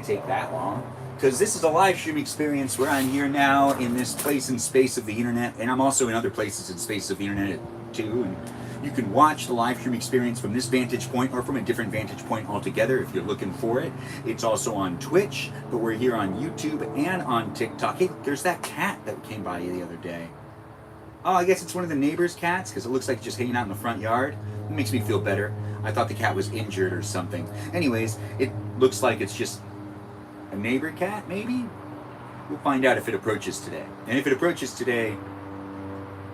Take that long because this is a live stream experience where I'm here now in this place and space of the internet, and I'm also in other places and spaces of the internet too. And you can watch the live stream experience from this vantage point or from a different vantage point altogether if you're looking for it. It's also on Twitch, but we're here on YouTube and on TikTok. Hey, there's that cat that came by the other day. Oh, I guess it's one of the neighbor's cats because it looks like it's just hanging out in the front yard. It makes me feel better. I thought the cat was injured or something. Anyways, it looks like it's just a neighbor cat, maybe? We'll find out if it approaches today. And if it approaches today,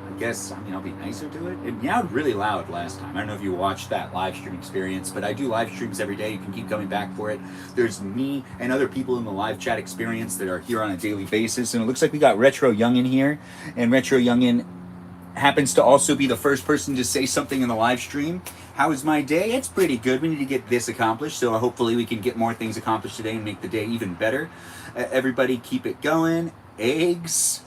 I guess, I'll be nicer to it. It meowed really loud last time. I don't know if you watched that live stream experience, but I do live streams every day. You can keep coming back for it. There's me and other people in the live chat experience that are here on a daily basis. And it looks like we got Retro Youngin here. And Retro Youngin happens to also be the first person to say something in the live stream. How is my day? It's pretty good. We need to get this accomplished, so hopefully we can get more things accomplished today and make the day even better. Everybody keep it going. Eggs,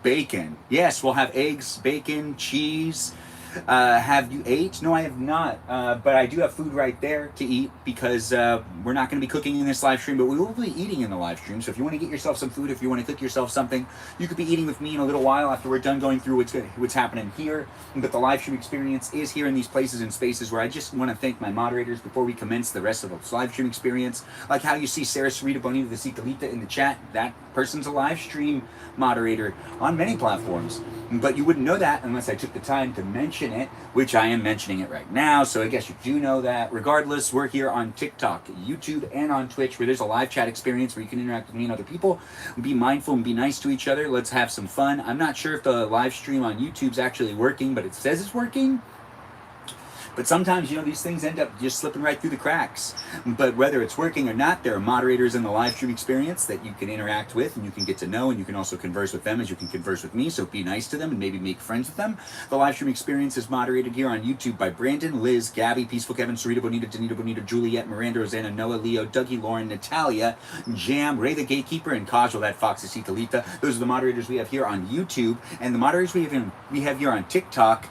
bacon. Yes, we'll have eggs, bacon, cheese. Have you ate? No, I have not. But I do have food right there to eat because we're not going to be cooking in this live stream, but we will be eating in the live stream. So if you want to get yourself some food, if you want to cook yourself something, you could be eating with me in a little while after we're done going through what's happening here. But the live stream experience is here in these places and spaces where I just want to thank my moderators before we commence the rest of the live stream experience. Like how you see Sarah Sarita Bonita the Citalita in the chat. That person's a live stream moderator on many platforms. But you wouldn't know that unless I took the time to mention it, which I am mentioning it right now, so I guess you do know that. Regardless, we're here on TikTok, YouTube, and on Twitch, where there's a live chat experience where you can interact with me and other people. Be mindful and be nice to each other. Let's have some fun. I'm not sure if the live stream on YouTube's actually working, but it says it's working. But sometimes, these things end up just slipping right through the cracks. But whether it's working or not, there are moderators in the live stream experience that you can interact with and you can get to know, and you can also converse with them as you can converse with me. So be nice to them and maybe make friends with them. The live stream experience is moderated here on YouTube by Brandon, Liz, Gabby, Peaceful Kevin, Sarita Bonita, Danita Bonita, Juliet, Miranda, Rosanna, Noah, Leo, Dougie, Lauren, Natalia, Jam, Ray the Gatekeeper, and Kajal, that Foxy Citalita. Those are the moderators we have here on YouTube. And the moderators we have here on TikTok,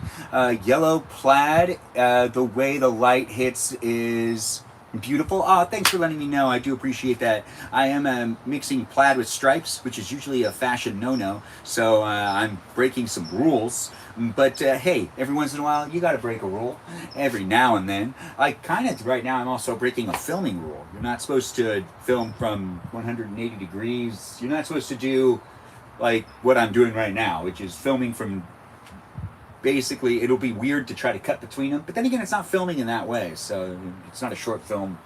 Yellow Plaid, the way the light hits is beautiful. Oh, thanks for letting me know. I do appreciate that. I am mixing plaid with stripes, which is usually a fashion no-no, so I'm breaking some rules. But hey, every once in a while, you got to break a rule. Every now and then. Right now, I'm also breaking a filming rule. You're not supposed to film from 180 degrees. You're not supposed to do like what I'm doing right now, which is filming from... Basically, it'll be weird to try to cut between them. But then again, it's not filming in that way. So it's not a short film.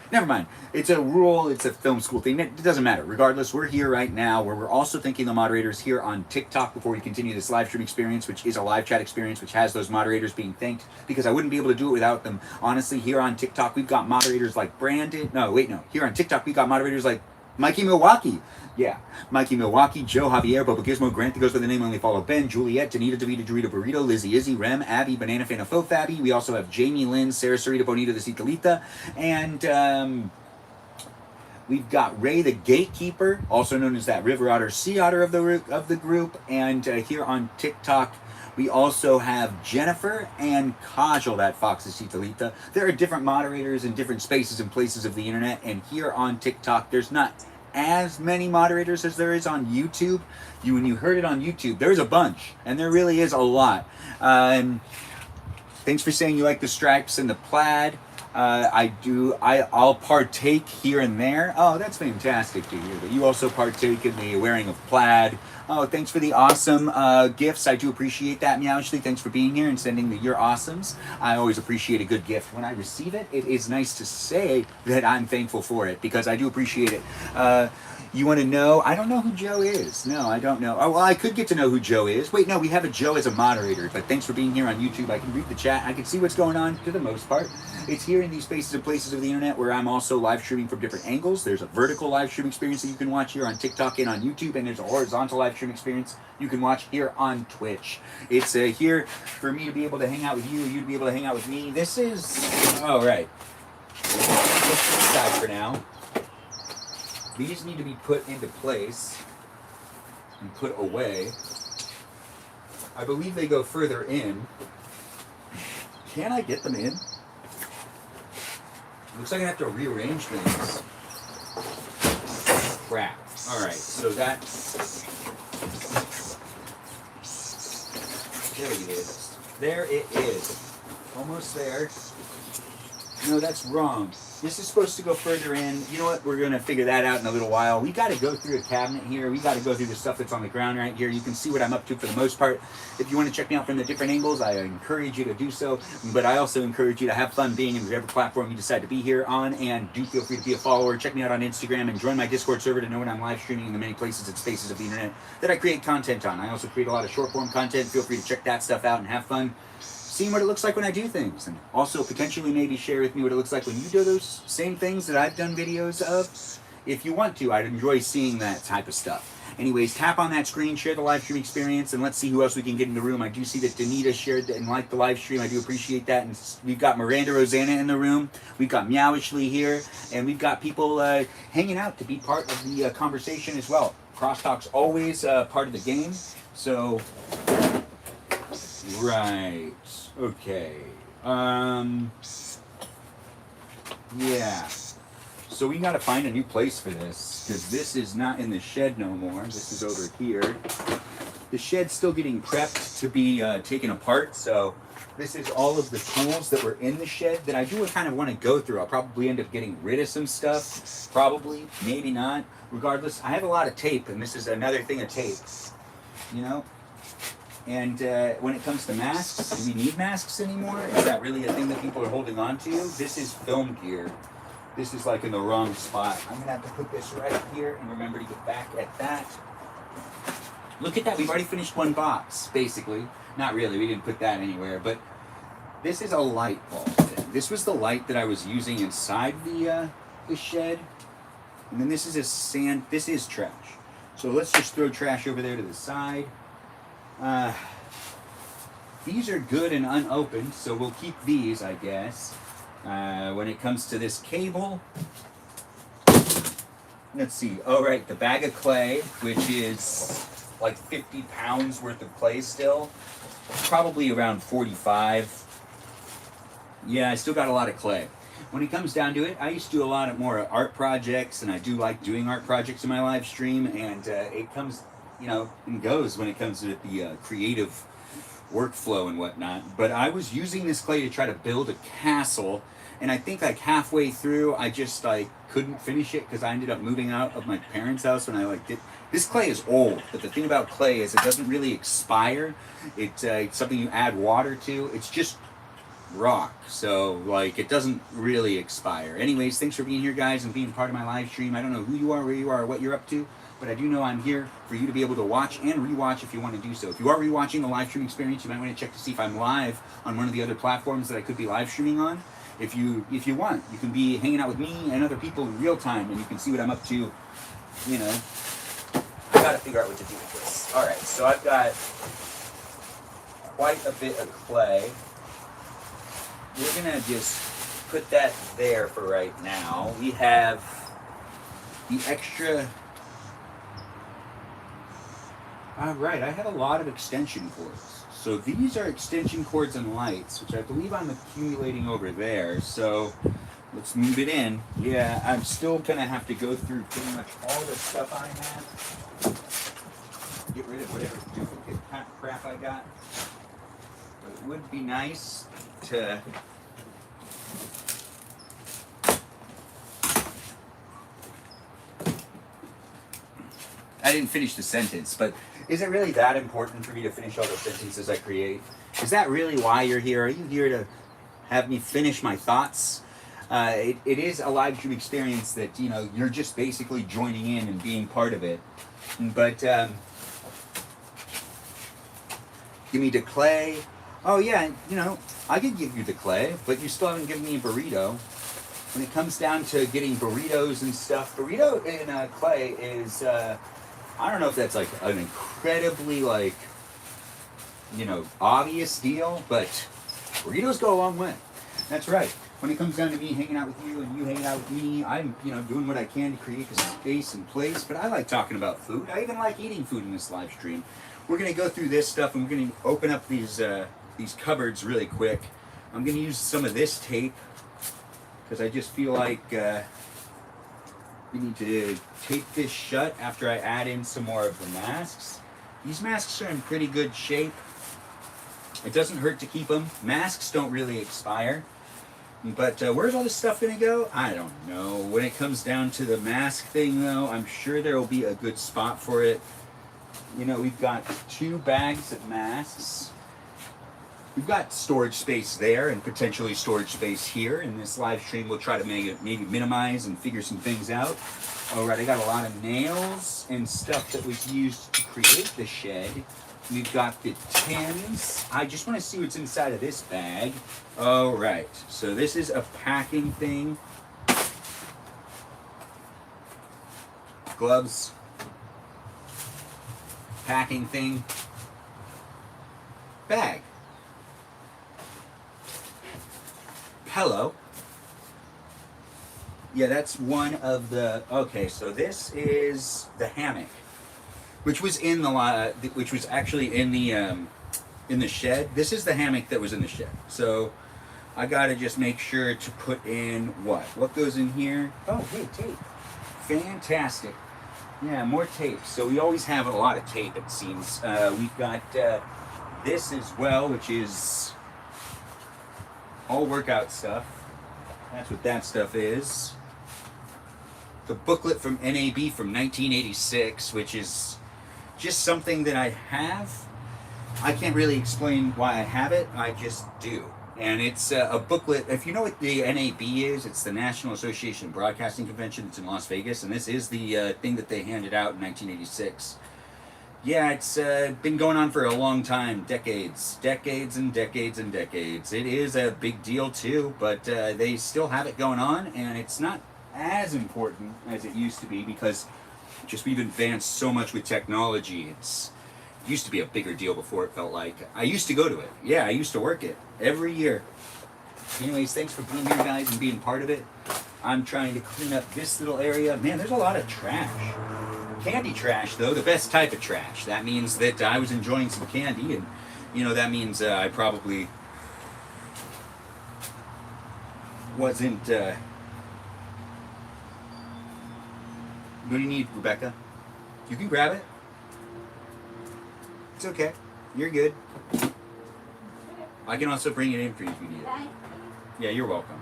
Never mind. It's a rule. It's a film school thing. It doesn't matter. Regardless, we're here right now where we're also thanking the moderators here on TikTok before we continue this live stream experience, which is a live chat experience, which has those moderators being thanked because I wouldn't be able to do it without them. Honestly, here on TikTok, we've got moderators like Brandon. Here on TikTok, we've got moderators like Mikey Milwaukee. Yeah, Mikey Milwaukee, Joe Javier, Boba Gizmo, Grant that goes by the name Only Follow Ben, Juliet, Danita, Davida, Dorito, Burrito, Lizzie, Izzy, Rem, Abby, Banana Fan of Faux Fabby. We also have Jamie, Lynn, Sarah Sarita, Bonita, the Citalita, and we've got Ray the Gatekeeper, also known as that River Otter, Sea Otter of the group, and here on TikTok, we also have Jennifer and Kajal, that Foxy Citalita. There are different moderators in different spaces and places of the internet, and here on TikTok, there's not as many moderators as there is on YouTube. When you heard it on YouTube, there's a bunch, and there really is a lot. Thanks for saying you like the stripes and the plaid. I'll partake here and there. Oh, that's fantastic to hear that you also partake in the wearing of plaid. Oh, thanks for the awesome gifts. I do appreciate that, Meowshley. Thanks for being here and sending your awesomes. I always appreciate a good gift. When I receive it, it is nice to say that I'm thankful for it because I do appreciate it. You want to know? I don't know who Joe is. No, I don't know. Oh, well, I could get to know who Joe is. Wait, no, we have a Joe as a moderator. But thanks for being here on YouTube. I can read the chat. I can see what's going on for the most part. It's here in these spaces and places of the internet where I'm also live streaming from different angles. There's a vertical live stream experience that you can watch here on TikTok and on YouTube. And there's a horizontal live stream experience you can watch here on Twitch. It's here for me to be able to hang out with you, you to be able to hang out with me. This is... Oh, right. Let's put this aside for now. These need to be put into place and put away. I believe they go further in. Can I get them in? Looks like I have to rearrange things. crap. All right, so that, there it is. There it is. Almost there. No, that's wrong. This is supposed to go further in. You know what? We're going to figure that out in a little while. We got to go through a cabinet here. We got to go through the stuff that's on the ground right here. You can see what I'm up to for the most part. If you want to check me out from the different angles, I encourage you to do so. But I also encourage you to have fun being in whatever platform you decide to be here on. And do feel free to be a follower. Check me out on Instagram and join my Discord server to know when I'm live streaming in the many places and spaces of the internet that I create content on. I also create a lot of short form content. Feel free to check that stuff out and have fun seeing what it looks like when I do things, and also potentially maybe share with me what it looks like when you do those same things that I've done videos of. If you want to, I'd enjoy seeing that type of stuff. Anyways, tap on that screen, share the live stream experience, and let's see who else we can get in the room. I do see that Danita shared and liked the live stream. I do appreciate that. And we've got Miranda Rosanna in the room. We've got Meowishly here, and we've got people hanging out to be part of the conversation as well. Crosstalk's always part of the game, so right. Okay. Yeah. So we got to find a new place for this, because this is not in the shed no more. This is over here. The shed's still getting prepped to be taken apart, so this is all of the tools that were in the shed that I do kind of want to go through. I'll probably end up getting rid of some stuff. Probably. Maybe not. Regardless, I have a lot of tape, and this is another thing of tape. You know? And when it comes to masks, do we need masks anymore? Is that really a thing that people are holding on to? This is film gear. This is like in the wrong spot. I'm gonna have to put this right here and remember to get back at that. Look at that, we've already finished one box, basically. Not really, we didn't put that anywhere, but this is a light bulb. This was the light that I was using inside the shed. And then this is this is trash. So let's just throw trash over there to the side. These are good and unopened, so we'll keep these, I guess. When it comes to this cable, let's see. Oh, right, the bag of clay, which is like 50 pounds worth of clay still. Probably around 45. Yeah, I still got a lot of clay. When it comes down to it, I used to do a lot more art projects, and I do like doing art projects in my live stream, and it comes, you know, and goes when it comes to the creative workflow and whatnot. But I was using this clay to try to build a castle, and I think like halfway through I just like couldn't finish it because I ended up moving out of my parents' house when I like did. This clay is old, but the thing about clay is it doesn't really expire. It's something you add water to. It's just rock, so like it doesn't really expire. Anyways, thanks for being here, guys, and being part of my live stream. I don't know who you are, where you are, or what you're up to, but I do know I'm here for you to be able to watch and rewatch if you want to do so. If you are rewatching the live stream experience, you might want to check to see if I'm live on one of the other platforms that I could be live streaming on. If you want, you can be hanging out with me and other people in real time, and you can see what I'm up to. You know, I gotta figure out what to do with this. All right, so I've got quite a bit of clay. We're gonna just put that there for right now. We have the extra. All right, I have a lot of extension cords. So these are extension cords and lights, which I believe I'm accumulating over there. So let's move it in. Yeah, I'm still gonna have to go through pretty much all the stuff I have. Get rid of whatever duplicate crap I got. But it would be nice to I didn't finish the sentence, but is it really that important for me to finish all the sentences I create? Is that really why you're here? Are you here to have me finish my thoughts? It is a live stream experience that, you know, you're just basically joining in and being part of it. But give me the clay. Oh yeah, you know, I could give you the clay, but you still haven't given me a burrito. When it comes down to getting burritos and stuff, burrito in clay is, I don't know if that's like an incredibly like, you know, obvious deal, but burritos go a long way. That's right. When it comes down to me hanging out with you and you hanging out with me, I'm, you know, doing what I can to create the space and place, but I like talking about food. I even like eating food in this live stream. We're going to go through this stuff, and we're going to open up these cupboards really quick. I'm going to use some of this tape because I just feel like, We need to tape this shut after I add in some more of the masks. These masks are in pretty good shape. It doesn't hurt to keep them. Masks don't really expire. But where's all this stuff going to go? I don't know. When it comes down to the mask thing, though, I'm sure there will be a good spot for it. You know, we've got 2 bags of masks. We've got storage space there and potentially storage space here. In this live stream, we'll try to maybe minimize and figure some things out. All right, I got a lot of nails and stuff that was used to create the shed. We've got the tins. I just want to see what's inside of this bag. All right, so this is a packing thing. Gloves. Packing thing. Bag. Pillow. Yeah, that's one of the. Okay, so this is the hammock, which was in the which was actually in the shed. This is the hammock that was in the shed. So I gotta just make sure to put in what goes in here. Oh, hey, tape. Fantastic. Yeah, more tape. So we always have a lot of tape, it seems. We've got this as well, which is all workout stuff. That's what that stuff is. The booklet from NAB from 1986, which is just something that I have. I can't really explain why I have it. I just do. And it's a booklet. If you know what the NAB is, it's the National Association of Broadcasting Convention. It's in Las Vegas, and this is the thing that they handed out in 1986. Yeah, it's been going on for a long time, decades and decades and decades. It is a big deal too, but they still have it going on, and it's not as important as it used to be because just we've advanced so much with technology. It used to be a bigger deal before, it felt like. I used to go to it. Yeah, I used to work it every year. Anyways, thanks for being here, guys, and being part of it. I'm trying to clean up this little area. Man, there's a lot of trash. Candy trash, though, the best type of trash. That means that I was enjoying some candy, and, you know, that means I probably wasn't... What do you need, Rebecca? You can grab it. It's okay. You're good. I can also bring it in for you if you need it. Yeah, you're welcome.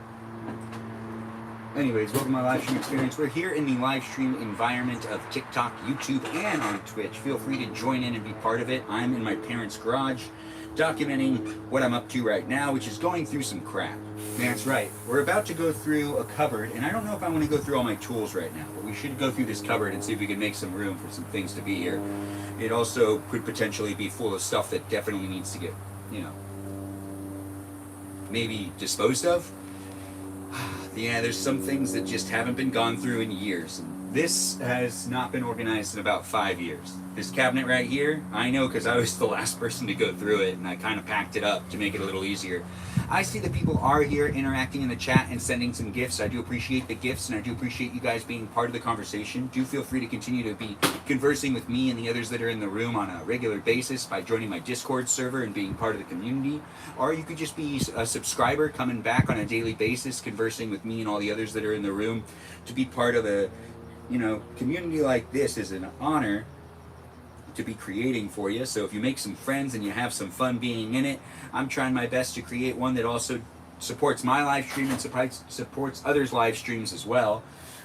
Anyways, welcome to my live stream experience. We're here in the live stream environment of TikTok, YouTube, and on Twitch. Feel free to join in and be part of it. I'm in my parents' garage, documenting what I'm up to right now, which is going through some crap. That's right. We're about to go through a cupboard, and I don't know if I want to go through all my tools right now, but we should go through this cupboard and see if we can make some room for some things to be here. It also could potentially be full of stuff that definitely needs to get, you know, maybe disposed of. Yeah, there's some things that just haven't been gone through in years. This has not been organized in about 5 years. This cabinet right here, I know because I was the last person to go through it, and I kind of packed it up to make it a little easier. I see that people are here interacting in the chat and sending some gifts. I do appreciate the gifts, and I do appreciate you guys being part of the conversation. Do feel free to continue to be conversing with me and the others that are in the room on a regular basis by joining my Discord server and being part of the community. Or you could just be a subscriber coming back on a daily basis, conversing with me and all the others that are in the room. To be part of a, you know, community like this is an honor to be creating for you. So if you make some friends and you have some fun being in it, I'm trying my best to create one that also supports my live stream and supports others' live streams as well.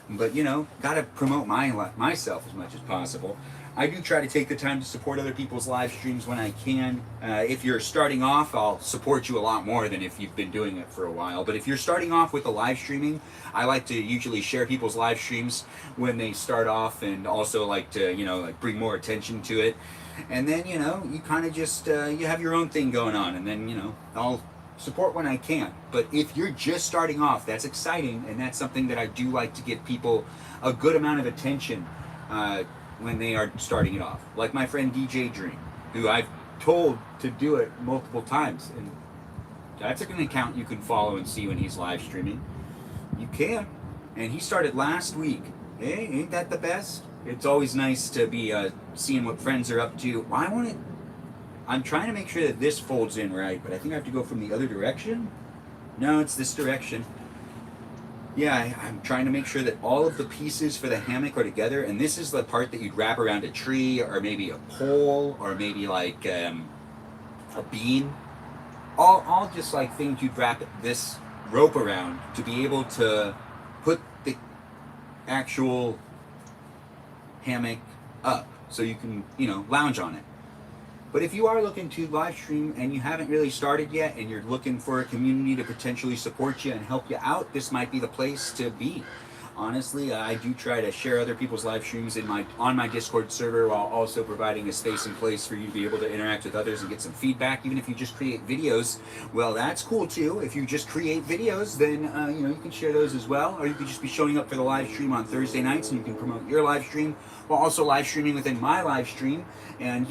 But, you know, gotta promote myself as much as possible. I do try to take the time to support other people's live streams when I can. If you're starting off, I'll support you a lot more than if you've been doing it for a while. But if you're starting off with the live streaming, I like to usually share people's live streams when they start off, and also like to, you know, like bring more attention to it. And then, you know, you kind of just, you have your own thing going on, and then, you know, I'll support when I can. But if you're just starting off, that's exciting, and that's something that I do like to give people a good amount of attention when they are starting it off. Like my friend DJ Dream, who I've told to do it multiple times, and that's an account you can follow and see when he's live streaming. You can. And he started last week. Hey, ain't that the best? It's always nice to be seeing what friends are up to. I'm trying to make sure that this folds in right, but I think I have to go from the other direction. No, it's this direction. Yeah, I'm trying to make sure that all of the pieces for the hammock are together, and this is the part that you'd wrap around a tree, or maybe a pole, or maybe like a beam. All just like things you'd wrap this rope around to be able to put the actual hammock up so you can, lounge on it. But if you are looking to live stream and you haven't really started yet, and you're looking for a community to potentially support you and help you out, this might be the place to be. Honestly, I do try to share other people's live streams on my Discord server, while also providing a space and place for you to be able to interact with others and get some feedback. Even if you just create videos, well, that's cool too. If you just create videos, then you can share those as well. Or you could just be showing up for the live stream on Thursday nights, and you can promote your live stream while also live streaming within my live stream. And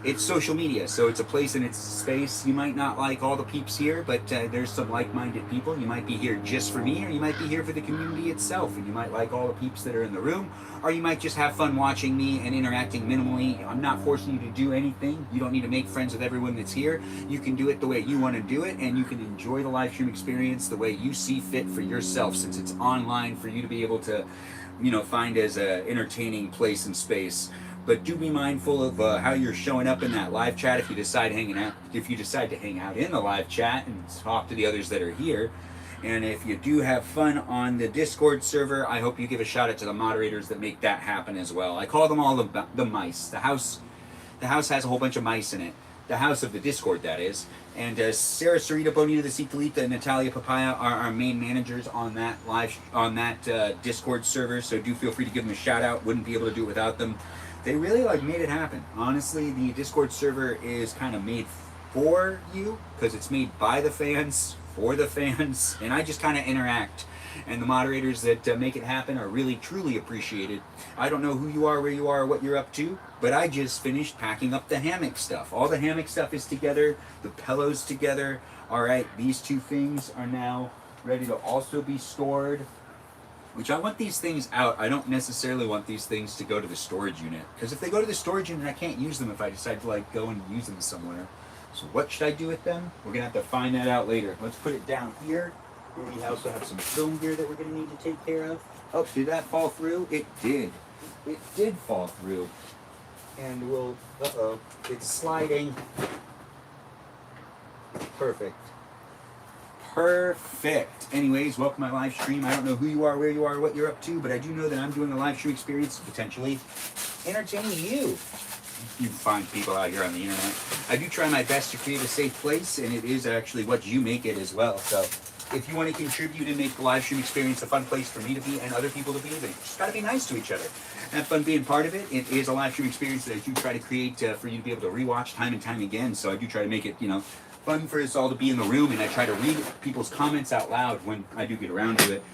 it's social media, so it's a place and it's a space. You might not like all the peeps here, but there's some like-minded people. You might be here just for me, or you might be here for the community itself. You might like all the peeps that are in the room, or you might just have fun watching me and interacting minimally. I'm not forcing you to do anything. You don't need to make friends with everyone that's here. You can do it the way you want to do it, and you can enjoy the live stream experience the way you see fit for yourself, since it's online for you to be able to find as a entertaining place and space. But do be mindful of how you're showing up in that live chat. If you decide to hang out in the live chat and talk to the others that are here. And if you do have fun on the Discord server, I hope you give a shout out to the moderators that make that happen as well. I call them all the mice. The house has a whole bunch of mice in it. The house of the Discord, that is. And Sarah Sarita, Bonita the Cicalita, and Natalia Papaya are our main managers on that Discord server. So do feel free to give them a shout out. Wouldn't be able to do it without them. They really made it happen. Honestly, the Discord server is kind of made for you, because it's made by the fans, for the fans, and I just kind of interact. And the moderators that make it happen are really, truly appreciated. I don't know who you are, where you are, what you're up to, but I just finished packing up the hammock stuff. All the hammock stuff is together, the pillows together. All right, these two things are now ready to also be stored, which I want these things out. I don't necessarily want these things to go to the storage unit, because if they go to the storage unit, I can't use them if I decide to go and use them somewhere. So what should I do with them? We're gonna have to find that out later. Let's put it down here. We also have some film gear that we're gonna need to take care of. Oh, did that fall through? It did. It did fall through. And we'll, it's sliding. Perfect. Perfect. Anyways, welcome to my live stream. I don't know who you are, where you are, what you're up to, but I do know that I'm doing a live stream experience to potentially entertaining you. You fine people out here on the internet. I do try my best to create a safe place, and it is actually what you make it as well. So if you want to contribute and make the live stream experience a fun place for me to be and other people to be, then you just got to be nice to each other. Have fun being part of it. It is a live stream experience that I do try to create for you to be able to rewatch time and time again. So I do try to make it, fun for us all to be in the room, and I try to read people's comments out loud when I do get around to it.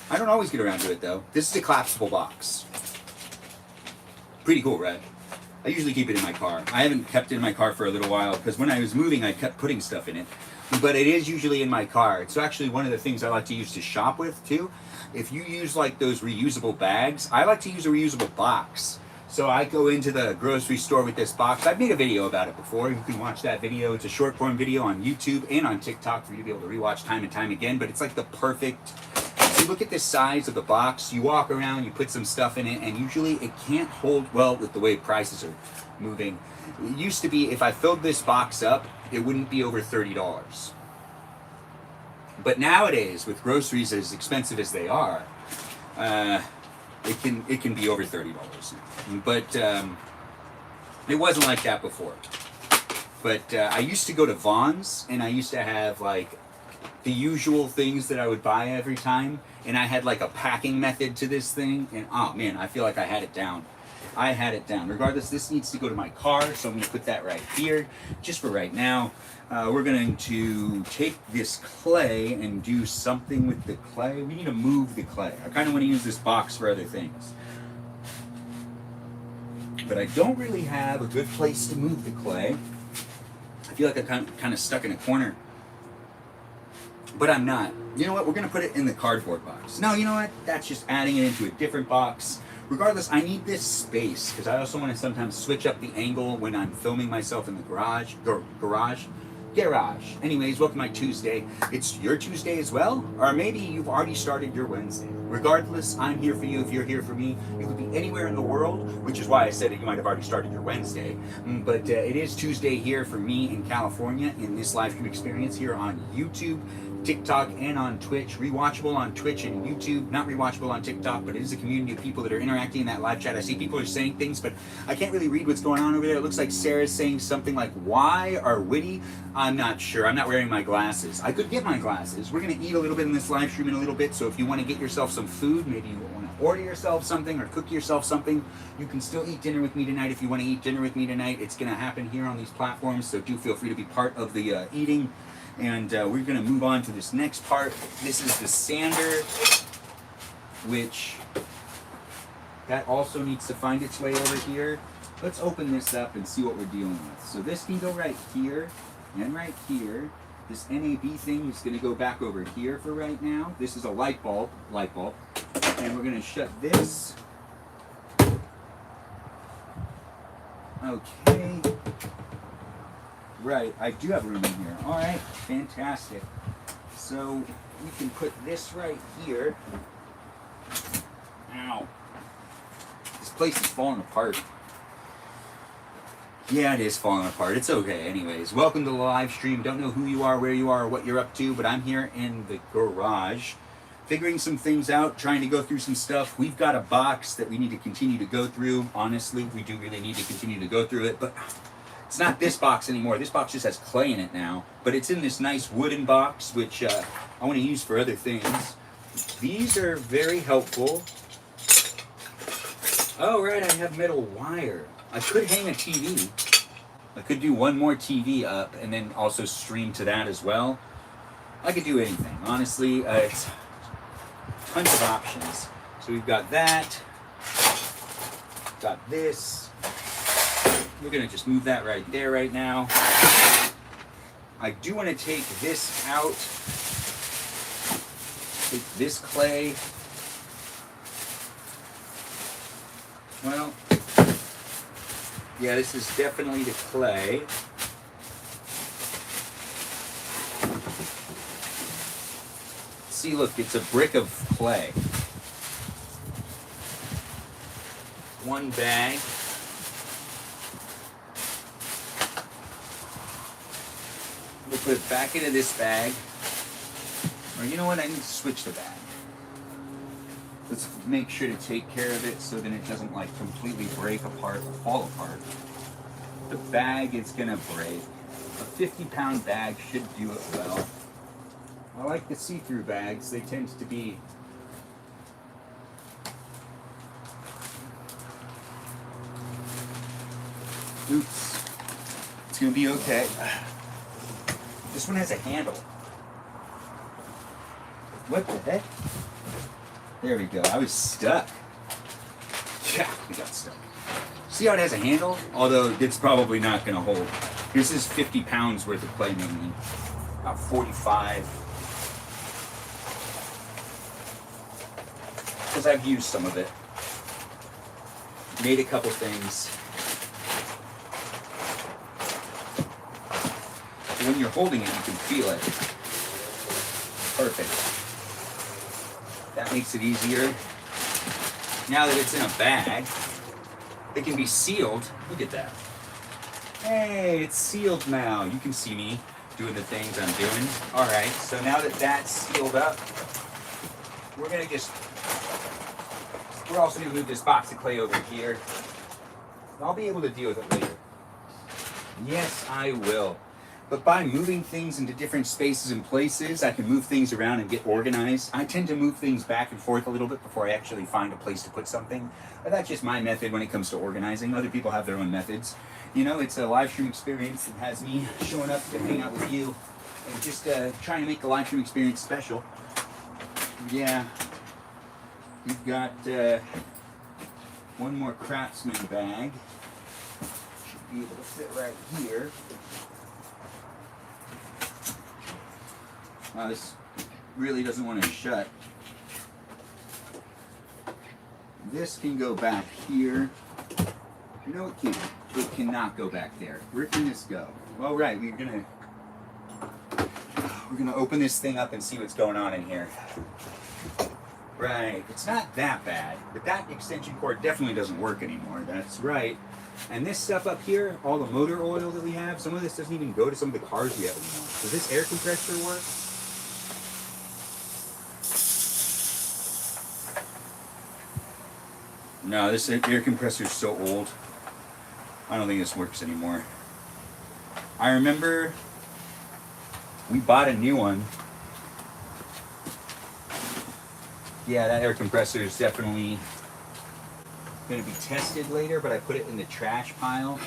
I don't always get around to it, though. This is a collapsible box. Pretty cool, right? I usually keep it in my car. I haven't kept it in my car for a little while, because when I was moving, I kept putting stuff in it. But it is usually in my car. It's actually one of the things I like to use to shop with, too. If you use, those reusable bags, I like to use a reusable box. So I go into the grocery store with this box. I've made a video about it before. You can watch that video. It's a short form video on YouTube and on TikTok for you to be able to rewatch time and time again. But it's like the perfect, if you look at the size of the box, you walk around, you put some stuff in it, and usually it can't hold well with the way prices are moving. It used to be, if I filled this box up, it wouldn't be over $30. But nowadays, with groceries as expensive as they are, it can be over $30. But it wasn't like that before. But I used to go to Vaughn's, and I used to have the usual things that I would buy every time, and I had a packing method to this thing, and oh man, I feel like I had it down. I had it down. Regardless, this needs to go to my car, so I'm going to put that right here. Just for right now, we're going to take this clay and do something with the clay. We need to move the clay. I kind of want to use this box for other things. But I don't really have a good place to move the clay. I feel like I'm kind of stuck in a corner. But I'm not. You know what? We're going to put it in the cardboard box. No, you know what? That's just adding it into a different box. Regardless, I need this space because I also want to sometimes switch up the angle when I'm filming myself in the garage. garage. Anyways, welcome to my Tuesday. It's your Tuesday as well, or maybe you've already started your Wednesday. Regardless, I'm here for you if you're here for me. You could be anywhere in the world, which is why I said that you might have already started your Wednesday. But it is Tuesday here for me in California in this live stream experience here on YouTube, TikTok, and on Twitch. Rewatchable on Twitch and YouTube, not rewatchable on TikTok, but it is a community of people that are interacting in that live chat. I see people are saying things, but I can't really read what's going on over there. It looks like Sarah's saying something like why or witty. I'm not sure. I'm not wearing my glasses. I could get my glasses. We're going to eat a little bit in this live stream in a little bit, so if you want to get yourself some food, maybe you want to order yourself something or cook yourself something, you can still eat dinner with me tonight. If you want to eat dinner with me tonight, it's going to happen here on these platforms, so do feel free to be part of the eating. And we're going to move on to this next part. This is the sander, which that also needs to find its way over here. Let's open this up and see what we're dealing with. So this can go right here and right here. This NAB thing is going to go back over here for right now. This is a light bulb. And we're going to shut this. Okay. Right, I do have room in here. All right, fantastic. So we can put this right here. Ow. This place is falling apart. Yeah, it is falling apart. It's okay anyways. Welcome to the live stream. Don't know who you are, where you are, or what you're up to, but I'm here in the garage, figuring some things out, trying to go through some stuff. We've got a box that we need to continue to go through. Honestly, we do really need to continue to go through it, but it's not this box anymore. This box just has clay in it now, but it's in this nice wooden box, which I want to use for other things. These are very helpful. Oh, right, I have metal wire. I could hang a TV. I could do one more TV up and then also stream to that as well. I could do anything. Honestly, it's tons of options. So we've got that. Got this. We're going to just move that right there right now. I do want to take this out. Take this clay. Well, yeah, this is definitely the clay. See, look, it's a brick of clay. One bag. We'll put it back into this bag. Or you know what, I need to switch the bag. Let's make sure to take care of it so then it doesn't like completely break apart or fall apart. The bag is gonna break. A 50-pound bag should do it well. I like the see-through bags. They tend to be oops. It's gonna be okay. This one has a handle. What the heck? There we go. I was stuck. Yeah, we got stuck. See how it has a handle? Although it's probably not going to hold. This is 50 pounds worth of clay mainly. About 45. Because I've used some of it. Made a couple things. When you're holding it, you can feel it. Perfect. That makes it easier. Now that it's in a bag, it can be sealed. Look at that. Hey, it's sealed now. You can see me doing the things I'm doing. All right, so now that that's sealed up, we're also gonna move this box of clay over here. I'll be able to deal with it later. Yes, I will. But by moving things into different spaces and places, I can move things around and get organized. I tend to move things back and forth a little bit before I actually find a place to put something. But that's just my method when it comes to organizing. Other people have their own methods. You know, it's a live stream experience that has me showing up to hang out with you and just trying to make the live stream experience special. Yeah. We've got one more Craftsman bag. Should be able to fit right here. This really doesn't want to shut. This can go back here. No, it can't. It cannot go back there. Where can this go? Well, right, we're gonna We're gonna open this thing up and see what's going on in here. Right, it's not that bad, but that extension cord definitely doesn't work anymore. That's right. And this stuff up here, all the motor oil that we have, some of this doesn't even go to some of the cars we have anymore. Does this air compressor work? No, this air compressor is so old. I don't think this works anymore. I remember we bought a new one. Yeah, that air compressor is definitely going to be tested later, but I put it in the trash pile.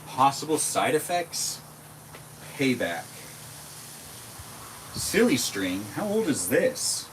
Possible side effects? Payback. Silly string? How old is this?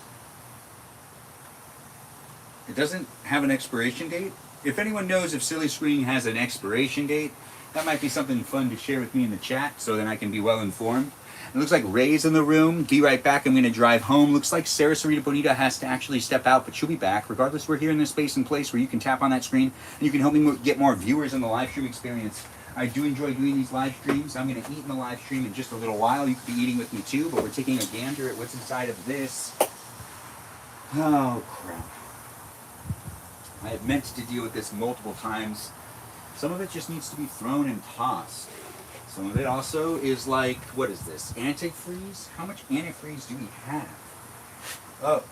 It doesn't have an expiration date? If anyone knows if silly string has an expiration date, that might be something fun to share with me in the chat so then I can be well informed. It looks like Ray's in the room. Be right back. I'm going to drive home. Looks like Sarah Sarita Bonita has to actually step out, but she'll be back. Regardless, we're here in this space and place where you can tap on that screen and you can help me get more viewers in the live stream experience. I do enjoy doing these live streams. I'm going to eat in the live stream in just a little while. You could be eating with me too, but we're taking a gander at what's inside of this. Oh, crap. I have meant to deal with this multiple times. Some of it just needs to be thrown and tossed. Some of it also is like, what is this? Antifreeze? How much antifreeze do we have? Oh,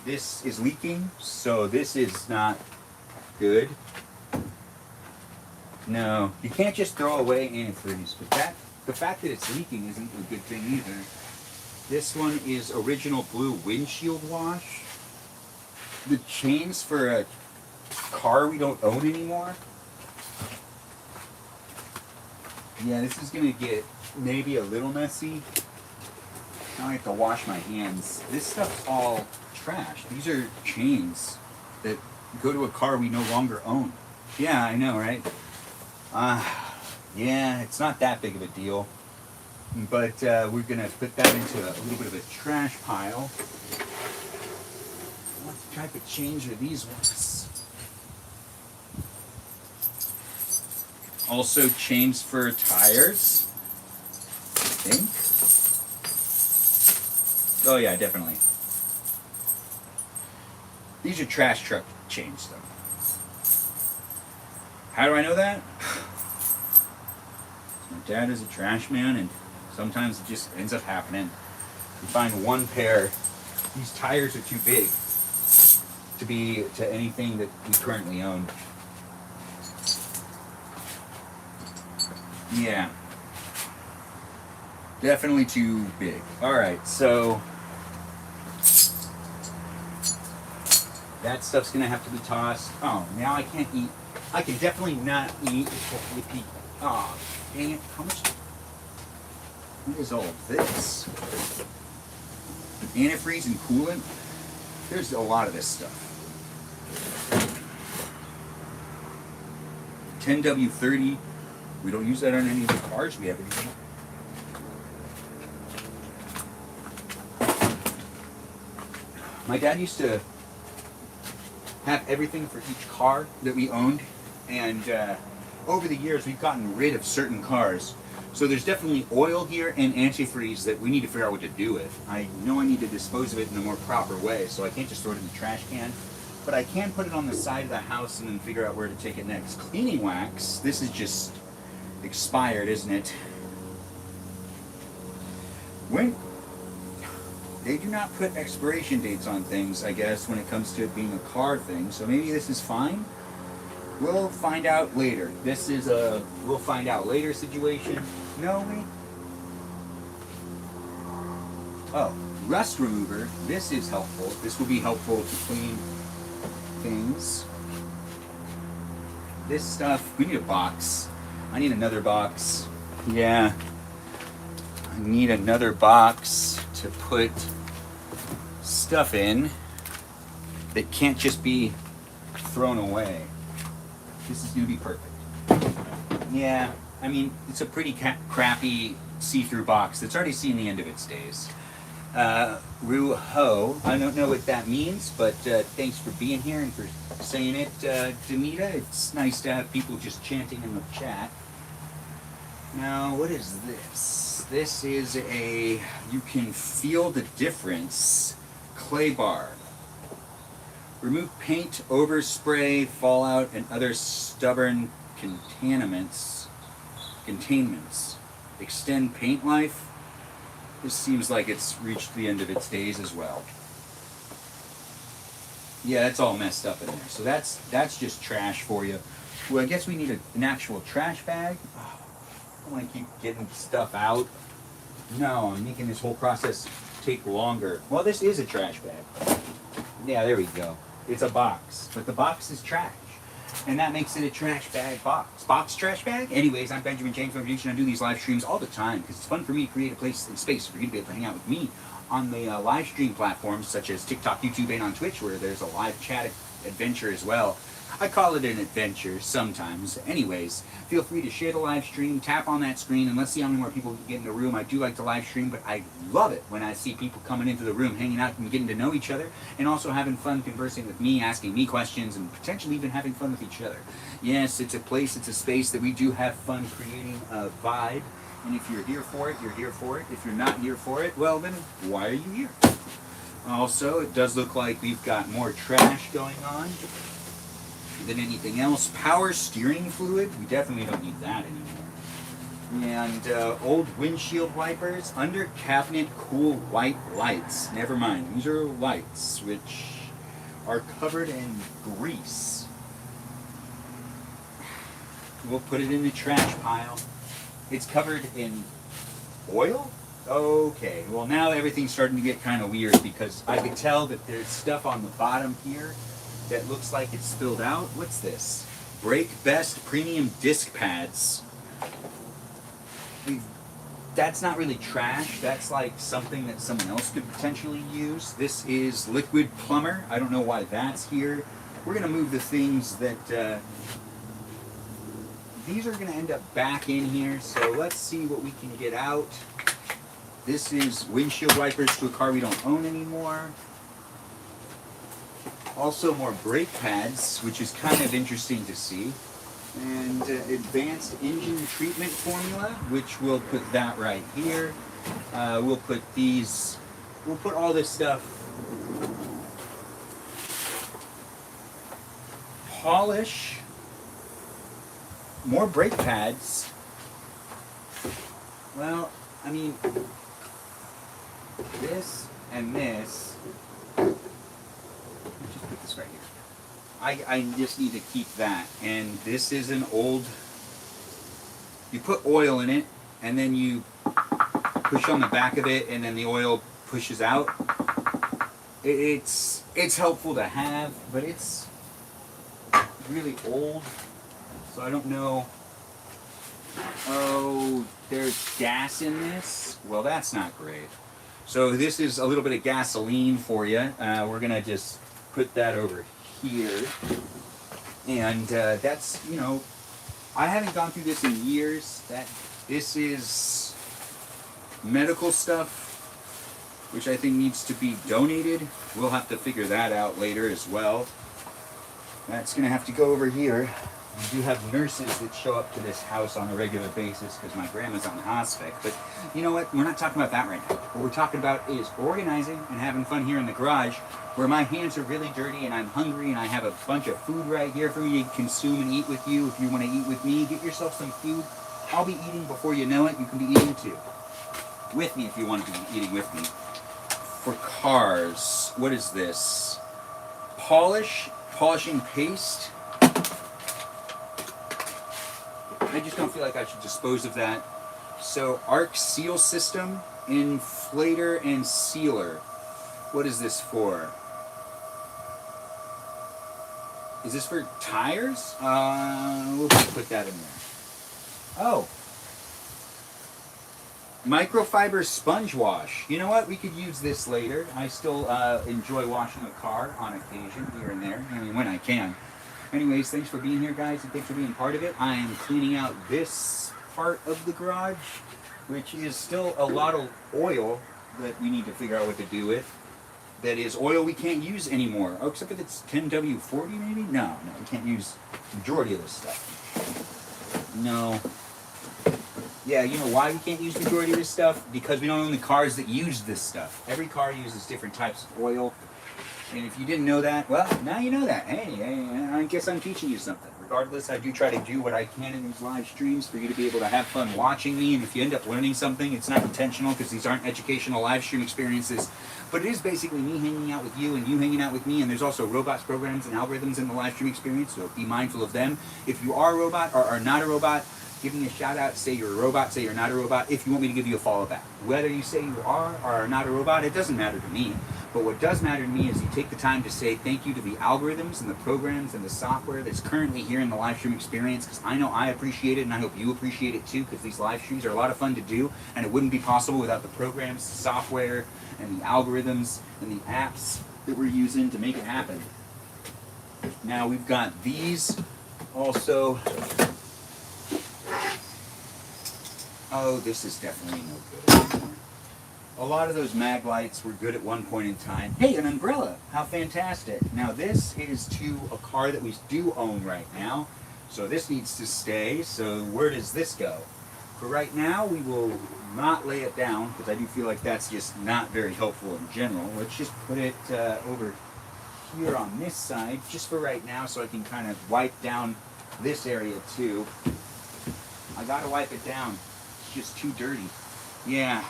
this is leaking, so this is not good. No, you can't just throw away antifreeze, but the fact that it's leaking isn't a good thing either. This one is original blue windshield wash. The chains for a car we don't own anymore. Yeah, this is going to get maybe a little messy. Now I have to wash my hands. This stuff's all trash. These are chains that go to a car we no longer own. Yeah, I know, right? Yeah, it's not that big of a deal. But we're going to put that into a little bit of a trash pile. What type of chains are these ones? Also chains for tires, I think. Oh yeah, definitely. These are trash truck chains though. How do I know that? My dad is a trash man and sometimes it just ends up happening. You find one pair, these tires are too big to be to anything that we currently own. Yeah. Definitely too big. Alright, so that stuff's gonna have to be tossed. Oh, now I can't eat. I can definitely not eat flippy. Oh, dang it. How much? What is all of this? Antifreeze and coolant? There's a lot of this stuff. 10W30. We don't use that on any of the cars we have anymore. My dad used to have everything for each car that we owned, and over the years we've gotten rid of certain cars. So there's definitely oil here and antifreeze that we need to figure out what to do with. I know I need to dispose of it in a more proper way, so I can't just throw it in the trash can. But I can put it on the side of the house and then figure out where to take it next. Cleaning wax, this is just expired, isn't it? When they do not put expiration dates on things, I guess, when it comes to it being a car thing, so maybe this is fine. We'll find out later. This is a we'll find out later situation. No, wait. Oh, rust remover. This is helpful. This will be helpful to clean things. This stuff, we need a box. I need another box. Yeah. I need another box to put stuff in that can't just be thrown away. This is going to be perfect. Yeah, I mean, it's a pretty crappy see-through box that's already seen the end of its days. Ru-ho, I don't know what that means, but thanks for being here and for saying it, Danita. It's nice to have people just chanting in the chat. Now, what is this? This is a, you can feel the difference, clay bar. Remove paint, overspray, fallout, and other stubborn containments. Extend paint life. This seems like it's reached the end of its days as well. Yeah, it's all messed up in there. So that's just trash for you. Well, I guess we need an actual trash bag. Oh, I don't want to keep getting stuff out. No, I'm making this whole process take longer. Well, this is a trash bag. Yeah, there we go. It's a box, but the box is trash. And that makes it a trash bag box. Box trash bag? Anyways, I'm Benjamin Magrdichian. I do these live streams all the time because it's fun for me to create a place and space for you to be able to hang out with me on the live stream platforms such as TikTok, YouTube, and on Twitch, where there's a live chat adventure as well. I call it an adventure sometimes. Anyways, feel free to share the live stream, tap on that screen, and let's see how many more people get in the room. I do like to live stream, but I love it when I see people coming into the room, hanging out and getting to know each other, and also having fun conversing with me, asking me questions, and potentially even having fun with each other. Yes, it's a place, it's a space that we do have fun creating a vibe, and if you're here for it, you're here for it. If you're not here for it, well then, why are you here? Also, it does look like we've got more trash going on than anything else. Power steering fluid, we definitely don't need that anymore. And old windshield wipers, under cabinet cool white lights. Never mind, these are lights which are covered in grease. We'll put it in the trash pile. It's covered in oil? Okay, well now everything's starting to get kind of weird because I can tell that there's stuff on the bottom here that looks like it's spilled out. What's this? Brake Best Premium Disc Pads. That's not really trash. That's like something that someone else could potentially use. This is Liquid Plumber. I don't know why that's here. We're going to move the things that... these are going to end up back in here, so let's see what we can get out. This is windshield wipers to a car we don't own anymore. Also more brake pads, which is kind of interesting to see. And advanced engine treatment formula, which we'll put that right here. We'll put these, we'll put all this stuff. Polish. More brake pads. Well, I mean, this and this. Just put this right here. I just need to keep that. And this is an old, you put oil in it, and then you push on the back of it, and then the oil pushes out. It's helpful to have, but it's really old, so I don't know. Oh, there's gas in this? Well, that's not great. So this is a little bit of gasoline for you. We're going to just put that over here. And that's, you know, I haven't gone through this in years. This is medical stuff, which I think needs to be donated. We'll have to figure that out later as well. That's going to have to go over here. We do have nurses that show up to this house on a regular basis because my grandma's on hospice. But you know what? We're not talking about that right now. What we're talking about is organizing and having fun here in the garage where my hands are really dirty and I'm hungry and I have a bunch of food right here for me to consume and eat with you. If you want to eat with me, get yourself some food. I'll be eating before you know it. You can be eating too. With me if you want to be eating with me. For cars, what is this? Polishing paste. I just don't feel like I should dispose of that. So, arc seal system, inflator and sealer. What is this for? Is this for tires? We'll just put that in there. Oh. Microfiber sponge wash. You know what? We could use this later. I still enjoy washing a car on occasion, here and there. I mean, when I can. Anyways, thanks for being here, guys, and thanks for being part of it. I am cleaning out this part of the garage, which is still a lot of oil that we need to figure out what to do with. That is oil we can't use anymore. Oh, except if it's 10W40 maybe? No, we can't use the majority of this stuff. No. Yeah, you know why we can't use the majority of this stuff? Because we don't own the cars that use this stuff. Every car uses different types of oil. And if you didn't know that, well, now you know that. Hey, I guess I'm teaching you something. Regardless, I do try to do what I can in these live streams for you to be able to have fun watching me. And if you end up learning something, it's not intentional because these aren't educational live stream experiences. But it is basically me hanging out with you and you hanging out with me. And there's also robots, programs, and algorithms in the live stream experience, so be mindful of them. If you are a robot or are not a robot, give me a shout out, say you're a robot, say you're not a robot, if you want me to give you a follow back. Whether you say you are or are not a robot, it doesn't matter to me. But what does matter to me is you take the time to say thank you to the algorithms and the programs and the software that's currently here in the live stream experience, because I know I appreciate it and I hope you appreciate it too, because these live streams are a lot of fun to do and it wouldn't be possible without the programs, the software, and the algorithms and the apps that we're using to make it happen. Now we've got these also. Oh, this is definitely no good anymore. A lot of those mag lights were good at one point in time. Hey, an umbrella! How fantastic! Now this is to a car that we do own right now. So this needs to stay. So where does this go? For right now, we will not lay it down because I do feel like that's just not very helpful in general. Let's just put it over here on this side just for right now so I can kind of wipe down this area too. I gotta wipe it down. Just too dirty. Yeah,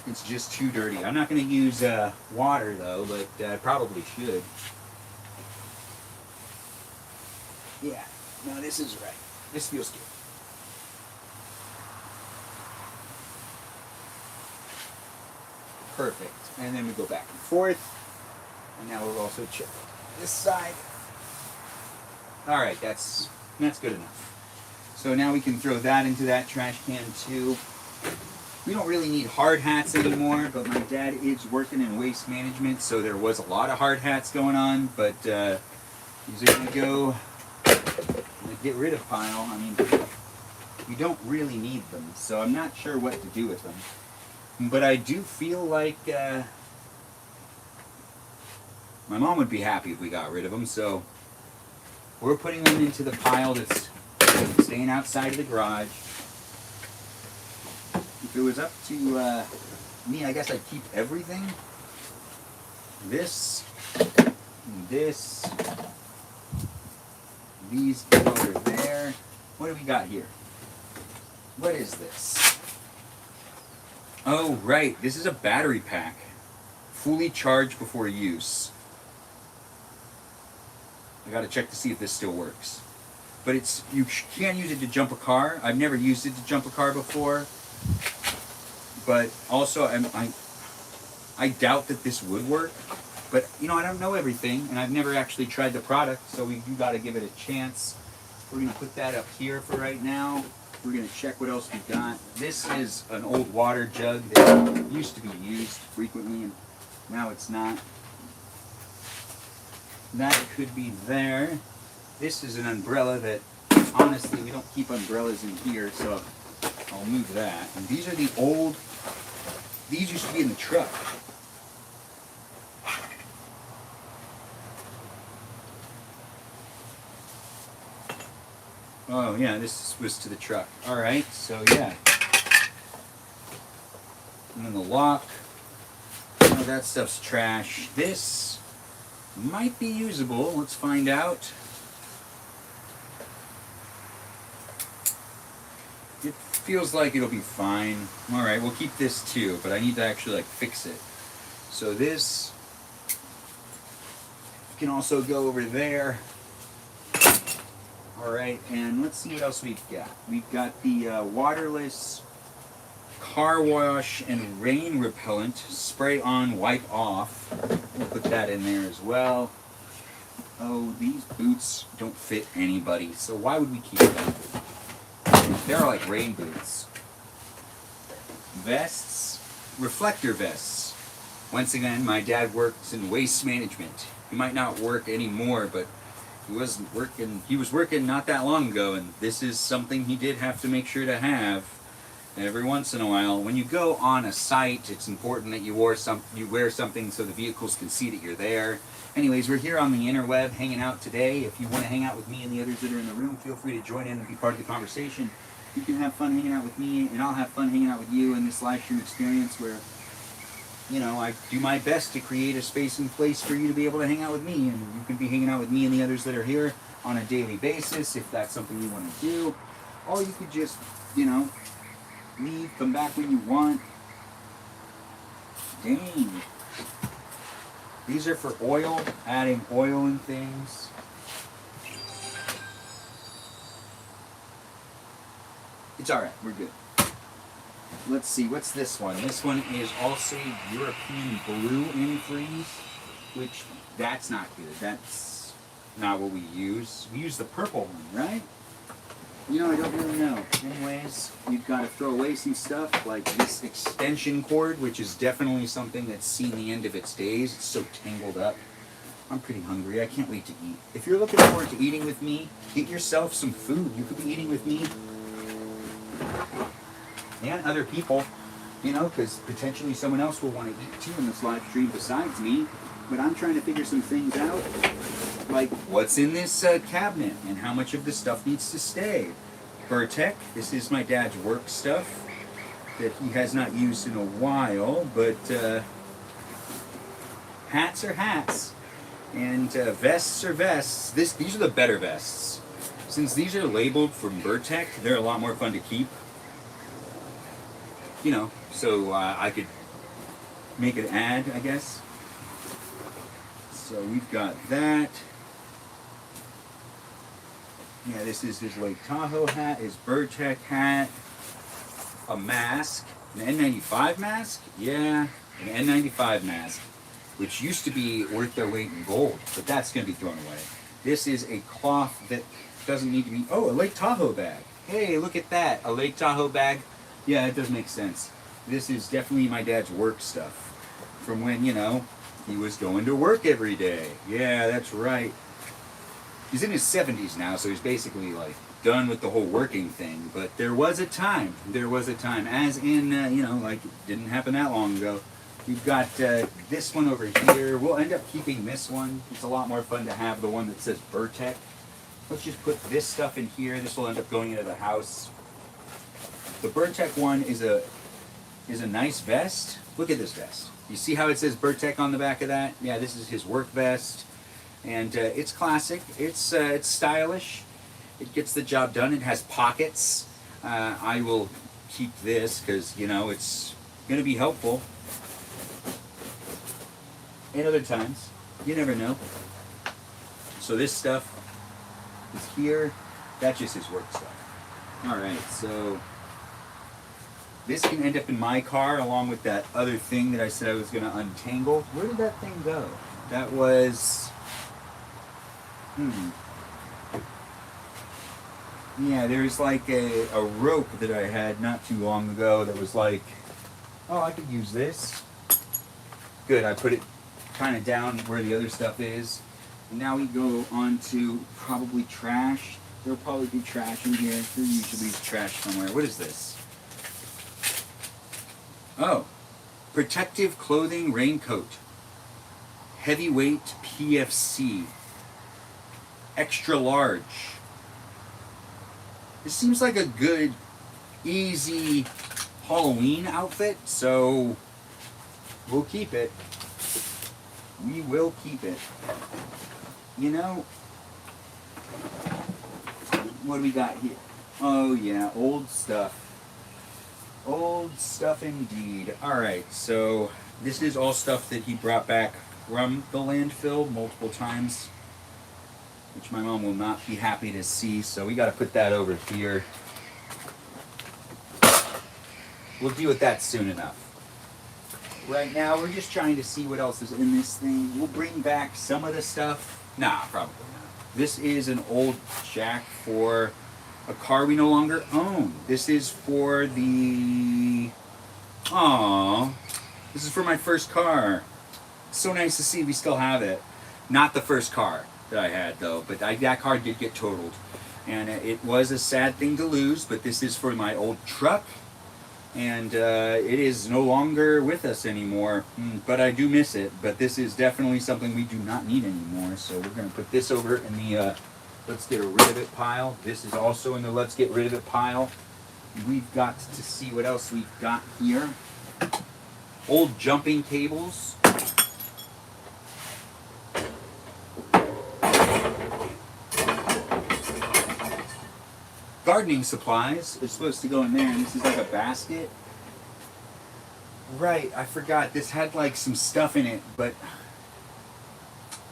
it's just too dirty. I'm not going to use water though, but I probably should. Yeah, no, this is right. This feels good. Perfect. And then we go back and forth. And now we'll also check this side. All right, that's good enough. So now we can throw that into that trash can too. We don't really need hard hats anymore, but my dad is working in waste management, so there was a lot of hard hats going on, but these are going to go in the get rid of pile. I mean, we don't really need them, so I'm not sure what to do with them. But I do feel like my mom would be happy if we got rid of them, so we're putting them into the pile that's staying outside of the garage. If it was up to me, I guess I'd keep everything. This, these go over there. What do we got here? What is this? Oh, right. This is a battery pack. Fully charged before use. I gotta check to see if this still works. But you can't use it to jump a car. I've never used it to jump a car before. But also, I doubt that this would work. But, you know, I don't know everything, and I've never actually tried the product, so you got to give it a chance. We're going to put that up here for right now. We're going to check what else we got. This is an old water jug that used to be used frequently, and now it's not. That could be there. This is an umbrella that, honestly, we don't keep umbrellas in here, so I'll move that. And these are the old, these used to be in the truck. Oh yeah, this was to the truck. Alright, so yeah. And then the lock. Oh, that stuff's trash. This might be usable. Let's find out. It feels like it'll be fine. Alright, we'll keep this too, but I need to actually like fix it. So this can also go over there. Alright, and let's see what else we've got. We've got the waterless car wash and rain repellent, spray on, wipe off. We'll put that in there as well. Oh, these boots don't fit anybody, so why would we keep them? They're like rain boots. Vests, reflector vests. Once again, my dad works in waste management. He might not work anymore, but he was working not that long ago, and this is something he did have to make sure to have every once in a while. When you go on a site, it's important that you wear something so the vehicles can see that you're there. Anyways, we're here on the interweb hanging out today. If you want to hang out with me and the others that are in the room, feel free to join in and be part of the conversation. You can have fun hanging out with me, and I'll have fun hanging out with you in this live stream experience where, you know, I do my best to create a space and place for you to be able to hang out with me, and you can be hanging out with me and the others that are here on a daily basis if that's something you want to do. Or you could just, you know, leave, come back when you want. Dang. These are for oil, adding oil and things. It's alright, we're good. Let's see, what's this one? This one is also European blue antifreeze, which, that's not good. That's not what we use. We use the purple one, right? You know, I don't really know. Anyways, you've got to throw away some stuff, like this extension cord, which is definitely something that's seen the end of its days. It's so tangled up. I'm pretty hungry. I can't wait to eat. If you're looking forward to eating with me, get yourself some food. You could be eating with me and other people, you know, because potentially someone else will want to eat too in this live stream besides me. But I'm trying to figure some things out, like what's in this cabinet and how much of the stuff needs to stay. Burtec, this is my dad's work stuff that he has not used in a while, but hats are hats, and vests are vests. These are the better vests. Since these are labeled from Burtec, they're a lot more fun to keep. You know, so I could make an ad, I guess. So we've got that. Yeah, this is his Lake Tahoe hat, his Burtec hat, a mask, an N95 mask? Yeah, an N95 mask, which used to be worth their weight in gold, but that's going to be thrown away. This is a cloth that doesn't need to be, oh, a Lake Tahoe bag. Hey, look at that, a Lake Tahoe bag. Yeah, it does make sense. This is definitely my dad's work stuff from when, you know, he was going to work every day. Yeah, that's right. He's in his 70s now, so he's basically like done with the whole working thing. But there was a time. There was a time. As in, you know, like it didn't happen that long ago. We've got this one over here. We'll end up keeping this one. It's a lot more fun to have the one that says Burtec. Let's just put this stuff in here. This will end up going into the house. The Burtec one is a nice vest. Look at this vest. You see how it says Burtec on the back of that? Yeah, this is his work vest. And it's classic. It's stylish. It gets the job done. It has pockets. I will keep this because, you know, it's going to be helpful. And other times. You never know. So this stuff is here. That's just his work stuff. Alright, so this can end up in my car along with that other thing that I said I was going to untangle. Where did that thing go? That was... Yeah, there's like a rope that I had not too long ago that was like, oh, I could use this. Good, I put it kind of down where the other stuff is. And now we go on to probably trash. There'll probably be trash in here. There usually is trash somewhere. What is this? Oh, protective clothing raincoat. Heavyweight PFC. Extra large. This seems like a good, easy Halloween outfit, so we'll keep it. We will keep it. You know, what do we got here? Oh yeah, old stuff. Old stuff indeed. Alright, so this is all stuff that he brought back from the landfill multiple times, which my mom will not be happy to see, so we got to put that over here. We'll deal with that soon enough. Right now, we're just trying to see what else is in this thing. We'll bring back some of the stuff. Nah, probably not. This is an old jack for a car we no longer own. This is for the... Aww. This is for my first car. It's so nice to see we still have it. Not the first car that I had, though, but that car did get totaled. And it was a sad thing to lose, but this is for my old truck. And it is no longer with us anymore, but I do miss it. But this is definitely something we do not need anymore, so we're going to put this over in the let's get rid of it pile. This is also in the let's get rid of it pile. We've got to see what else we've got here. Old jumping cables. Gardening supplies are supposed to go in there, and this is like a basket. Right, I forgot. This had like some stuff in it, but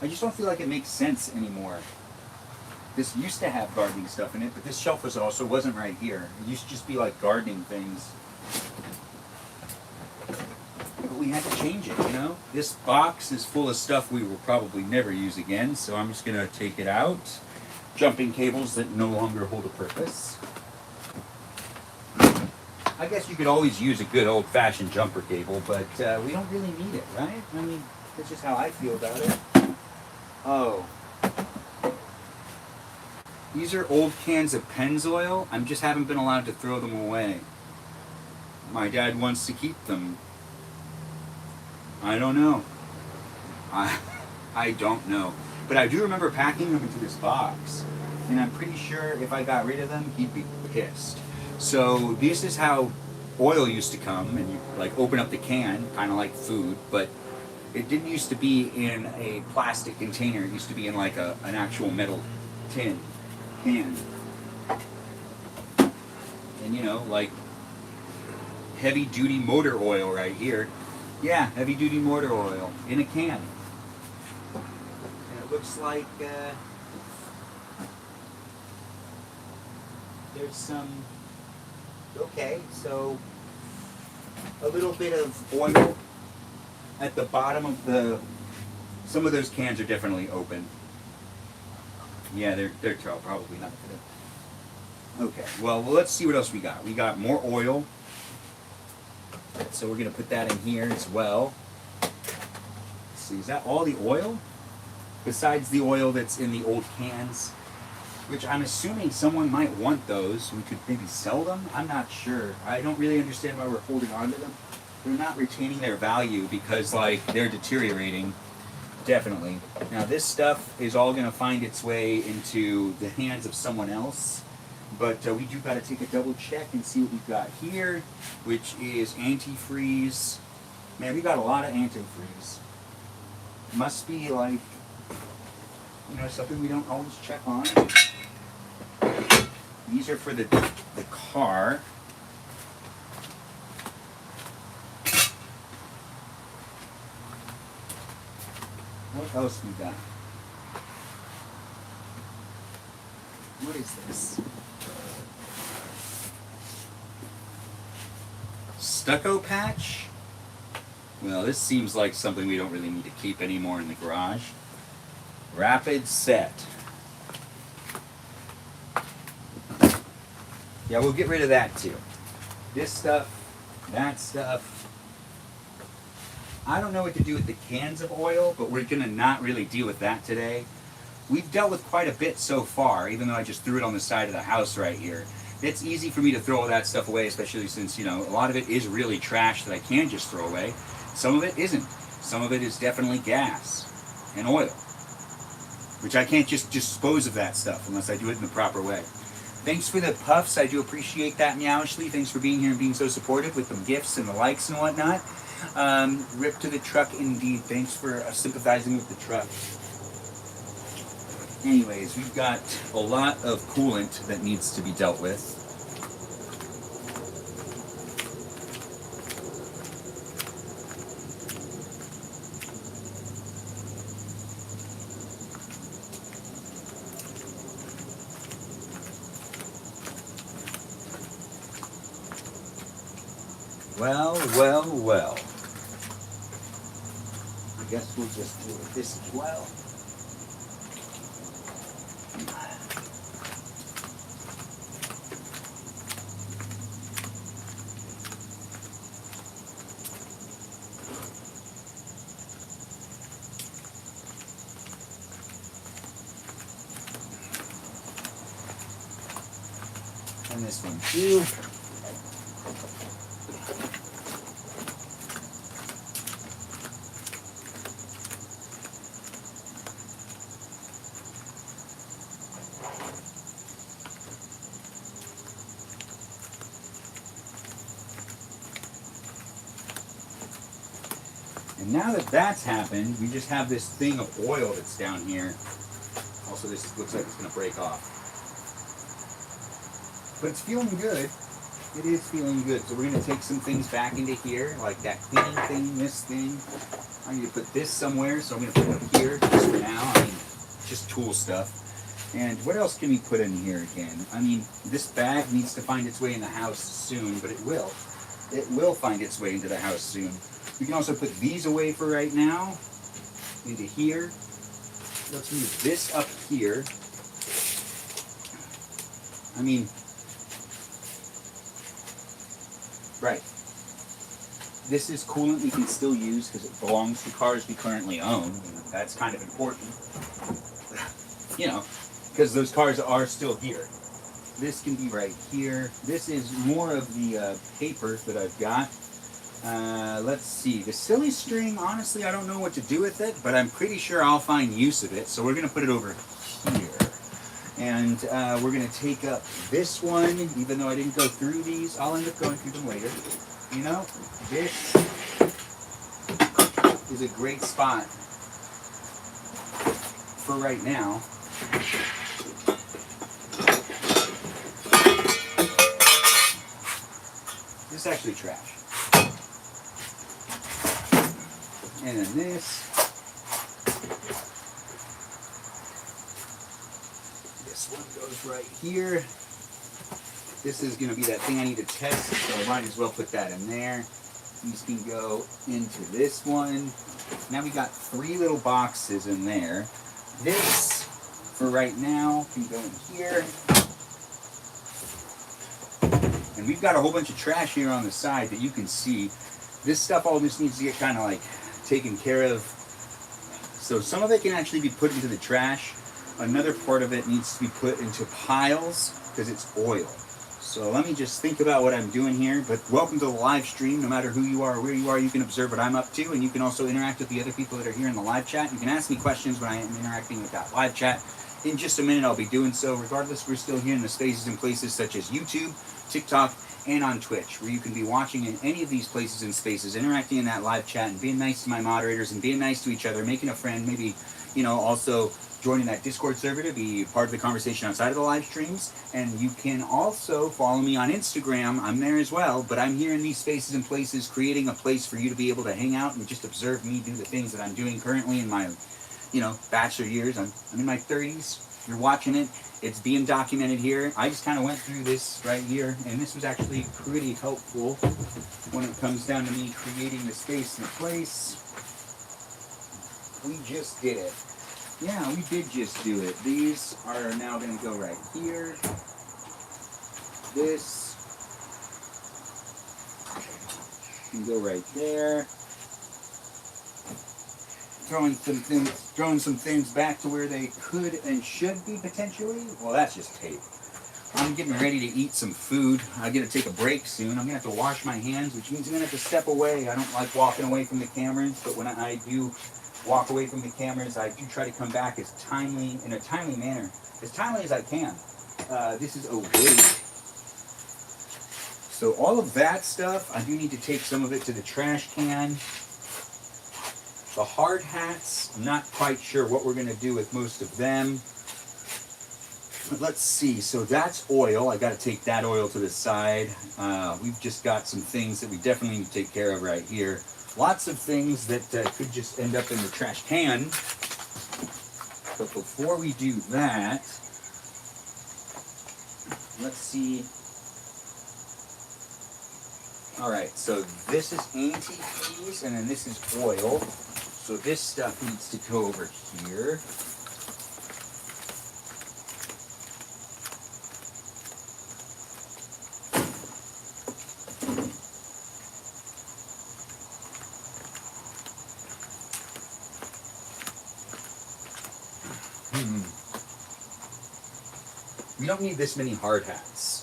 I just don't feel like it makes sense anymore. This used to have gardening stuff in it, but this shelf wasn't right here. It used to just be like gardening things. But we had to change it, you know? This box is full of stuff we will probably never use again, so I'm just gonna take it out. Jumping cables that no longer hold a purpose. I guess you could always use a good old-fashioned jumper cable, but we don't really need it, right? I mean, that's just how I feel about it. Oh. These are old cans of Pennzoil. I just haven't been allowed to throw them away. My dad wants to keep them. I don't know. I don't know. But I do remember packing them into this box. And I'm pretty sure if I got rid of them, he'd be pissed. So this is how oil used to come. And you like open up the can, kind of like food. But it didn't used to be in a plastic container. It used to be in like an actual metal can. And you know, like heavy duty motor oil right here. Yeah, heavy duty motor oil in a can. And it looks like there's some, okay, so a little bit of oil at the bottom of some of those cans are definitely open. Yeah, they're probably not good. Okay, well, let's see what else we got. We got more oil. So we're going to put that in here as well. Let's see, is that all the oil? Besides the oil that's in the old cans, which I'm assuming someone might want those. We could maybe sell them? I'm not sure. I don't really understand why we're holding on to them. They're not retaining their value because, like, they're deteriorating. Definitely. Now, this stuff is all going to find its way into the hands of someone else. But we do got to take a double check and see what we've got here, which is antifreeze. Man, we got a lot of antifreeze. Must be like, you know, something we don't always check on. These are for the car. What else we got? What is this? Stucco patch? Well, this seems like something we don't really need to keep anymore in the garage. Rapid set. Yeah, we'll get rid of that too. This stuff, that stuff. I don't know what to do with the cans of oil, but we're gonna not really deal with that today. We've dealt with quite a bit so far, even though I just threw it on the side of the house right here. It's easy for me to throw all that stuff away, especially since, you know, a lot of it is really trash that I can just throw away. Some of it isn't. Some of it is definitely gas and oil, which I can't just dispose of that stuff unless I do it in the proper way. Thanks for the puffs. I do appreciate that, Meowishly. Thanks for being here and being so supportive with the gifts and the likes and whatnot. Rip to the truck, indeed. Thanks for sympathizing with the truck. Anyways, we've got a lot of coolant that needs to be dealt with. Well, well, well. I guess we'll just deal with this as well. And this one too. And now that that's happened, we just have this thing of oil that's down here. Also, this looks like it's going to break off. But it's feeling good. It is feeling good. So we're going to take some things back into here, like that cleaning thing, this thing. I need to put this somewhere, so I'm going to put it up here just for now. I mean, just tool stuff. And what else can we put in here again? I mean, this bag needs to find its way in the house soon, but it will. It will find its way into the house soon. We can also put these away for right now, into here. Let's move this up here. I mean, right. This is coolant we can still use because it belongs to cars we currently own. That's kind of important. You know, because those cars are still here. This can be right here. This is more of the paper that I've got. Let's see. The silly string, honestly, I don't know what to do with it, but I'm pretty sure I'll find use of it. So we're going to put it over here. And we're going to take up this one, even though I didn't go through these. I'll end up going through them later. You know, this is a great spot for right now. This is actually trash. And then this one goes right here. This is going to be that thing I need to test, so I might as well put that in there. These can go into this one. Now we got 3 little boxes in there. This, for right now, can go in here. And we've got a whole bunch of trash here on the side that you can see. This stuff all just needs to get kind of like taken care of. So some of it can actually be put into the trash. Another part of it needs to be put into piles because it's oil. So let me just think about what I'm doing here. But welcome to the live stream. No matter who you are or where you are, you can observe what I'm up to, and you can also interact with the other people that are here in the live chat. You can ask me questions when I am interacting with that live chat. In just a minute, I'll be doing so. Regardless, we're still here in the spaces and places such as YouTube, TikTok, and on Twitch, where you can be watching in any of these places and spaces, interacting in that live chat, and being nice to my moderators, and being nice to each other, making a friend, maybe, you know, also joining that Discord server to be part of the conversation outside of the live streams. And you can also follow me on Instagram. I'm there as well, but I'm here in these spaces and places, creating a place for you to be able to hang out and just observe me do the things that I'm doing currently in my, you know, bachelor years. I'm in my 30s. You're watching it. It's being documented here. I just kind of went through this right here, and this was actually pretty helpful when it comes down to me creating the space and the place. We just did it. Yeah, we did just do it. These are now going to go right here. This can go right there. Throwing some things back to where they could and should be potentially. Well, that's just tape. I'm getting ready to eat some food. I get to take a break soon. I'm gonna have to wash my hands, which means I'm gonna have to step away. I don't like walking away from the cameras, but when I do walk away from the cameras, I do try to come back in a timely manner, as timely as I can. This is a wig. So all of that stuff, I do need to take some of it to the trash can. The hard hats, I'm not quite sure what we're going to do with most of them. But let's see. So that's oil. I got to take that oil to the side. We've just got some things that we definitely need to take care of right here. Lots of things that could just end up in the trash can. But before we do that, let's see. All right, so this is antifreeze, and then this is oil. So this stuff needs to go over here. We don't need this many hard hats.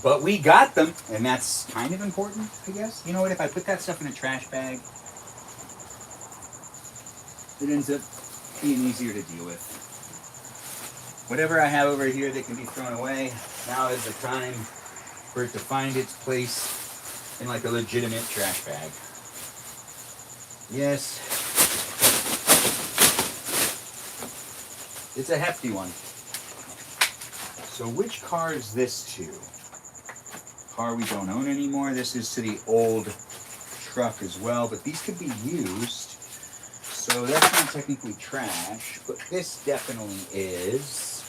But we got them, and that's kind of important, I guess. You know what, if I put that stuff in a trash bag, it ends up being easier to deal with. Whatever I have over here that can be thrown away, now is the time for it to find its place in like a legitimate trash bag. Yes. It's a hefty one. So which car is this to? Car we don't own anymore. This is to the old truck as well, but these could be used. So that's not technically trash, but this definitely is.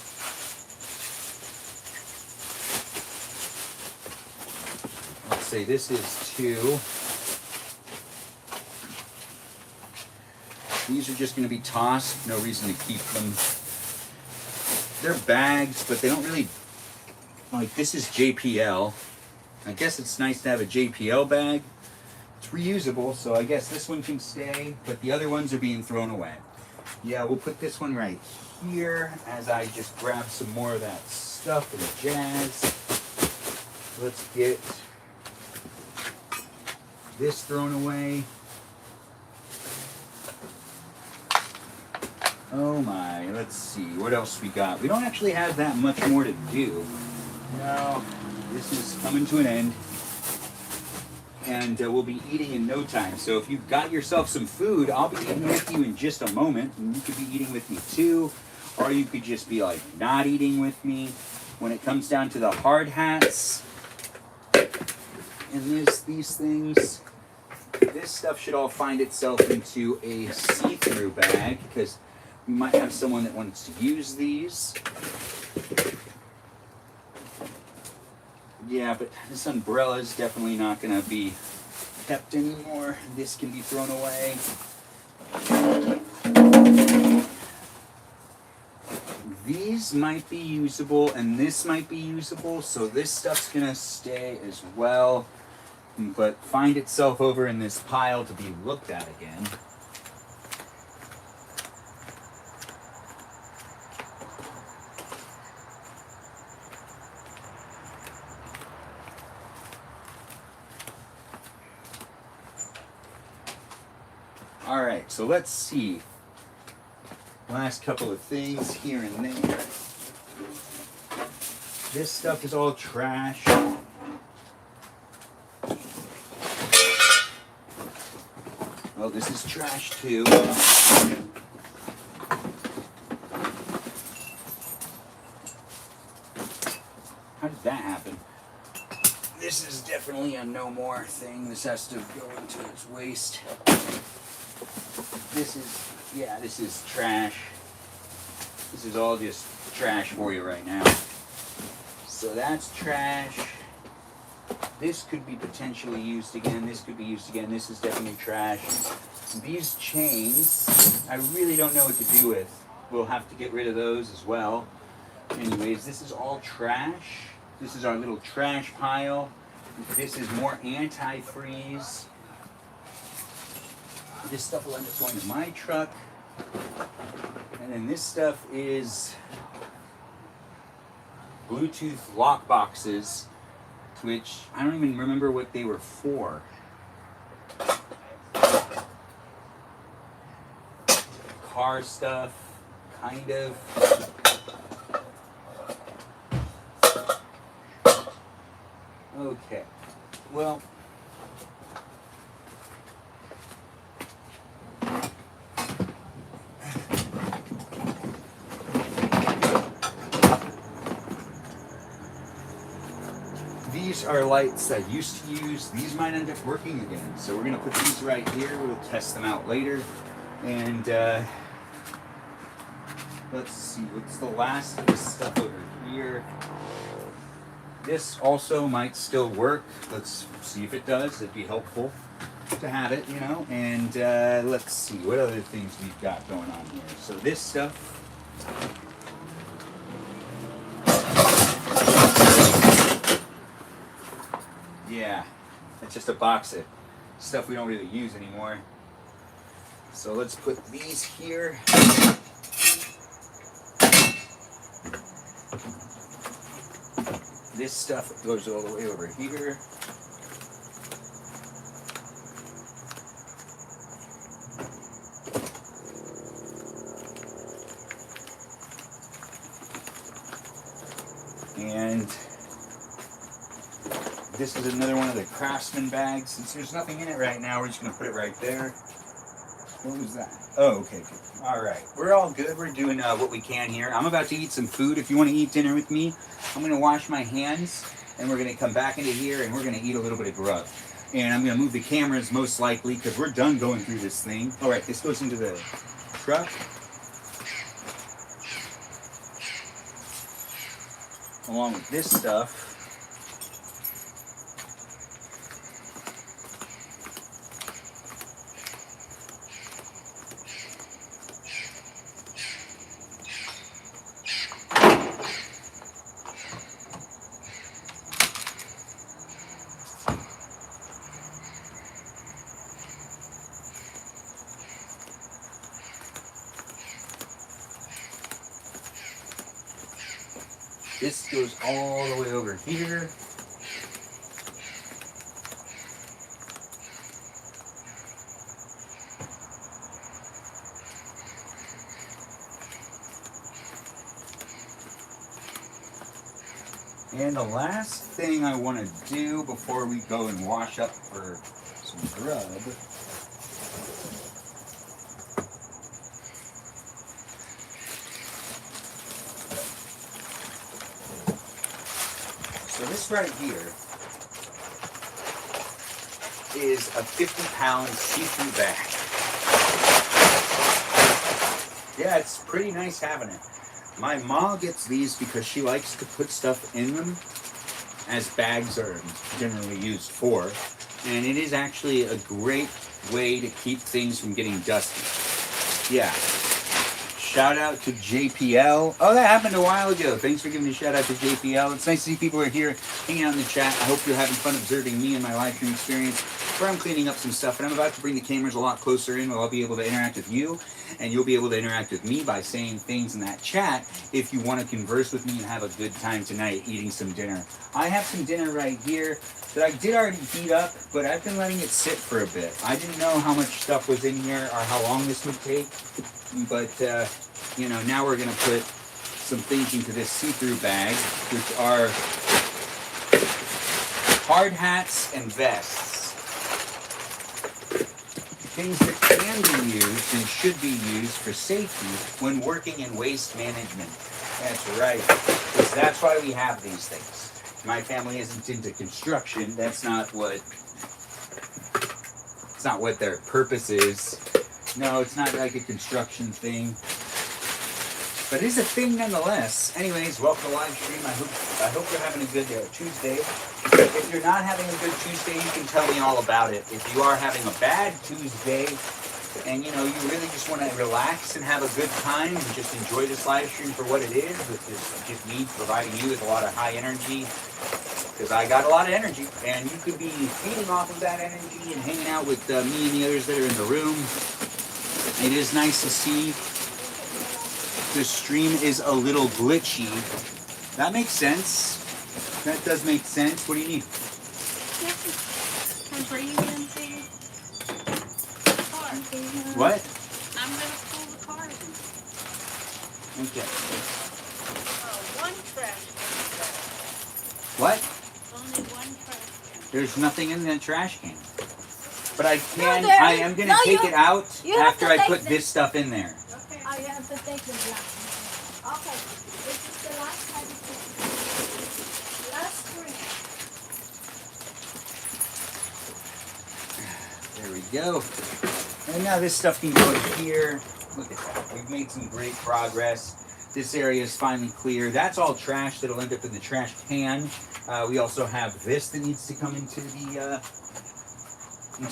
Let's say this is too. These are just going to be tossed. No reason to keep them. They're bags, but they don't really, like, this is JPL. I guess it's nice to have a JPL bag. It's reusable, so I guess this one can stay, but the other ones are being thrown away. Yeah, we'll put this one right here as I just grab some more of that stuff and jazz. Let's get this thrown away. Oh my, let's see, what else we got? We don't actually have that much more to do. No, this is coming to an end. And we'll be eating in no time. So if you've got yourself some food, I'll be eating with you in just a moment. And you could be eating with me too. Or you could just be like not eating with me. When it comes down to the hard hats, and these things, this stuff should all find itself into a see-through bag, because we might have someone that wants to use these. Yeah, but this umbrella is definitely not going to be kept anymore. This can be thrown away. These might be usable, and this might be usable, so this stuff's going to stay as well, but find itself over in this pile to be looked at again. Alright, so let's see. Last couple of things here and there. This stuff is all trash. Oh, this is trash too. How did that happen? This is definitely a no more thing. This has to go into its waste. This is, yeah, this is trash. This is all just trash for you right now. So that's trash. This could be potentially used again. This could be used again. This is definitely trash. These chains, I really don't know what to do with. We'll have to get rid of those as well. Anyways, this is all trash. This is our little trash pile. This is more antifreeze. This stuff will end up going to my truck. And then this stuff is Bluetooth lock boxes, which I don't even remember what they were for. Car stuff, kind of. Okay, well, these are lights I used to use. These might end up working again. So we're going to put these right here. We'll test them out later. And let's see, what's the last of this stuff over here? This also might still work. Let's see if it does. It'd be helpful to have it, you know. And let's see, what other things we've got going on here. So this stuff. Yeah, it's just a box of stuff we don't really use anymore. So let's put these here. This stuff goes all the way over here. And This is another one of the Craftsman bags. Since there's nothing in it right now, we're just going to put it right there. What was that? Oh, okay, good. All right. We're all good. We're doing what we can here. I'm about to eat some food. If you want to eat dinner with me, I'm going to wash my hands, and we're going to come back into here, and we're going to eat a little bit of grub. And I'm going to move the cameras most likely, because we're done going through this thing. All right, this goes into the truck. Along with this stuff. This goes all the way over here. And the last thing I want to do before we go and wash up for some grub so this right here is a 50-pound see-through bag. Yeah, it's pretty nice having it. My mom gets these because she likes to put stuff in them, as bags are generally used for, and it is actually a great way to keep things from getting dusty. Yeah. Shout out to JPL. Oh, that happened a while ago. Thanks for giving a shout out to JPL. It's nice to see people are here hanging out in the chat. I hope you're having fun observing me and my live stream experience, where I'm cleaning up some stuff, and I'm about to bring the cameras a lot closer in, where I'll be able to interact with you, and you'll be able to interact with me by saying things in that chat if you want to converse with me and have a good time tonight eating some dinner. I have some dinner right here that I did already heat up, but I've been letting it sit for a bit. I didn't know how much stuff was in here or how long this would take, but you know, now we're going to put some things into this see-through bag, which are hard hats and vests. Things that can be used and should be used for safety when working in waste management. That's right, because that's why we have these things. My family isn't into construction. That's not what their purpose is. No, it's not like a construction thing. But it is a thing nonetheless. Anyways, welcome to the live stream. I hope you're having a good Tuesday. If you're not having a good Tuesday, you can tell me all about it. If you are having a bad Tuesday, and you know, you really just want to relax and have a good time and just enjoy this live stream for what it is, which is just me providing you with a lot of high energy, because I got a lot of energy, and you could be feeding off of that energy and hanging out with me and the others that are in the room. It is nice to see. The stream is a little glitchy. That makes sense. That does make sense. What do you need? Can I bring you in, please? What? I'm going to pull the cart in. Okay. One trash can. What? Only one trash can. There's nothing in the trash can. But I can. No, I am going to take it out after I put this. this stuff in there. Okay. Oh, you have to take the black one. Okay, this is the last time. Last three. There we go. And now this stuff can go in here. Look at that. We've made some great progress. This area is finally clear. That's all trash that'll end up in the trash can. We also have this that needs to come into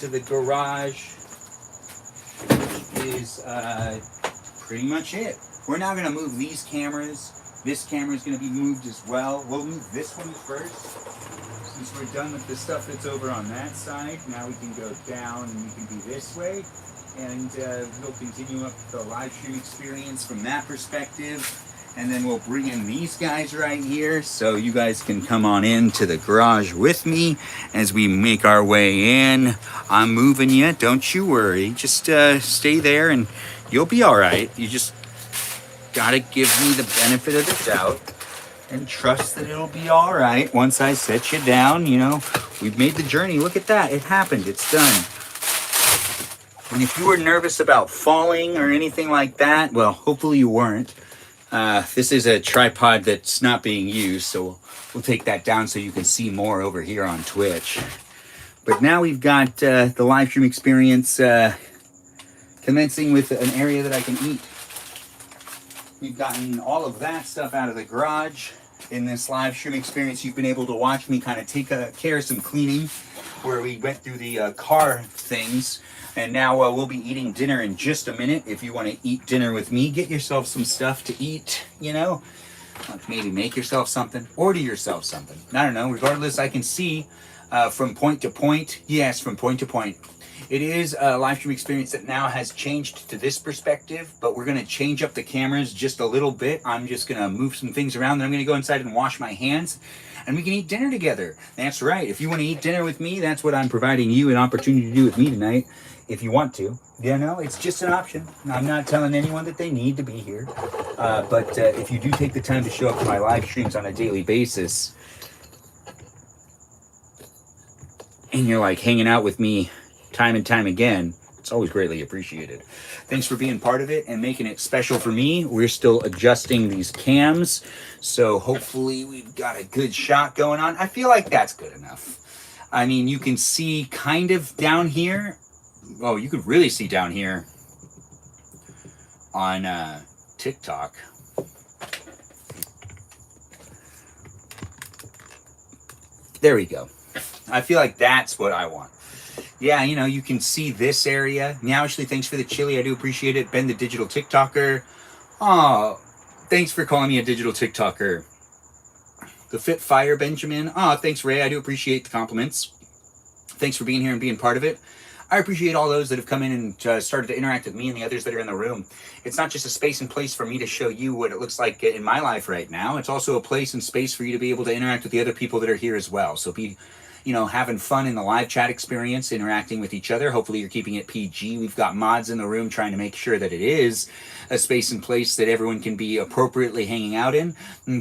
the garage, which is pretty much it. We're now going to move these cameras. This camera is going to be moved as well. We'll move this one first. Since we're done with the stuff that's over on that side, now we can go down and we can be this way. And we'll continue up the live stream experience from that perspective. And then we'll bring in these guys right here so you guys can come on into the garage with me as we make our way in. I'm moving you, don't you worry. Just stay there and you'll be all right. You just gotta give me the benefit of the doubt. and trust that it'll be all right once I set you down. You know, we've made the journey. Look at that. It happened. It's done. And if you were nervous about falling or anything like that, well, hopefully you weren't. This is a tripod that's not being used, so we'll take that down so you can see more over here on Twitch. But now we've got the live stream experience commencing with an area that I can eat. We've gotten all of that stuff out of the garage. In this live stream experience, you've been able to watch me kind of take care of some cleaning where we went through the car things. And now we'll be eating dinner in just a minute. If you want to eat dinner with me, get yourself some stuff to eat, you know. Like maybe make yourself something, order yourself something. I don't know. Regardless, I can see from point to point. Yes, from point to point. It is a live stream experience that now has changed to this perspective, but we're going to change up the cameras just a little bit. I'm just going to move some things around. Then I'm going to go inside and wash my hands, and we can eat dinner together. That's right. If you want to eat dinner with me, that's what I'm providing you an opportunity to do with me tonight. If you want to, you know, it's just an option. I'm not telling anyone that they need to be here. But if you do take the time to show up to my live streams on a daily basis, and you're like hanging out with me time and time again, it's always greatly appreciated. Thanks for being part of it and making it special for me. We're still adjusting these cams, so hopefully we've got a good shot going on. I feel like that's good enough. I mean, you can see kind of down here. Oh, you could really see down here on TikTok. There we go. I feel like that's what I want. Yeah, you know, you can see this area. Meowishly, thanks for the chili. I do appreciate it. Ben, the digital TikToker. Oh, thanks for calling me a digital TikToker. The Fit Fire, Benjamin. Oh, thanks, Ray. I do appreciate the compliments. Thanks for being here and being part of it. I appreciate all those that have come in and started to interact with me and the others that are in the room. It's not just a space and place for me to show you what it looks like in my life right now. It's also a place and space for you to be able to interact with the other people that are here as well. So be, you know, having fun in the live chat experience, interacting with each other. Hopefully you're keeping it PG. We've got mods in the room trying to make sure that it is a space and place that everyone can be appropriately hanging out in.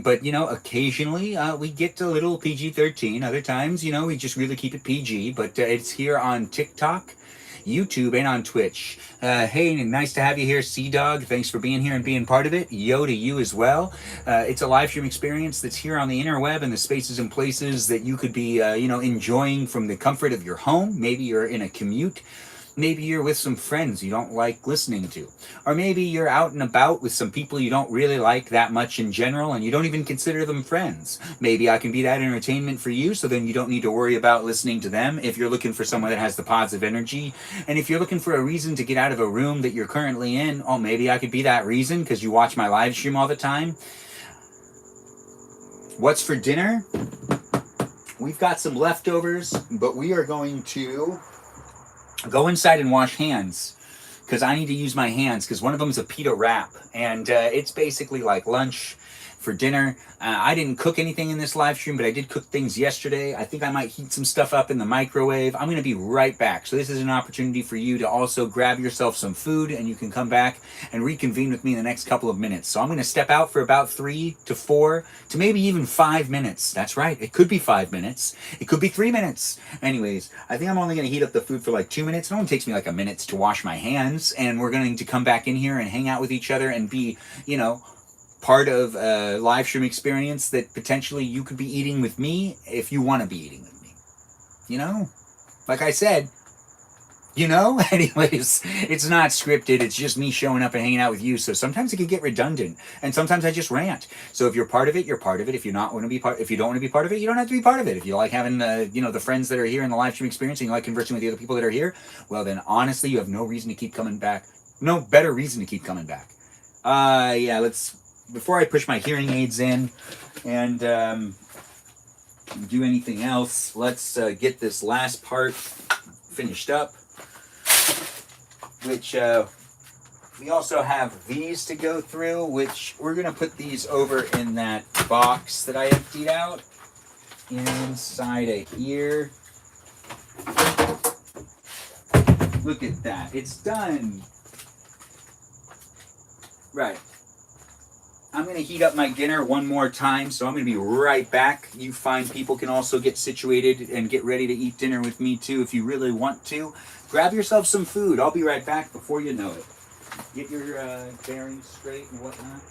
But, you know, occasionally we get a little PG-13. Other times, you know, we just really keep it PG. But it's here on TikTok, YouTube, and on Twitch. Hey, nice to have you here, Sea-Dog. Thanks for being here and being part of it. Yo to you as well. It's a live stream experience that's here on the interweb and the spaces and places that you could be, you know, enjoying from the comfort of your home. Maybe you're in a commute. Maybe you're with some friends you don't like listening to. Or maybe you're out and about with some people you don't really like that much in general and you don't even consider them friends. Maybe I can be that entertainment for you, so then you don't need to worry about listening to them if you're looking for someone that has the positive energy. And if you're looking for a reason to get out of a room that you're currently in, oh, maybe I could be that reason because you watch my live stream all the time. What's for dinner? We've got some leftovers, but we are going to go inside and wash hands because I need to use my hands because one of them is a pita wrap and it's basically like lunch for dinner. I didn't cook anything in this live stream, but I did cook things yesterday. I think I might heat some stuff up in the microwave. I'm going to be right back. So this is an opportunity for you to also grab yourself some food and you can come back and reconvene with me in the next couple of minutes. So I'm going to step out for about 3 to 4 to maybe even 5 minutes. That's right. It could be 5 minutes. It could be 3 minutes. Anyways, I think I'm only going to heat up the food for like 2 minutes. It only takes me like a minute to wash my hands, and we're going to come back in here and hang out with each other and be, you know, part of a live stream experience that potentially you could be eating with me if you want to be eating with me. You know, like I said, you know, anyways, it's not scripted. It's just me showing up and hanging out with you. So sometimes it can get redundant and sometimes I just rant. So if you're part of it, you're part of it. If you not want to be part, if you don't want to be part of it, you don't have to be part of it. If you like having you know, the friends that are here in the live stream experience and you like conversing with the other people that are here, well then honestly, you have no reason to keep coming back. No better reason to keep coming back. Yeah, before I push my hearing aids in and do anything else, let's get this last part finished up, which we also have these to go through, which we're going to put these over in that box that I emptied out inside of here. Look at that. It's done. Right. I'm going to heat up my dinner one more time, so I'm going to be right back. You fine people can also get situated and get ready to eat dinner with me too if you really want to. Grab yourself some food. I'll be right back before you know it. Get your bearings straight and whatnot.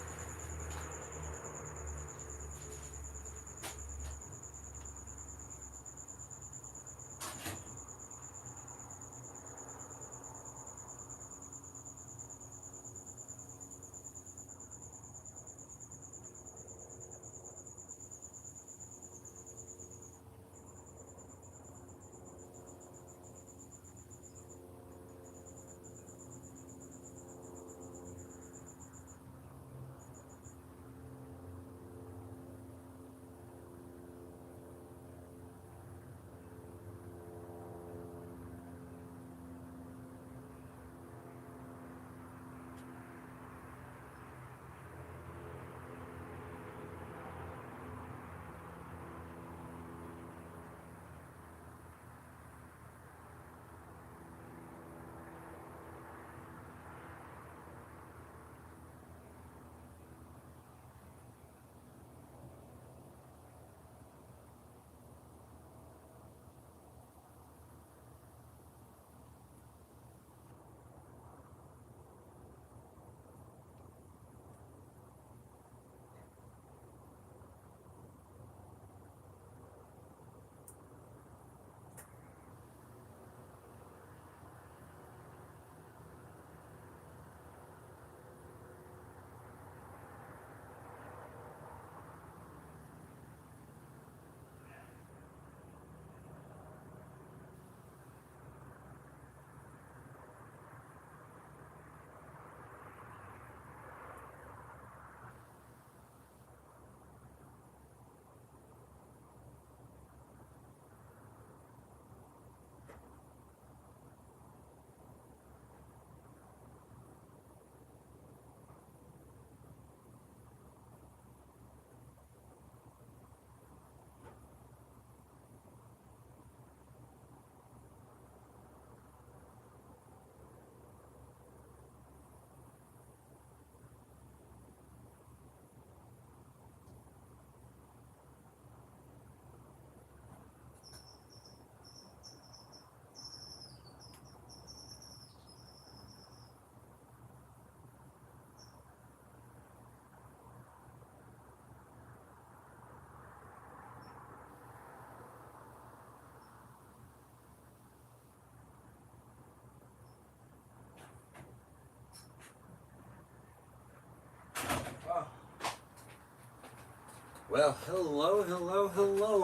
Well, hello,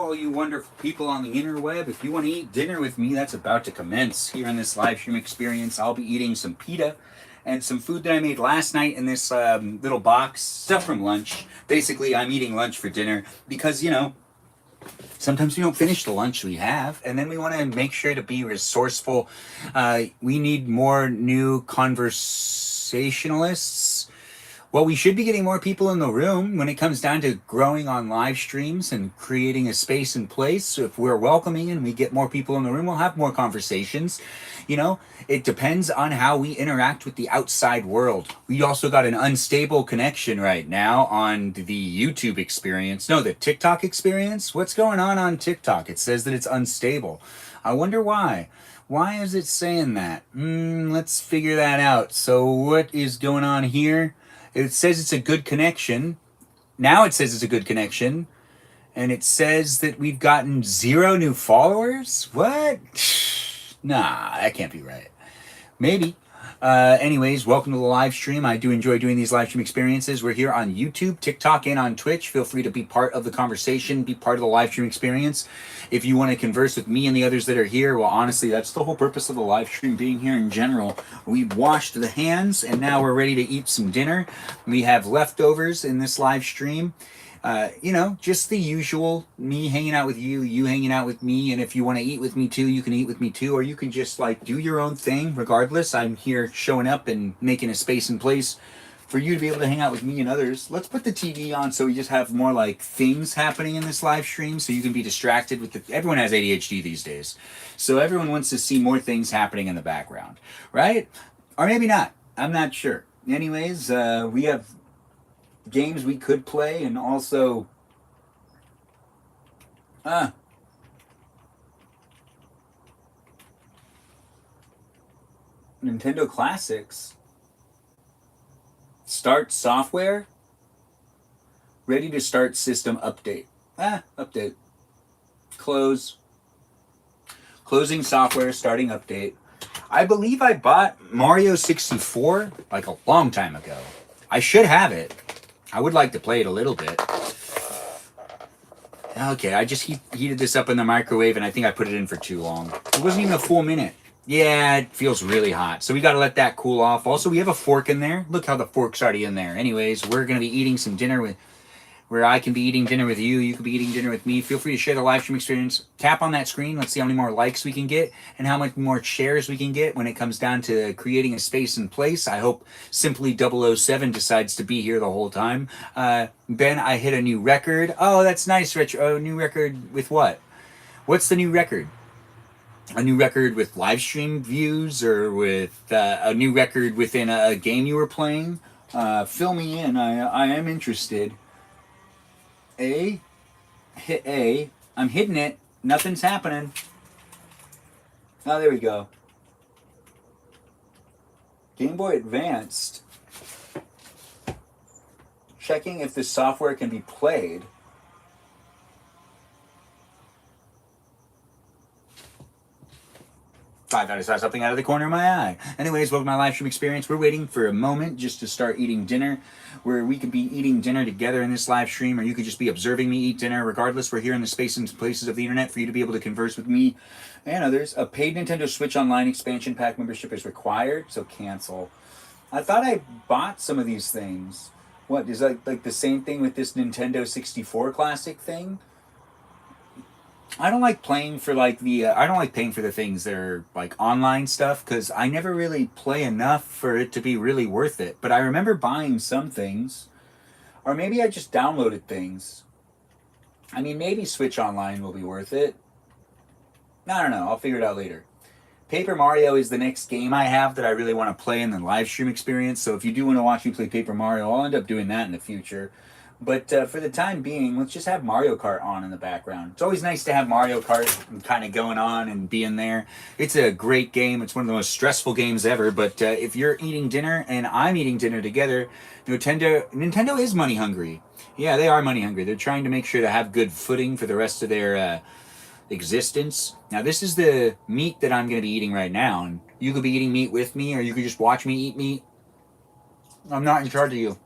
all you wonderful people on the interweb. If you want to eat dinner with me, that's about to commence here in this live stream experience. I'll be eating some pita and some food that I made last night in this little box, stuff from lunch. Basically, I'm eating lunch for dinner because, you know, sometimes we don't finish the lunch we have, and then we want to make sure to be resourceful. We need more new conversationalists. Well, we should be getting more people in the room when it comes down to growing on live streams and creating a space and place. So if we're welcoming and we get more people in the room, we'll have more conversations. You know, it depends on how we interact with the outside world. We also got an unstable connection right now on the YouTube experience. No, the TikTok experience. What's going on TikTok? It says that it's unstable. I wonder why. Why is it saying that? Let's figure that out. So what is going on here? It says it's a good connection. Now it says it's a good connection. And it says that we've gotten 0 new followers? What? Nah, that can't be right. Maybe. Anyways, welcome to the live stream. I do enjoy doing these live stream experiences. We're here on YouTube, TikTok, and on Twitch. Feel free to be part of the conversation, be part of the live stream experience. If you want to converse with me and the others that are here, well, honestly, that's the whole purpose of the live stream being here in general. We've washed the hands, and now we're ready to eat some dinner. We have leftovers in this live stream. You know, just the usual, me hanging out with you, you hanging out with me, and if you want to eat with me too, you can eat with me too, or you can just like do your own thing. Regardless, I'm here showing up and making a space and place for you to be able to hang out with me and others. Let's put the TV on so we just have more like things happening in this live stream, so you can be distracted with everyone has ADHD these days, so everyone wants to see more things happening in the background, right? Or maybe not. I'm not sure. Anyways, we have games we could play, and also Nintendo Classics. Start software. Ready to start system update. Update. Close. Closing software, starting update. I believe I bought Mario 64 like a long time ago. I should have it. I would like to play it a little bit. Okay, I just heated this up in the microwave and I think I put it in for too long. It wasn't even a full minute. Yeah, it feels really hot. So we got to let that cool off. Also, we have a fork in there. Look how the fork's already in there. Anyways, we're going to be eating some dinner with... where I can be eating dinner with you, you can be eating dinner with me. Feel free to share the live stream experience. Tap on that screen. Let's see how many more likes we can get and how much more shares we can get when it comes down to creating a space and place. I hope Simply 007 decides to be here the whole time. Ben, I hit a new record. Oh, that's nice, Rich. Oh, new record with what? What's the new record? A new record with live stream views, or with a new record within a game you were playing? Fill me in. I am interested. A. Hit A. I'm hitting it. Nothing's happening. Oh, there we go. Game Boy Advanced. Checking if the software can be played. I thought I saw something out of the corner of my eye. Anyways, welcome to my live stream experience. We're waiting for a moment just to start eating dinner, where we could be eating dinner together in this live stream, or you could just be observing me eat dinner. Regardless, we're here in the space and places of the internet for you to be able to converse with me and others. A paid Nintendo Switch Online expansion pack membership is required, so cancel. I thought I bought some of these things. What, is that like the same thing with this Nintendo 64 Classic thing? I don't like playing for like I don't like paying for the things that are like online stuff, because I never really play enough for it to be really worth it. But I remember buying some things, or maybe I just downloaded things. I mean, maybe Switch Online will be worth it. I don't know. I'll figure it out later. Paper Mario is the next game I have that I really want to play in the live stream experience. So if you do want to watch me play Paper Mario, I'll end up doing that in the future. But for the time being, let's just have Mario Kart on in the background. It's always nice to have Mario Kart kind of going on and being there. It's a great game. It's one of the most stressful games ever. But if you're eating dinner and I'm eating dinner together, Nintendo is money hungry. Yeah, they are money hungry. They're trying to make sure to have good footing for the rest of their existence. Now, this is the meat that I'm going to be eating right now. And you could be eating meat with me, or you could just watch me eat meat. I'm not in charge of you.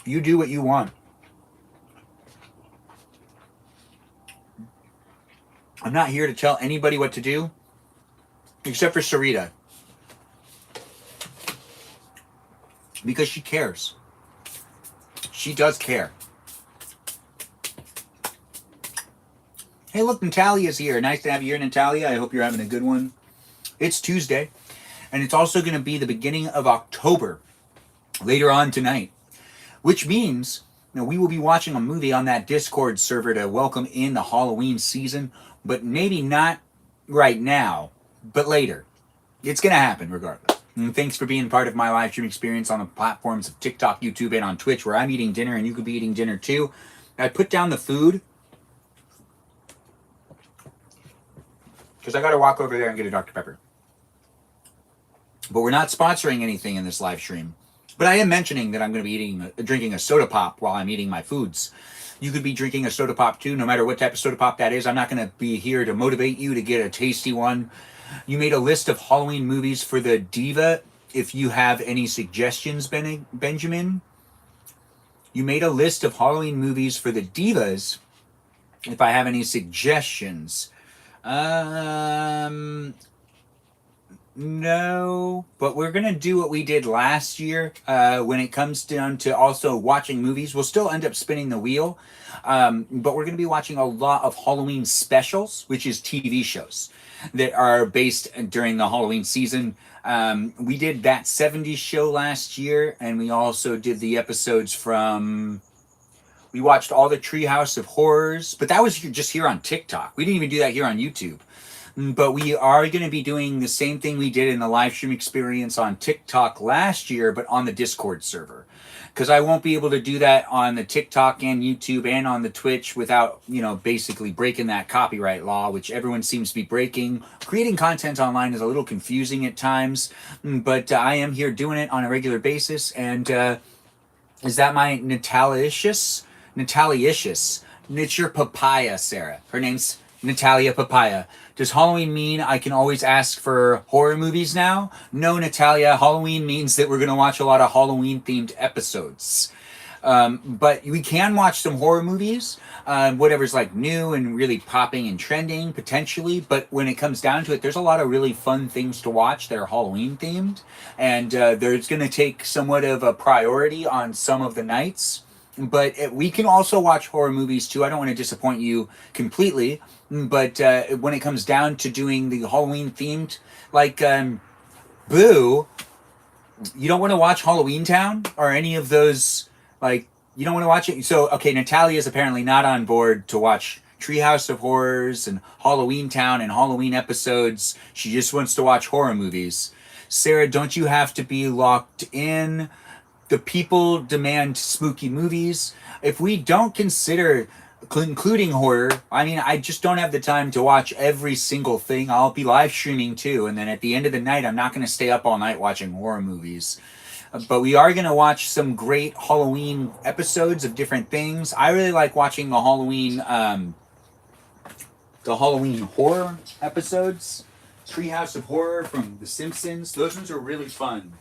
You do what you want. I'm not here to tell anybody what to do, except for Sarita. Because she cares. She does care. Hey, look, Natalia's here. Nice to have you here, Natalia. I hope you're having a good one. It's Tuesday, and it's also going to be the beginning of October later on tonight. Which means, we will be watching a movie on that Discord server to welcome in the Halloween season, but maybe not right now, but later. It's going to happen regardless. And thanks for being part of my live stream experience on the platforms of TikTok, YouTube, and on Twitch, where I'm eating dinner and you could be eating dinner too. I put down the food because I got to walk over there and get a Dr. Pepper. But we're not sponsoring anything in this live stream. But I am mentioning that I'm going to be drinking a soda pop while I'm eating my foods. You could be drinking a soda pop too, no matter what type of soda pop that is. I'm not going to be here to motivate you to get a tasty one. You made a list of Halloween movies for the Diva. If you have any suggestions, Benjamin. You made a list of Halloween movies for the Divas. If I have any suggestions. No, but we're going to do what we did last year when it comes down to also watching movies. We'll still end up spinning the wheel, but we're going to be watching a lot of Halloween specials, which is TV shows that are based during the Halloween season. We did that 70s show last year, and we also did the episodes from... We watched all the Treehouse of Horrors, but that was just here on TikTok. We didn't even do that here on YouTube. But we are going to be doing the same thing we did in the live stream experience on TikTok last year, but on the Discord server. Because I won't be able to do that on the TikTok and YouTube and on the Twitch without, basically breaking that copyright law, which everyone seems to be breaking. Creating content online is a little confusing at times, but I am here doing it on a regular basis. And is that my Natalicious? Natalicious. It's your papaya, Sarah. Her name's Natalia Papaya. Does Halloween mean I can always ask for horror movies now? No, Natalia. Halloween means that we're going to watch a lot of Halloween-themed episodes. But we can watch some horror movies, whatever's like new and really popping and trending, potentially. But when it comes down to it, there's a lot of really fun things to watch that are Halloween-themed. And there's going to take somewhat of a priority on some of the nights. But we can also watch horror movies too. I don't want to disappoint you completely. But when it comes down to doing the Halloween themed, like Boo, you don't want to watch Halloween Town or any of those, like, you don't want to watch it. So, okay, Natalia is apparently not on board to watch Treehouse of Horrors and Halloween Town and Halloween episodes. She just wants to watch horror movies. Sarah, don't you have to be locked in? The people demand spooky movies. If we don't consider including horror, I mean, I just don't have the time to watch every single thing. I'll be live streaming too, and then at the end of the night, I'm not going to stay up all night watching horror movies. But we are going to watch some great Halloween episodes of different things. I really like watching the Halloween horror episodes. Treehouse of Horror from The Simpsons. Those ones are really fun.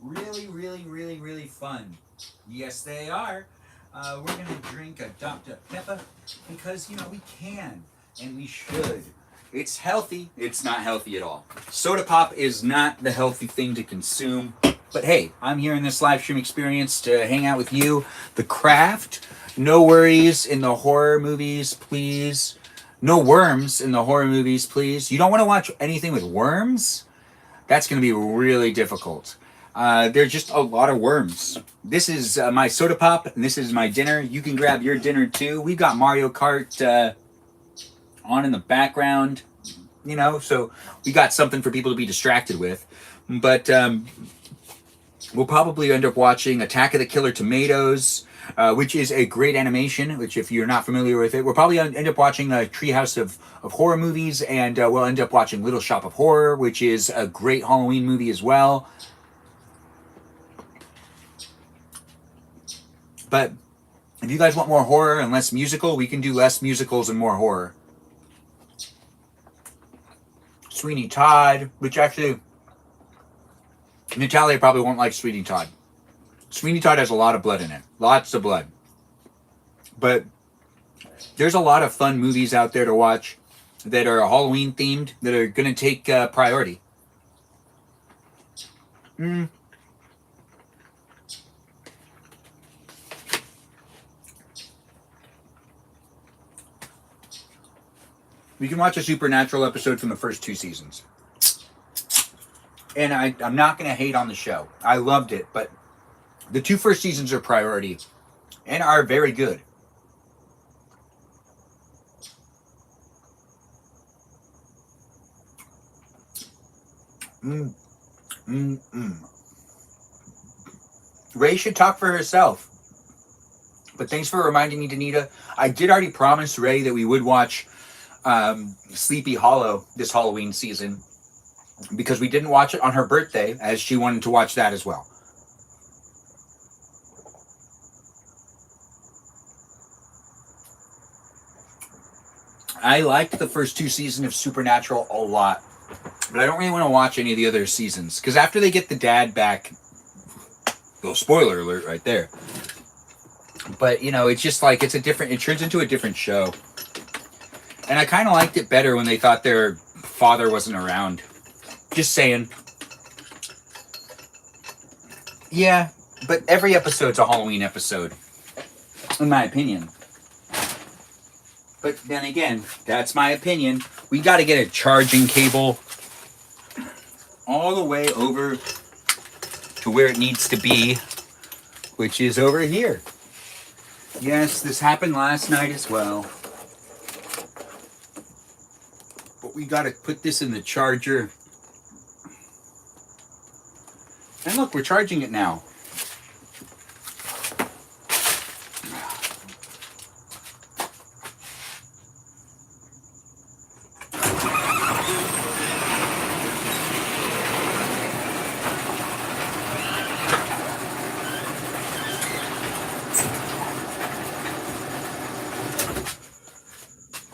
Really, really, really, really fun. Yes, they are. We're going to drink a Dr. Pepper because, we can and we should. It's healthy. It's not healthy at all. Soda pop is not the healthy thing to consume. But hey, I'm here in this live stream experience to hang out with you. The craft. No worries in the horror movies, please. No worms in the horror movies, please. You don't want to watch anything with worms? That's going to be really difficult. There's just a lot of worms. This is my soda pop, and this is my dinner. You can grab your dinner too. We've got Mario Kart on in the background, so we got something for people to be distracted with. But we'll probably end up watching Attack of the Killer Tomatoes, which is a great animation, which if you're not familiar with it, we'll probably end up watching a Treehouse of Horror movies, and we'll end up watching Little Shop of Horror, which is a great Halloween movie as well. But if you guys want more horror and less musical, we can do less musicals and more horror. Sweeney Todd, which actually, Natalia probably won't like Sweeney Todd. Sweeney Todd has a lot of blood in it. Lots of blood. But there's a lot of fun movies out there to watch that are Halloween themed that are going to take priority. We can watch a Supernatural episode from the first 2 seasons. And I'm not going to hate on the show. I loved it, but the 2 first seasons are priority and are very good. Ray should talk for herself. But thanks for reminding me, Danita. I did already promise Ray that we would watch Sleepy Hollow this Halloween season because we didn't watch it on her birthday, as she wanted to watch that as well. I liked the first 2 seasons of Supernatural a lot, but I don't really want to watch any of the other seasons because after they get the dad back, well, spoiler alert right there. But it's just like it turns into a different show. And I kind of liked it better when they thought their father wasn't around. Just saying. Yeah, but every episode's a Halloween episode, in my opinion. But then again, that's my opinion. We got to get a charging cable all the way over to where it needs to be, which is over here. Yes, this happened last night as well. But we got to put this in the charger. And look, we're charging it now.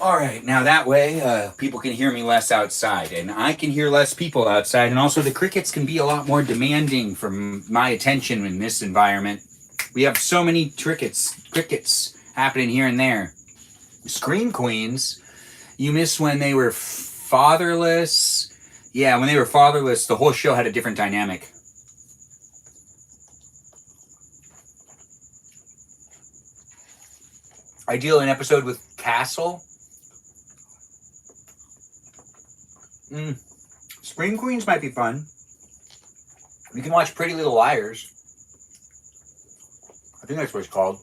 All right, now that way people can hear me less outside, and I can hear less people outside, and also the crickets can be a lot more demanding from my attention in this environment. We have so many crickets happening here and there. Scream queens, you miss when they were fatherless. Yeah, when they were fatherless, the whole show had a different dynamic. Ideal an episode with Castle. Scream Queens might be fun. We can watch Pretty Little Liars. I think that's what it's called.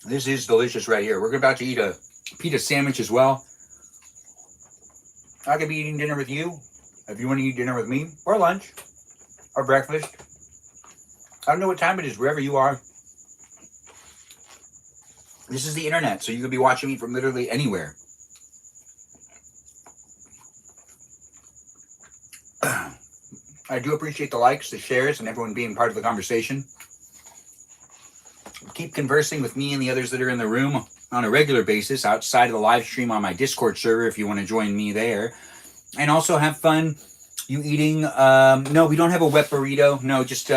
This is delicious right here. We're about to eat a pita sandwich as well. I could be eating dinner with you if you want to eat dinner with me, or lunch, or breakfast. I don't know what time it is wherever you are. This is the internet, so you could be watching me from literally anywhere. I do appreciate the likes, the shares, and everyone being part of the conversation. Keep conversing with me and the others that are in the room on a regular basis outside of the live stream on my Discord server if you want to join me there. And also have fun. You eating, no, we don't have a wet burrito. No, just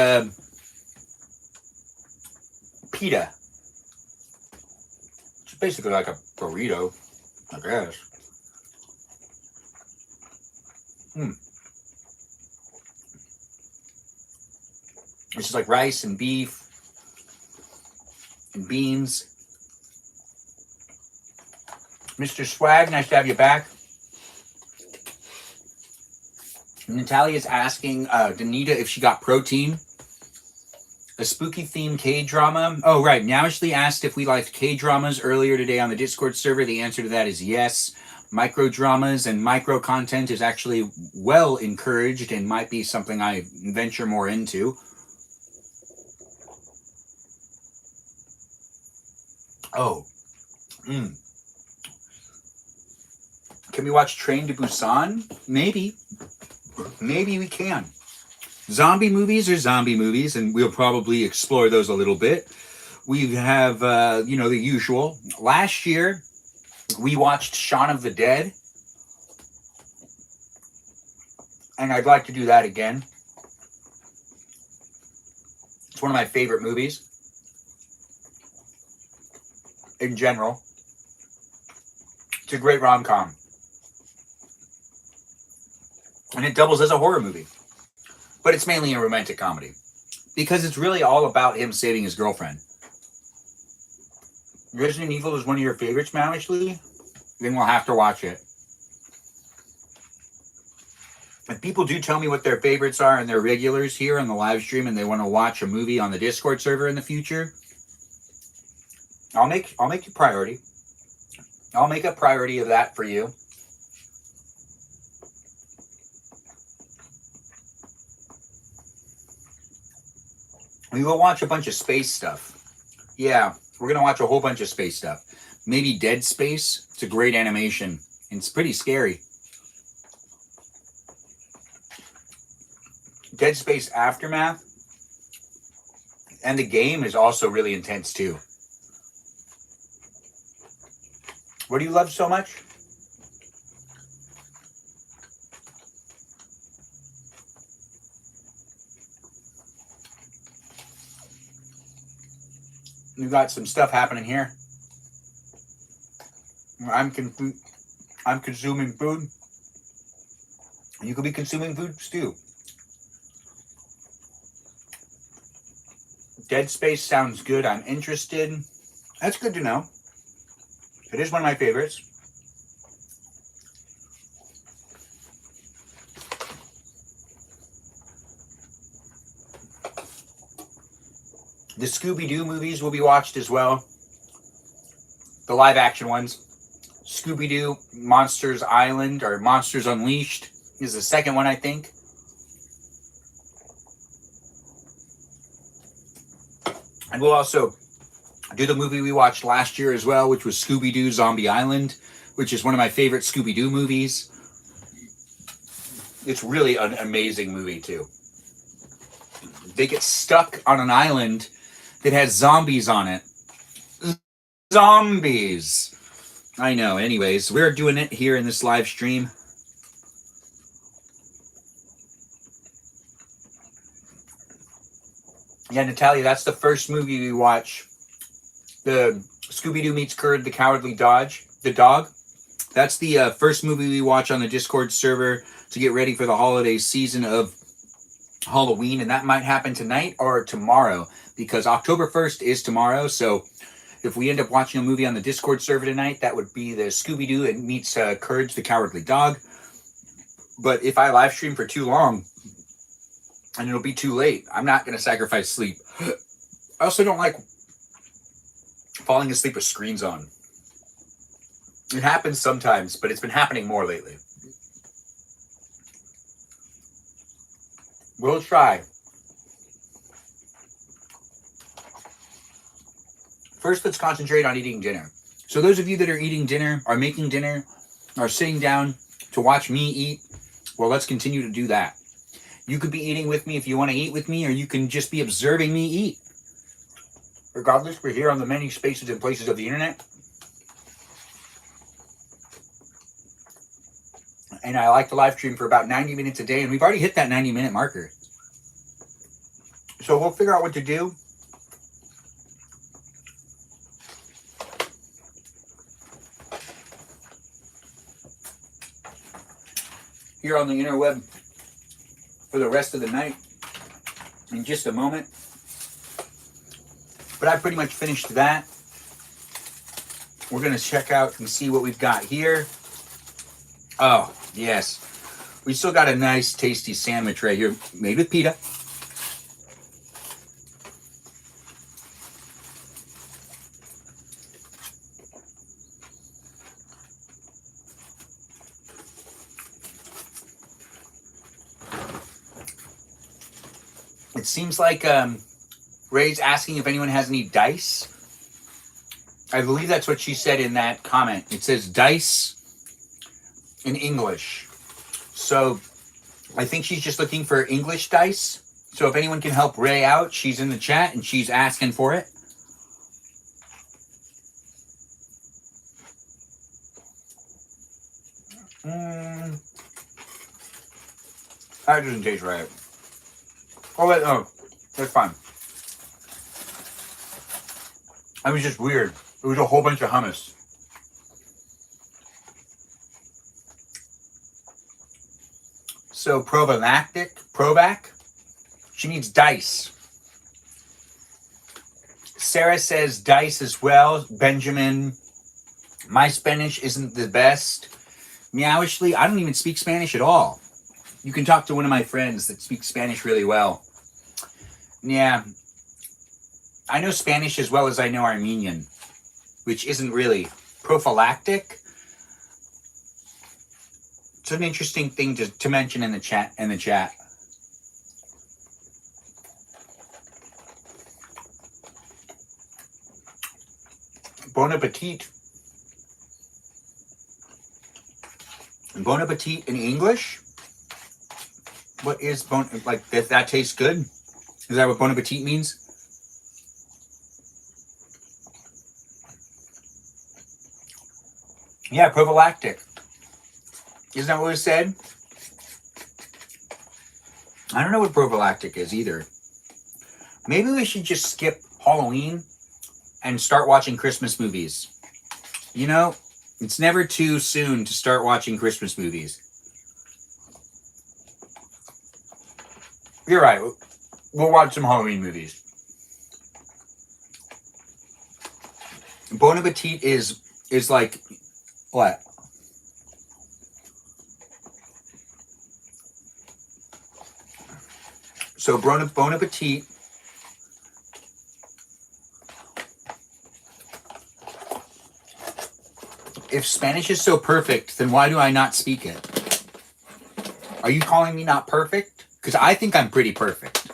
pita. It's basically like a burrito, I guess. It's just like rice and beef and beans. Mr. Swag, nice to have you back. Natalia's asking Danita if she got protein. A spooky themed K-drama. Oh, right. Now Ashley asked if we liked K-dramas earlier today on the Discord server. The answer to that is yes. Micro dramas and micro content is actually well encouraged and might be something I venture more into. Oh. Can we watch Train to Busan? Maybe. Maybe we can. Zombie movies are zombie movies, and we'll probably explore those a little bit. We have, the usual. Last year, we watched Shaun of the Dead. And I'd like to do that again. It's one of my favorite movies. In general. It's a great rom-com. And it doubles as a horror movie. But it's mainly a romantic comedy. Because it's really all about him saving his girlfriend. Resident Evil is one of your favorites, Ashley? Then we'll have to watch it. If people do tell me what their favorites are and they're regulars here on the live stream and they want to watch a movie on the Discord server in the future, I'll make it priority. I'll make a priority of that for you. We will watch a bunch of space stuff. Yeah, we're going to watch a whole bunch of space stuff. Maybe Dead Space. It's a great animation. And it's pretty scary. Dead Space Aftermath. And the game is also really intense too. What do you love so much? We got some stuff happening here. I'm consuming food. You could be consuming food too. Dead Space sounds good. I'm interested. That's good to know. It is one of my favorites. The Scooby-Doo movies will be watched as well. The live action ones. Scooby-Doo Monsters Island or Monsters Unleashed is the second one, I think. And we'll also do the movie we watched last year as well, which was Scooby-Doo Zombie Island, which is one of my favorite Scooby-Doo movies. It's really an amazing movie, too. They get stuck on an island that has zombies on it. Zombies! I know. Anyways, we're doing it here in this live stream. Yeah, Natalia, that's the first movie we watch. The Scooby-Doo meets Kurt the Cowardly Dog. That's the first movie we watch on the Discord server to get ready for the holiday season of Halloween, and that might happen tonight or tomorrow because October 1st is tomorrow. So if we end up watching a movie on the Discord server tonight, that would be the Scooby-Doo and meets Courage the Cowardly Dog. But if I live stream for too long and it'll be too late, I'm not going to sacrifice sleep. I also don't like falling asleep with screens on. It happens sometimes, but it's been happening more lately. We'll try. First, let's concentrate on eating dinner. So those of you that are eating dinner, are making dinner, are sitting down to watch me eat, well, let's continue to do that. You could be eating with me if you want to eat with me, or you can just be observing me eat. Regardless, we're here on the many spaces and places of the internet. And I like to live stream for about 90 minutes a day, and we've already hit that 90-minute marker. So we'll figure out what to do. Here on the interweb for the rest of the night in just a moment. But I pretty much finished that. We're going to check out and see what we've got here. Oh, yes. We still got a nice, tasty sandwich right here made with pita. It seems like Ray's asking if anyone has any dice. I believe that's what she said in that comment. It says dice in English. So I think she's just looking for English dice. So if anyone can help Ray out, she's in the chat and she's asking for it. That doesn't taste right. Oh, wait, no. That's fine. That was just weird. It was a whole bunch of hummus. So Provac, she needs dice. Sarah says dice as well. Benjamin, my Spanish isn't the best. Meowishly, I don't even speak Spanish at all. You can talk to one of my friends that speaks Spanish really well. Yeah. I know Spanish as well as I know Armenian, which isn't really prophylactic. It's an interesting thing to mention in the chat. Bon appetit. Bon appetit in English? What is that tastes good? Is that what bon appetit means? Yeah, prophylactic. Isn't that what it said? I don't know what prophylactic is either. Maybe we should just skip Halloween and start watching Christmas movies. You know, it's never too soon to start watching Christmas movies. You're right. We'll watch some Halloween movies. Bon appetit is like what? So bon appetit If Spanish is so perfect, then why do I not speak it? Are you calling me not perfect? Because I think I'm pretty perfect.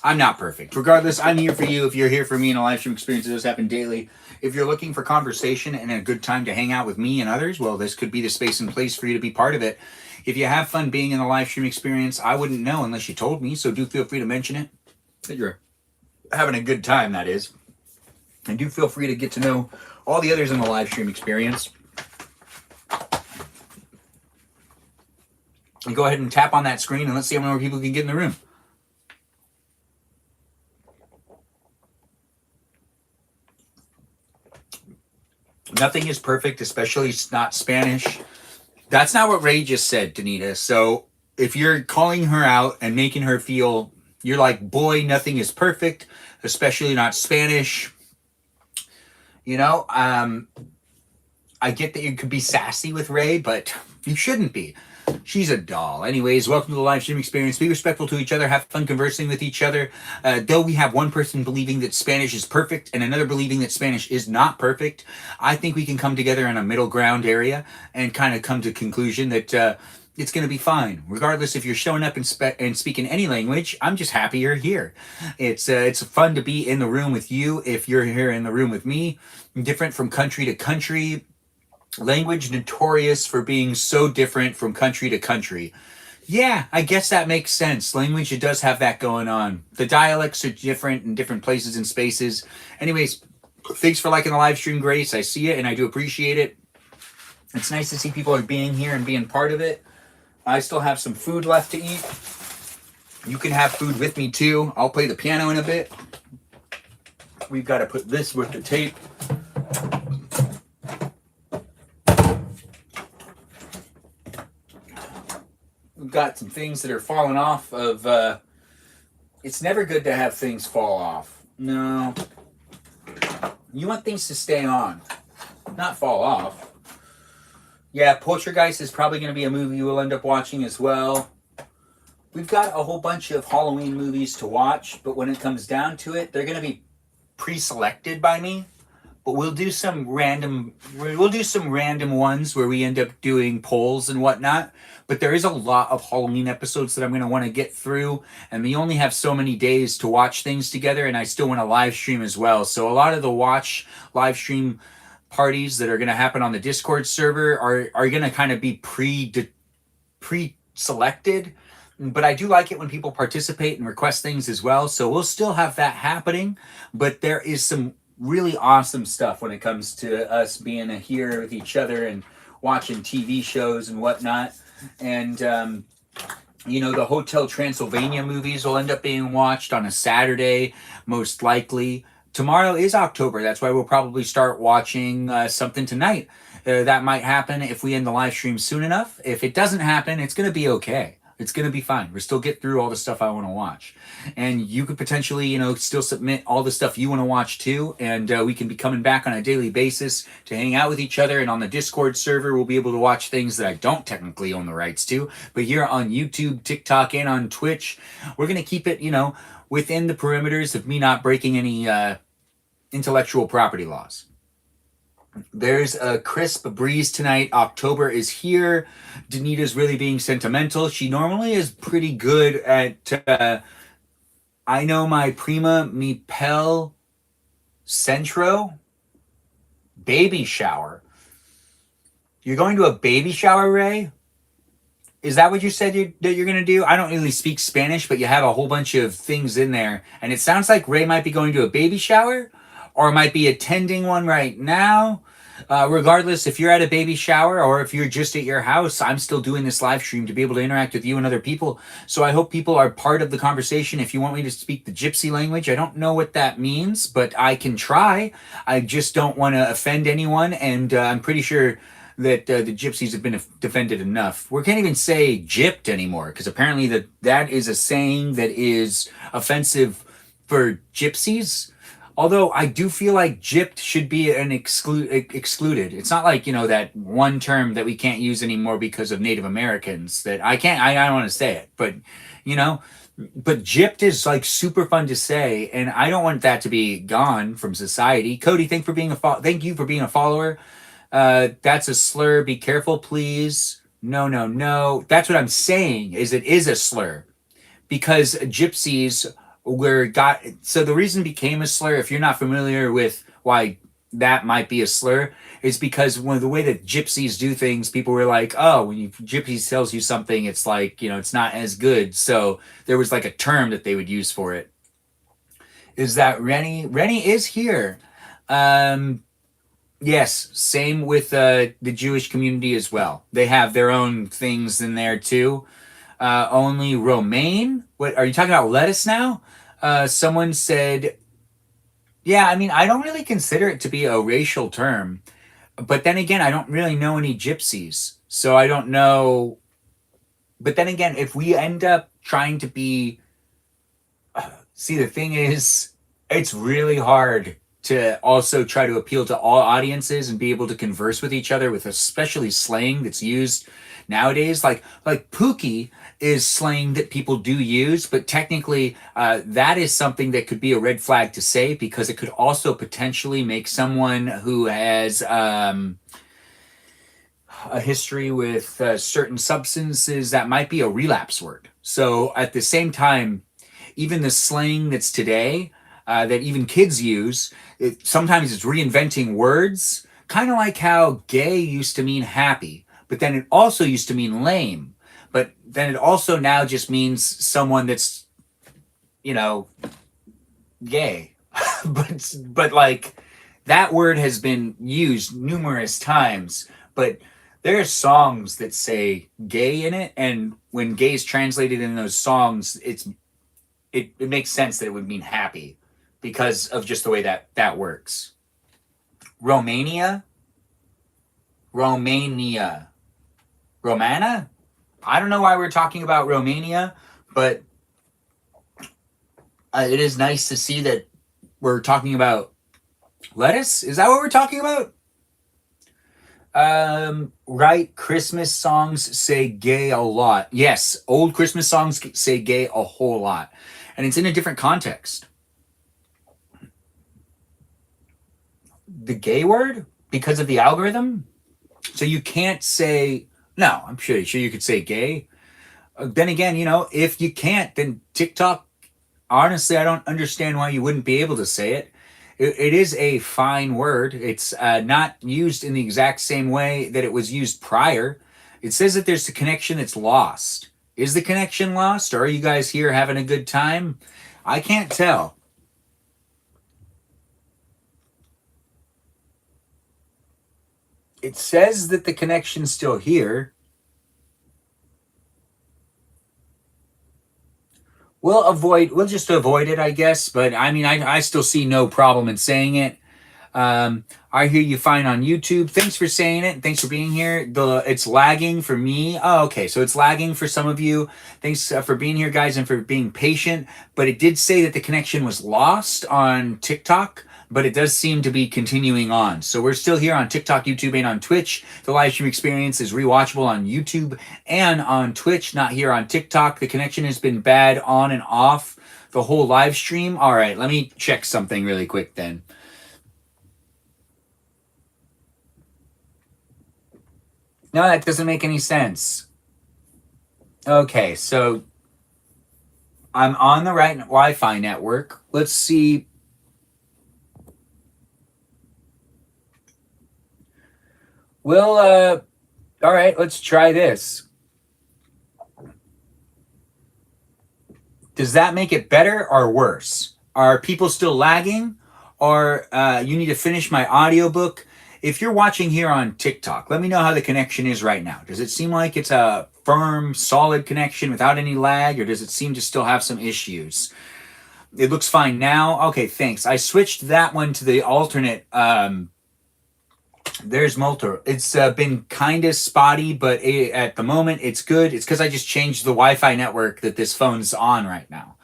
I'm not perfect. Regardless, I'm here for you. If you're here for me in a live stream experience, it does happen daily. If you're looking for conversation and a good time to hang out with me and others, well, this could be the space and place for you to be part of it. If you have fun being in the live stream experience, I wouldn't know unless you told me, so do feel free to mention it. That you're having a good time, that is. And do feel free to get to know all the others in the live stream experience. And go ahead and tap on that screen and let's see how many more people can get in the room. Nothing is perfect, especially not Spanish. That's not what Ray just said, Danita. So if you're calling her out and making her feel, you're like, boy, nothing is perfect, especially not Spanish. You know, I get that you could be sassy with Ray, but you shouldn't be. She's a doll. Anyways, welcome to the live stream experience. Be respectful to each other. Have fun conversing with each other. Though we have one person believing that Spanish is perfect and another believing that Spanish is not perfect, I think we can come together in a middle ground area and kind of come to a conclusion that it's going to be fine. Regardless if you're showing up and speaking any language, I'm just happy you're here. It's fun to be in the room with you if you're here in the room with me. Different from country to country. Language notorious for being so different from country to country. Yeah, I guess that makes sense. Language, it does have that going on. The dialects are different in different places and spaces. Anyways, thanks for liking the live stream, Grace. I see it and I do appreciate it. It's nice to see people are being here and being part of it. I still have some food left to eat. You can have food with me too. I'll play the piano in a bit. We've got to put this with the tape. We've got some things that are falling off of, it's never good to have things fall off. No. You want things to stay on, not fall off. Yeah, Poltergeist is probably going to be a movie we'll end up watching as well. We've got a whole bunch of Halloween movies to watch, but when it comes down to it, they're going to be pre-selected by me. But we'll do some random ones where we end up doing polls and whatnot. But there is a lot of Halloween episodes that I'm going to want to get through. And we only have so many days to watch things together. And I still want to live stream as well. So a lot of the live stream parties that are going to happen on the Discord server are going to kind of be pre-selected. But I do like it when people participate and request things as well. So we'll still have that happening. But there is some really awesome stuff when it comes to us being here with each other and watching TV shows and whatnot. And, you know, the Hotel Transylvania movies will end up being watched on a Saturday, most likely. Tomorrow is October. That's why we'll probably start watching something tonight. That might happen if we end the live stream soon enough. If it doesn't happen, it's going to be okay. It's going to be fine. We're still get through all the stuff I want to watch. And you could potentially, you know, still submit all the stuff you want to watch too. And we can be coming back on a daily basis to hang out with each other. And on the Discord server, we'll be able to watch things that I don't technically own the rights to. But here on YouTube, TikTok, and on Twitch, we're going to keep it, you know, within the perimeters of me not breaking any intellectual property laws. There's a crisp breeze tonight. October is here. Danita's really being sentimental. She normally is pretty good at, I know my prima mi pel centro baby shower. You're going to a baby shower, Ray? Is that what you said that you're going to do? I don't really speak Spanish, but you have a whole bunch of things in there. And it sounds like Ray might be going to a baby shower or might be attending one right now. Regardless, if you're at a baby shower or if you're just at your house, I'm still doing this live stream to be able to interact with you and other people. So I hope people are part of the conversation. If you want me to speak the gypsy language, I don't know what that means, but I can try. I just don't want to offend anyone. And I'm pretty sure that the gypsies have been defended enough. We can't even say gypped anymore because apparently that is a saying that is offensive for gypsies. Although I do feel like gypped should be an excluded. It's not like, you know, that one term that we can't use anymore because of Native Americans that I don't want to say it, but, you know, but gypped is like super fun to say. And I don't want that to be gone from society. Cody, thank you for being a follower. That's a slur. Be careful, please. No, no, no. That's what I'm saying. Is it is a slur because gypsies were got. So the reason it became a slur, if you're not familiar with why that might be a slur, is because one of the way that gypsies do things, people were like, oh, when you gypsies tells you something, it's like, it's not as good. So there was like a term that they would use for it. Is that Rennie? Rennie is here. Um, Yes, same with the Jewish community as well. They have their own things in there too. Only romaine? What are you talking about? Lettuce now? Someone said, yeah. I mean, I don't really consider it to be a racial term, but then again, I don't really know any gypsies, so I don't know. But then again, if we end up trying to be, see, the thing is, it's really hard to also try to appeal to all audiences and be able to converse with each other with especially slang that's used nowadays. Like Pookie is slang that people do use, but technically that is something that could be a red flag to say because it could also potentially make someone who has a history with certain substances that might be a relapse word. So at the same time, even the slang that's today that even kids use, sometimes it's reinventing words, kind of like how gay used to mean happy, but then it also used to mean lame. But then it also now just means someone that's, gay. but like that word has been used numerous times, but there are songs that say gay in it, and when gay is translated in those songs, it makes sense that it would mean happy because of just the way that works. Romania? Romania. Romana? I don't know why we're talking about Romania, but it is nice to see that we're talking about lettuce. Is that what we're talking about? Right. Christmas songs say gay a lot. Yes, old Christmas songs say gay a whole lot. And it's in a different context. The gay word? Because of the algorithm? So you can't say, no, I'm sure you could say gay. Then again, if you can't, then TikTok, honestly, I don't understand why you wouldn't be able to say it. It is a fine word. It's not used in the exact same way that it was used prior. It says that there's a connection that's lost. Is the connection lost? Or are you guys here having a good time? I can't tell. It says that the connection's still here. We'll just avoid it, I guess. But I mean, I still see no problem in saying it. I hear you fine on YouTube. Thanks for saying it. Thanks for being here. It's lagging for me. Oh, okay. So it's lagging for some of you. Thanks for being here, guys, and for being patient. But it did say that the connection was lost on TikTok, but it does seem to be continuing on. So we're still here on TikTok, YouTube, and on Twitch. The live stream experience is rewatchable on YouTube and on Twitch, not here on TikTok. The connection has been bad on and off the whole live stream. All right, let me check something really quick then. No, that doesn't make any sense. Okay, so I'm on the right Wi-Fi network. Let's see. All right, let's try this. Does that make it better or worse? Are people still lagging? Or you need to finish my audiobook? If you're watching here on TikTok, let me know how the connection is right now. Does it seem like it's a firm, solid connection without any lag, or does it seem to still have some issues? It looks fine now. Okay, thanks. I switched that one to the alternate. There's Molter. It's been kind of spotty, but at the moment it's good. It's because I just changed the Wi-Fi network that this phone's on right now.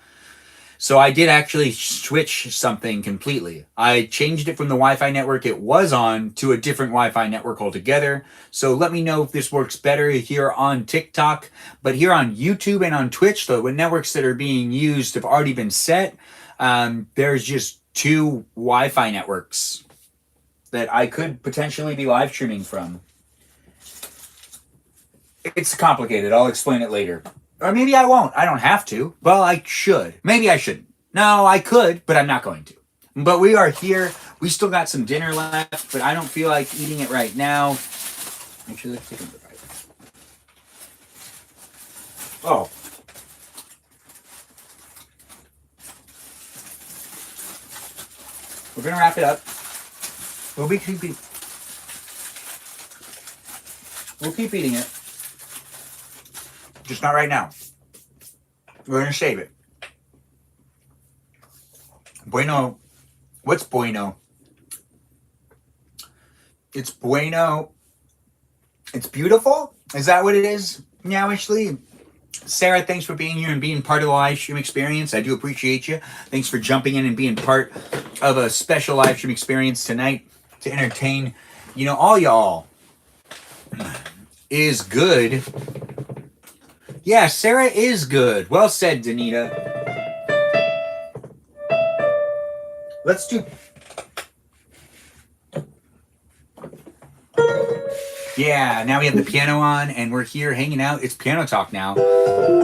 So I did actually switch something completely. I changed it from the Wi-Fi network it was on to a different Wi-Fi network altogether. So let me know if this works better here on TikTok. But here on YouTube and on Twitch, the networks that are being used have already been set. There's just two Wi-Fi networks that I could potentially be live streaming from. It's complicated. I'll explain it later. Or maybe I won't. I don't have to. Well, I should. Maybe I shouldn't. No, I could, but I'm not going to. But we are here. We still got some dinner left, but I don't feel like eating it right now. Make sure that's taken right. Oh. We're going to wrap it up. We'll keep eating it. Just not right now. We're going to save it. Bueno. What's bueno? It's bueno. It's beautiful? Is that what it is? Meowishly? Sarah, thanks for being here and being part of the live stream experience. I do appreciate you. Thanks for jumping in and being part of a special live stream experience tonight to entertain, all y'all. Is good. Yeah, Sarah is good. Well said, Danita. Let's do... Yeah, now we have the piano on, and we're here hanging out. It's piano talk now.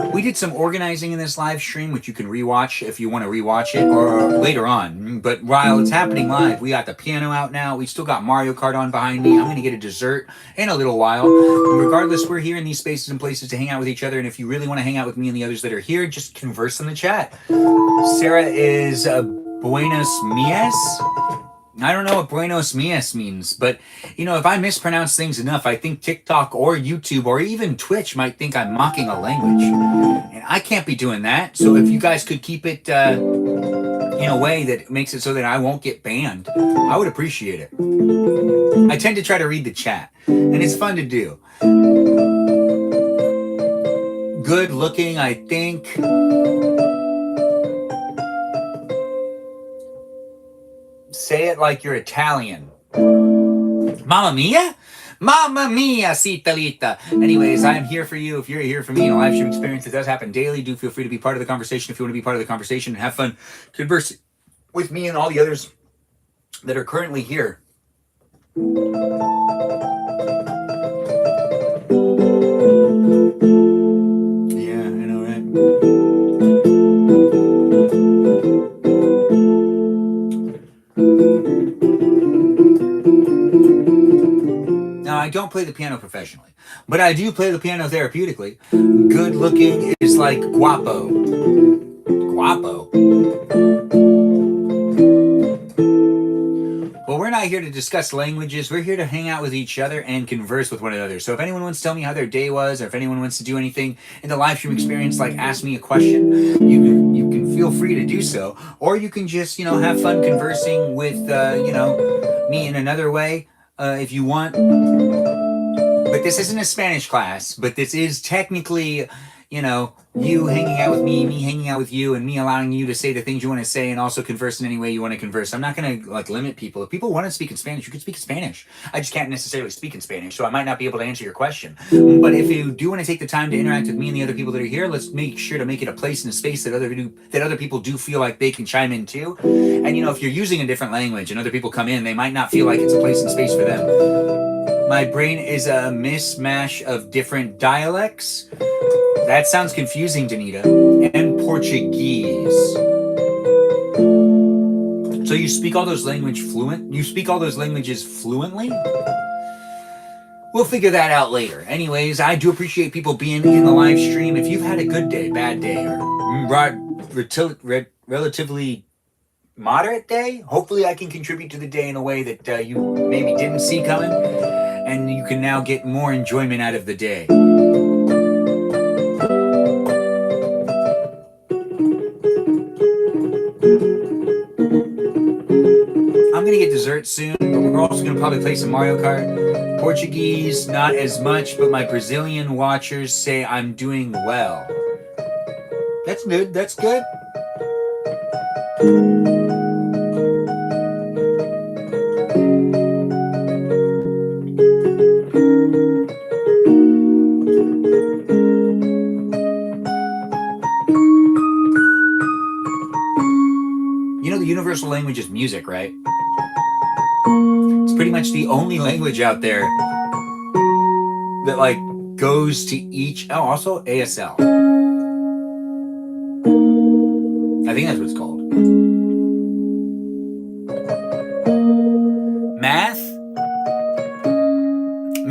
We did some organizing in this live stream, which you can rewatch if you want to rewatch it, or later on. But while it's happening live, we got the piano out now. We still got Mario Kart on behind me. I'm going to get a dessert in a little while. And regardless, we're here in these spaces and places to hang out with each other. And if you really want to hang out with me and the others that are here, just converse in the chat. Sarah is Buenos Mias. I don't know what Buenos Mias means, but, if I mispronounce things enough, I think TikTok or YouTube or even Twitch might think I'm mocking a language. And I can't be doing that. So if you guys could keep it in a way that makes it so that I won't get banned, I would appreciate it. I tend to try to read the chat, and it's fun to do. Good looking, I think. Say it like you're Italian. Mamma mia? Mamma mia, Citalita. Anyways, I am here for you. If you're here for me in a live stream experience, it does happen daily. Do feel free to be part of the conversation if you want to be part of the conversation and have fun conversing with me and all the others that are currently here. Yeah, I know, right? Now, I don't play the piano professionally, but I do play the piano therapeutically. Good looking is like guapo. Guapo. Well, we're not here to discuss languages. We're here to hang out with each other and converse with one another. So if anyone wants to tell me how their day was, or if anyone wants to do anything in the live stream experience, like ask me a question, you can feel free to do so. Or you can just, have fun conversing with, me in another way. If you want. But this isn't a Spanish class, but this is technically, you hanging out with me hanging out with you, and me allowing you to say the things you want to say and also converse in any way you want to converse. I'm not going to limit people. If people want to speak in Spanish, you can speak in Spanish. I just can't necessarily speak in Spanish, so I might not be able to answer your question. But if you do want to take the time to interact with me and the other people that are here, let's make sure to make it a place and a space that other people do feel like they can chime in too. And if you're using a different language and other people come in, they might not feel like it's a place and space for them. My brain is a mishmash of different dialects. That sounds confusing, Danita. And Portuguese. So you speak all those languages fluently? We'll figure that out later. Anyways, I do appreciate people being in the live stream. If you've had a good day, bad day, or relatively moderate day, hopefully I can contribute to the day in a way that you maybe didn't see coming, and you can now get more enjoyment out of the day. I'm going to get dessert soon, but we're also going to probably play some Mario Kart. Portuguese, not as much, but my Brazilian watchers say I'm doing well. That's good. That's good. The universal language is music, right? It's pretty much the only language out there that like goes to each. Oh, also ASL. I think that's what it's called.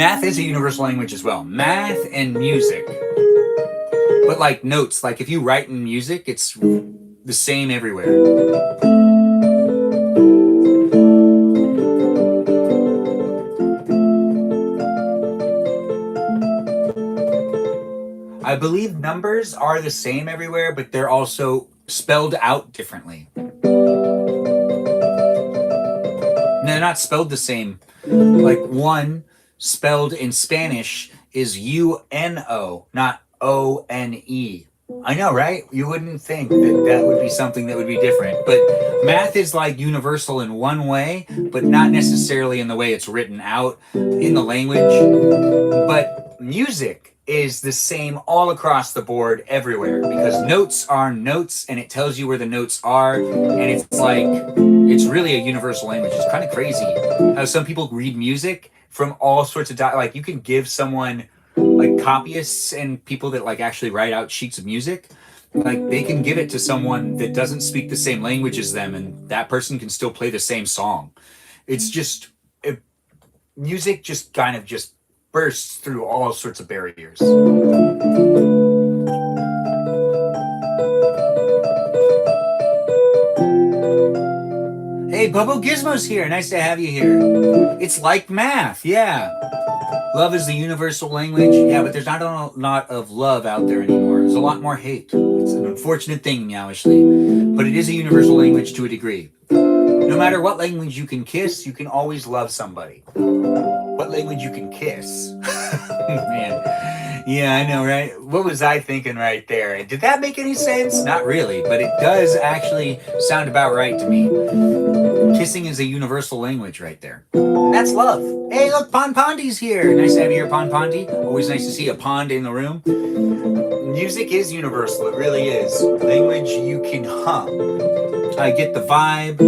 Math is a universal language as well. Math and music. But like notes, like if you write in music, it's the same everywhere. I believe numbers are the same everywhere, but they're also spelled out differently. No, they're not spelled the same. Like one spelled in Spanish is UNO, not ONE. I know, right? You wouldn't think that that would be something that would be different. But math is like universal in one way, but not necessarily in the way it's written out in the language. But music is the same all across the board everywhere, because notes are notes and it tells you where the notes are, and it's like, it's really a universal language. It's kind of crazy how some people read music from all sorts of like you can give someone like copyists and people that like actually write out sheets of music, like they can give it to someone that doesn't speak the same language as them, and that person can still play the same song. It's just music just kind of just bursts through all sorts of barriers. Hey, Bubbo Gizmo's here. Nice to have you here. It's like math, yeah. Love is the universal language. Yeah, but there's not a lot of love out there anymore. There's a lot more hate. It's an unfortunate thing, Meowishly. But it is a universal language to a degree. No matter what language you can kiss, you can always love somebody. What language you can kiss? Man. Yeah, I know, right? What was I thinking right there? Did that make any sense? Not really, but it does actually sound about right to me. Kissing is a universal language right there. And that's love. Hey, look, Pon Pondi's here. Nice to have you here, Pon Pondi. Always nice to see a pond in the room. Music is universal. It really is. Language you can hum. I get the vibe.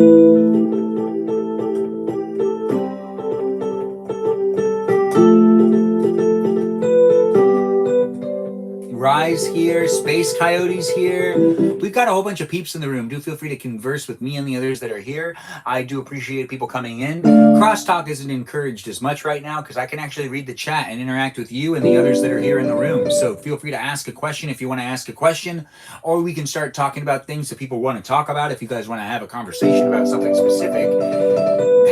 Rise here, Space Coyote's here. We've got a whole bunch of peeps in the room. Do feel free to converse with me and the others that are here. I do appreciate people coming in. Crosstalk isn't encouraged as much right now because I can actually read the chat and interact with you and the others that are here in the room. So feel free to ask a question if you want to ask a question, or we can start talking about things that people want to talk about if you guys want to have a conversation about something specific.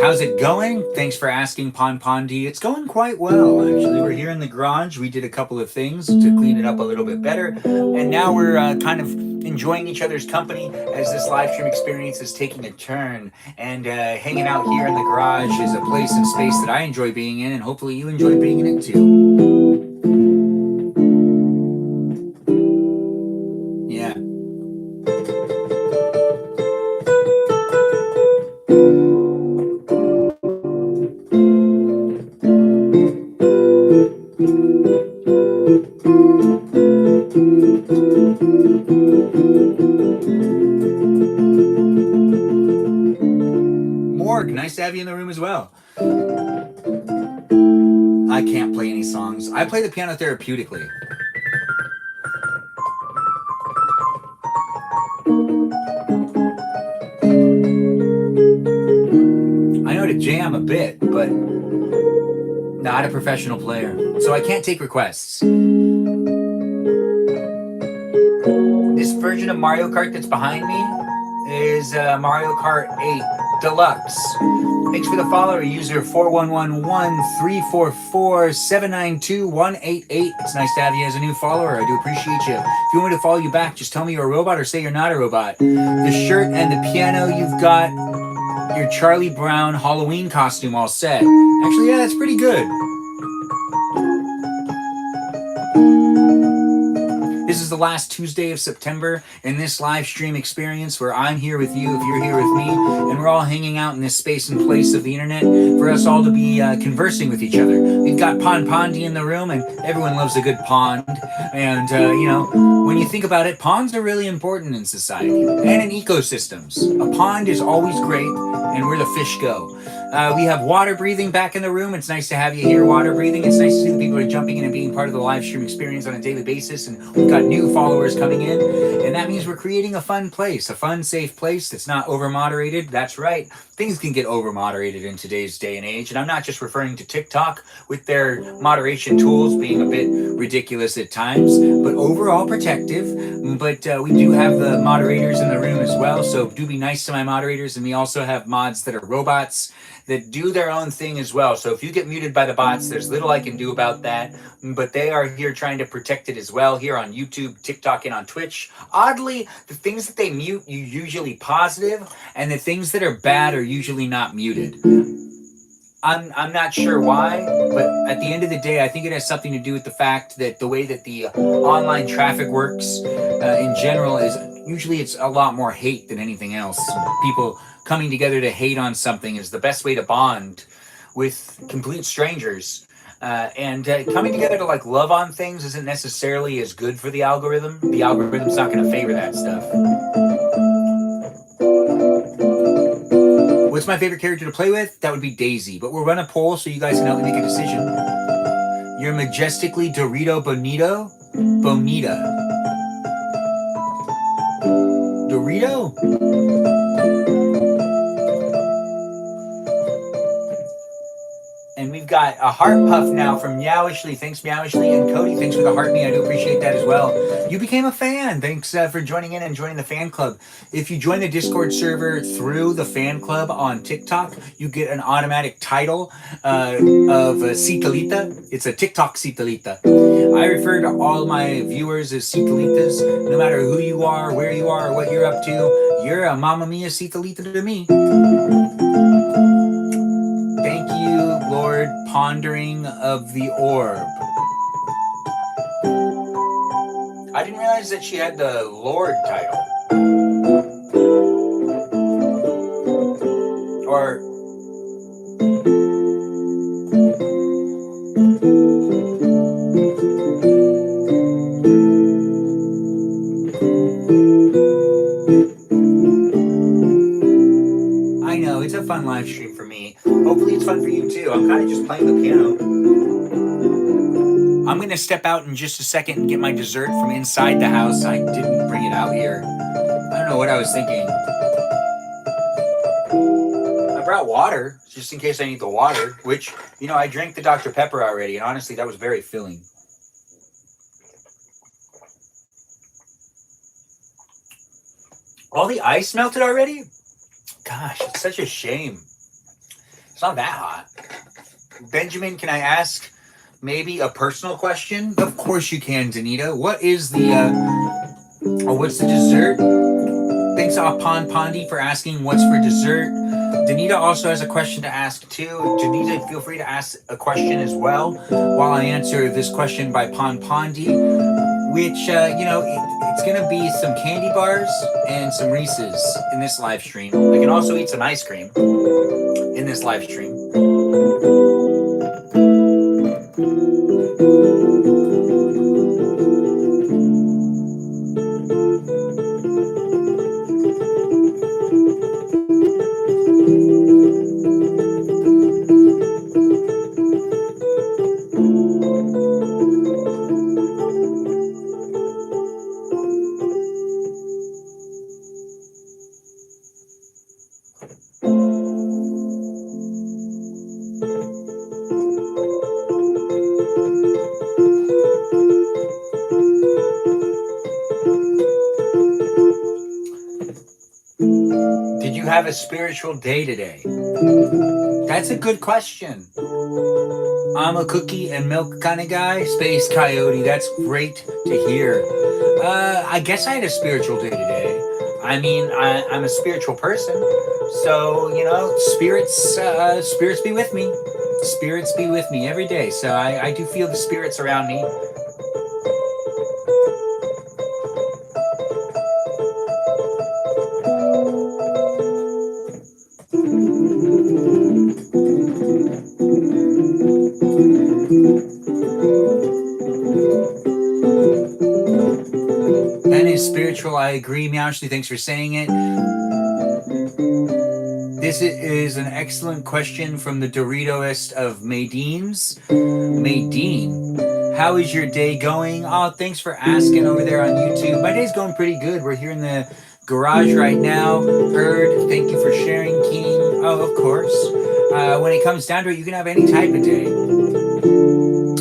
How's it going? Thanks for asking, Pon Pondi. It's going quite well, actually. We're here in the garage. We did a couple of things to clean it up a little bit better. And now we're kind of enjoying each other's company as this live stream experience is taking a turn. And hanging out here in the garage is a place and space that I enjoy being in, and hopefully you enjoy being in it too. Yeah. Nice to have you in the room as well. I can't play any songs. I play the piano therapeutically. I know how to jam a bit, but not a professional player. So I can't take requests. This version of Mario Kart that's behind me is Mario Kart 8 Deluxe. Thanks for the follower, user 41113447921888. It's nice to have you as a new follower. I do appreciate you. If you want me to follow you back, just tell me you're a robot or say you're not a robot. The shirt and the piano, you've got your Charlie Brown Halloween costume all set. Actually, yeah, that's pretty good. This is the last Tuesday of September in this live stream experience where I'm here with you if you're here with me, and we're all hanging out in this space and place of the internet for us all to be conversing with each other. We've got Pon Pondi in the room, and everyone loves a good pond. And, you know, when you think about it, ponds are really important in society and in ecosystems. A pond is always great, and where the fish go. We have water breathing back in the room. It's nice to have you here, water breathing. It's nice to see the people who are jumping in and being part of the live stream experience on a daily basis. And we've got new followers coming in. And that means we're creating a fun place, a fun, safe place that's not over-moderated. That's right. Things can get over-moderated in today's day and age. And I'm not just referring to TikTok with their moderation tools being a bit ridiculous at times, but overall protective. But we do have the moderators in the room as well. So do be nice to my moderators. And we also have mods that are robots that do their own thing as well. So if you get muted by the bots, there's little I can do about that, but they are here trying to protect it as well here on YouTube, TikTok, and on Twitch. Oddly, the things that they mute are usually positive, and the things that are bad are usually not muted. I'm not sure why, but at the end of the day, I think it has something to do with the fact that the way that the online traffic works in general is usually it's a lot more hate than anything else. People coming together to hate on something is the best way to bond with complete strangers. And coming together to like love on things isn't necessarily as good for the algorithm. The algorithm's not going to favor that stuff. What's my favorite character to play with? That would be Daisy. But we'll run a poll so you guys can help me make a decision. You're majestically Dorito Bonito? Bonita. Dorito? And we've got a heart puff now from Meowishly. Thanks, Meowishly. And Cody, thanks for the heart me. I do appreciate that as well. You became a fan. Thanks for joining in and joining the fan club. If you join the Discord server through the fan club on TikTok, you get an automatic title of Citalita. It's a TikTok Citalita. I refer to all my viewers as Citalitas. No matter who you are, where you are, or what you're up to, you're a Mamma Mia Citalita to me. Thank you, Lord Pondering of the Orb. I didn't realize that she had the Lord title. Or... I know, it's a fun live stream for me. Hopefully it's fun for you too. I'm kind of just playing the piano. I'm going to step out in just a second and get my dessert from inside the house. I didn't bring it out here. I don't know what I was thinking. I brought water, just in case I need the water, which, you know, I drank the Dr. Pepper already, and honestly, that was very filling. All the ice melted already? Gosh, it's such a shame. It's not that hot. Benjamin, can I ask maybe a personal question? Of course you can, Danita. What is the, what's the dessert? Thanks, Pon Pondi, for asking what's for dessert. Danita also has a question to ask too. Danita, feel free to ask a question as well while I answer this question by Pon Pondi, which, you know, it's going to be some candy bars and some Reese's in this live stream. I can also eat some ice cream in this live stream. Have a spiritual day today? That's a good question. I'm a cookie and milk kind of guy. Space Coyote, that's great to hear. I guess I had a spiritual day today. I mean, I'm a spiritual person, so, you know, spirits be with me. Spirits be with me every day, so I do feel the spirits around me. That is spiritual, I agree. Meowshly, thanks for saying it. This is an excellent question from the Doritoist of Maydeens. Maydeen, how is your day going? Oh, thanks for asking over there on YouTube. My day's going pretty good. We're here in the garage right now. Heard, thank you for sharing, King. Oh, of course. When it comes down to it, you can have any type of day.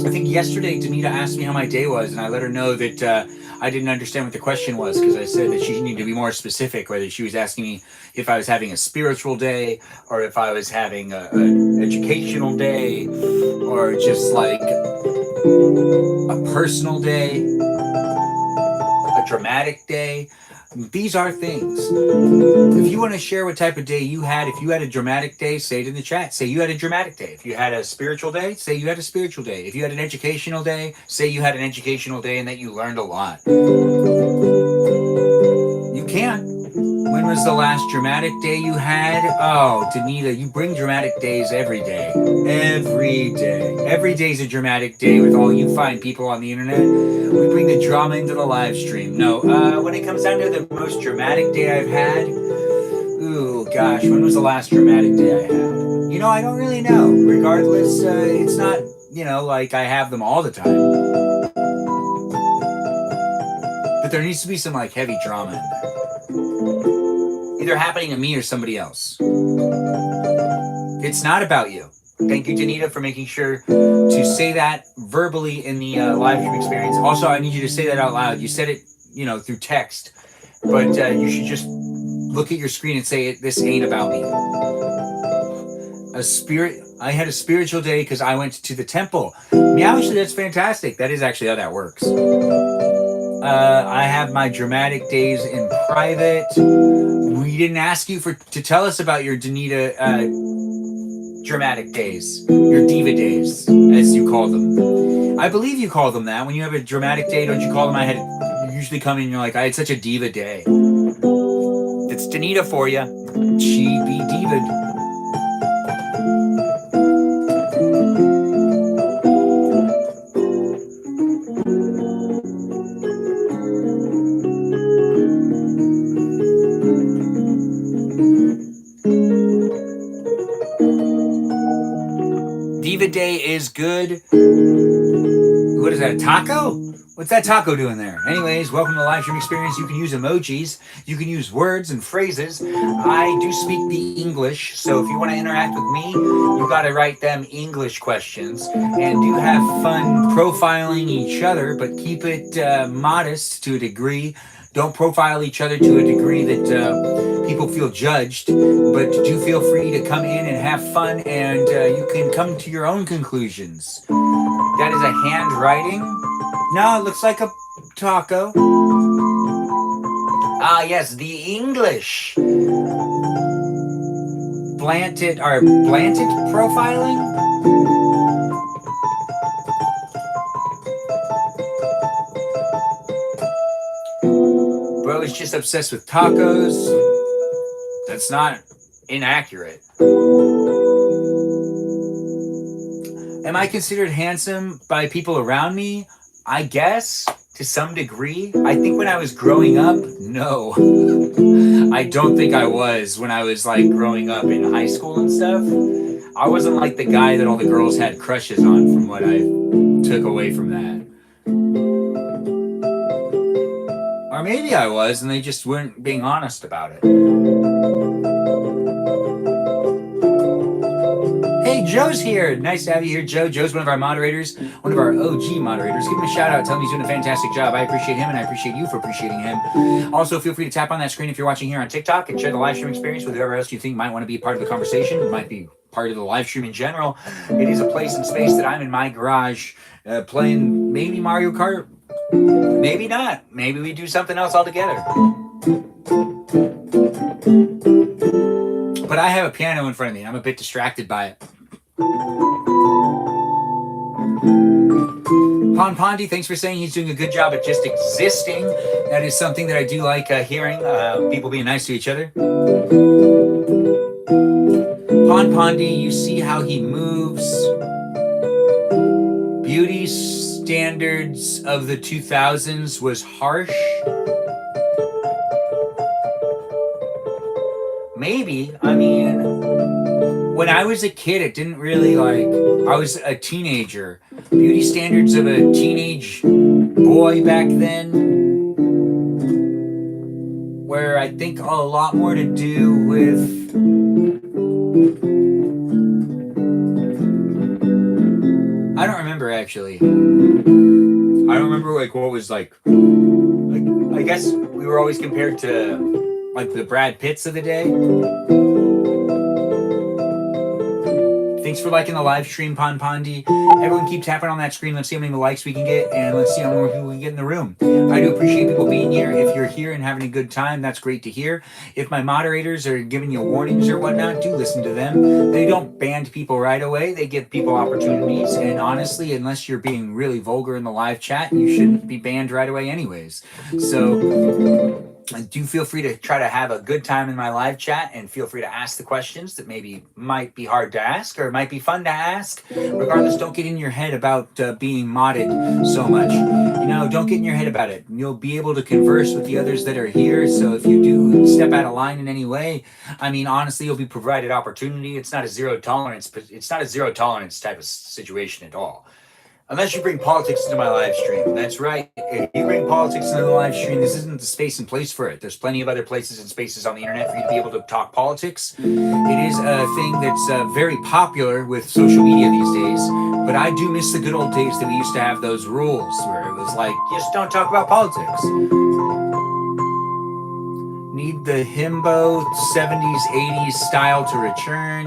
I think yesterday Danita asked me how my day was, and I let her know that I didn't understand what the question was, because I said that she needed to be more specific, whether she was asking me if I was having a spiritual day or if I was having an educational day or just like a personal day, a dramatic day. These are things. If you want to share what type of day you had, if you had a dramatic day, say it in the chat. Say you had a dramatic day. If you had a spiritual day, say you had a spiritual day. If you had an educational day, say you had an educational day and that you learned a lot. You can. When was the last dramatic day you had? Oh, Danita, you bring dramatic days every day. Every day. Every day's a dramatic day with all you fine people on the internet. We bring the drama into the live stream. No, when it comes down to the most dramatic day I've had, ooh, gosh, when was the last dramatic day I had? You know, I don't really know. Regardless, it's not, you know, like I have them all the time. But there needs to be some, like, heavy drama in there. Either happening to me or somebody else. It's not about you. Thank you, Danita, for making sure to say that verbally in the live stream experience. Also, I need you to say that out loud. You said it, you know, through text, but you should just look at your screen and say, "This ain't about me." I had a spiritual day because I went to the temple. Meowishly, that's fantastic. That is actually how that works. I have my dramatic days in private. We didn't ask you to tell us about your Danita dramatic days, your diva days, as you call them. I believe you call them that. When you have a dramatic day, don't you call them? You usually come in and you're like, I had such a diva day. It's Danita for you. She be diva. Diva Day is good. What is that, a taco? What's that taco doing there? Anyways, welcome to the live stream experience. You can use emojis. You can use words and phrases. I do speak the English, so if you want to interact with me, you got to write them English questions. And do have fun profiling each other, but keep it modest to a degree. Don't profile each other to a degree that people feel judged, but do feel free to come in and have fun, and you can come to your own conclusions. That is a handwriting. No, it looks like a taco. Ah, yes, the English. Blanted profiling? Bro is just obsessed with tacos. That's not inaccurate. Am I considered handsome by people around me? I guess, to some degree. I think when I was growing up, no. I don't think I was when I was like growing up in high school and stuff. I wasn't like the guy that all the girls had crushes on, from what I took away from that. Or maybe I was, and they just weren't being honest about it. Hey, Joe's here. Nice to have you here, Joe. Joe's one of our moderators, one of our OG moderators. Give him a shout out. Tell him he's doing a fantastic job. I appreciate him, and I appreciate you for appreciating him. Also, feel free to tap on that screen if you're watching here on TikTok and share the live stream experience with whoever else you think might want to be part of the conversation, might be part of the live stream in general. It is a place and space that I'm in my garage playing maybe Mario Kart. Maybe not. Maybe we do something else altogether. But I have a piano in front of me. I'm a bit distracted by it. Pon Pondi, thanks for saying he's doing a good job at just existing. That is something that I do like hearing, people being nice to each other. Pon Pondi, you see how he moves. Beauty standards of the 2000s was harsh. maybe. I mean, when I was a kid, it didn't really like. I was a teenager. Beauty standards of a teenage boy back then were, I think, a lot more to do with I don't remember actually. I don't remember like what was like I guess we were always compared to like the Brad Pitts of the day. Thanks for liking the live stream, Pondy. Everyone keep tapping on that screen. Let's see how many likes we can get, and let's see how many more people we can get in the room. I do appreciate people being here. If you're here and having a good time, that's great to hear. If my moderators are giving you warnings or whatnot, do listen to them. They don't ban people right away. They give people opportunities, and honestly, unless you're being really vulgar in the live chat, you shouldn't be banned right away anyways. So do feel free to try to have a good time in my live chat, and feel free to ask the questions that maybe might be hard to ask or might be fun to ask. Regardless, don't get in your head about being modded so much. You know, don't get in your head about it. You'll be able to converse with the others that are here. So if you do step out of line in any way, I mean, honestly, you'll be provided opportunity. It's not a zero tolerance, but it's not a zero tolerance type of situation at all. Unless you bring politics into my live stream. That's right. If you bring politics into the live stream, this isn't the space and place for it. There's plenty of other places and spaces on the internet for you to be able to talk politics. It is a thing that's very popular with social media these days. But I do miss the good old days that we used to have those rules where it was like, just don't talk about politics. Need the himbo 70s, 80s style to return.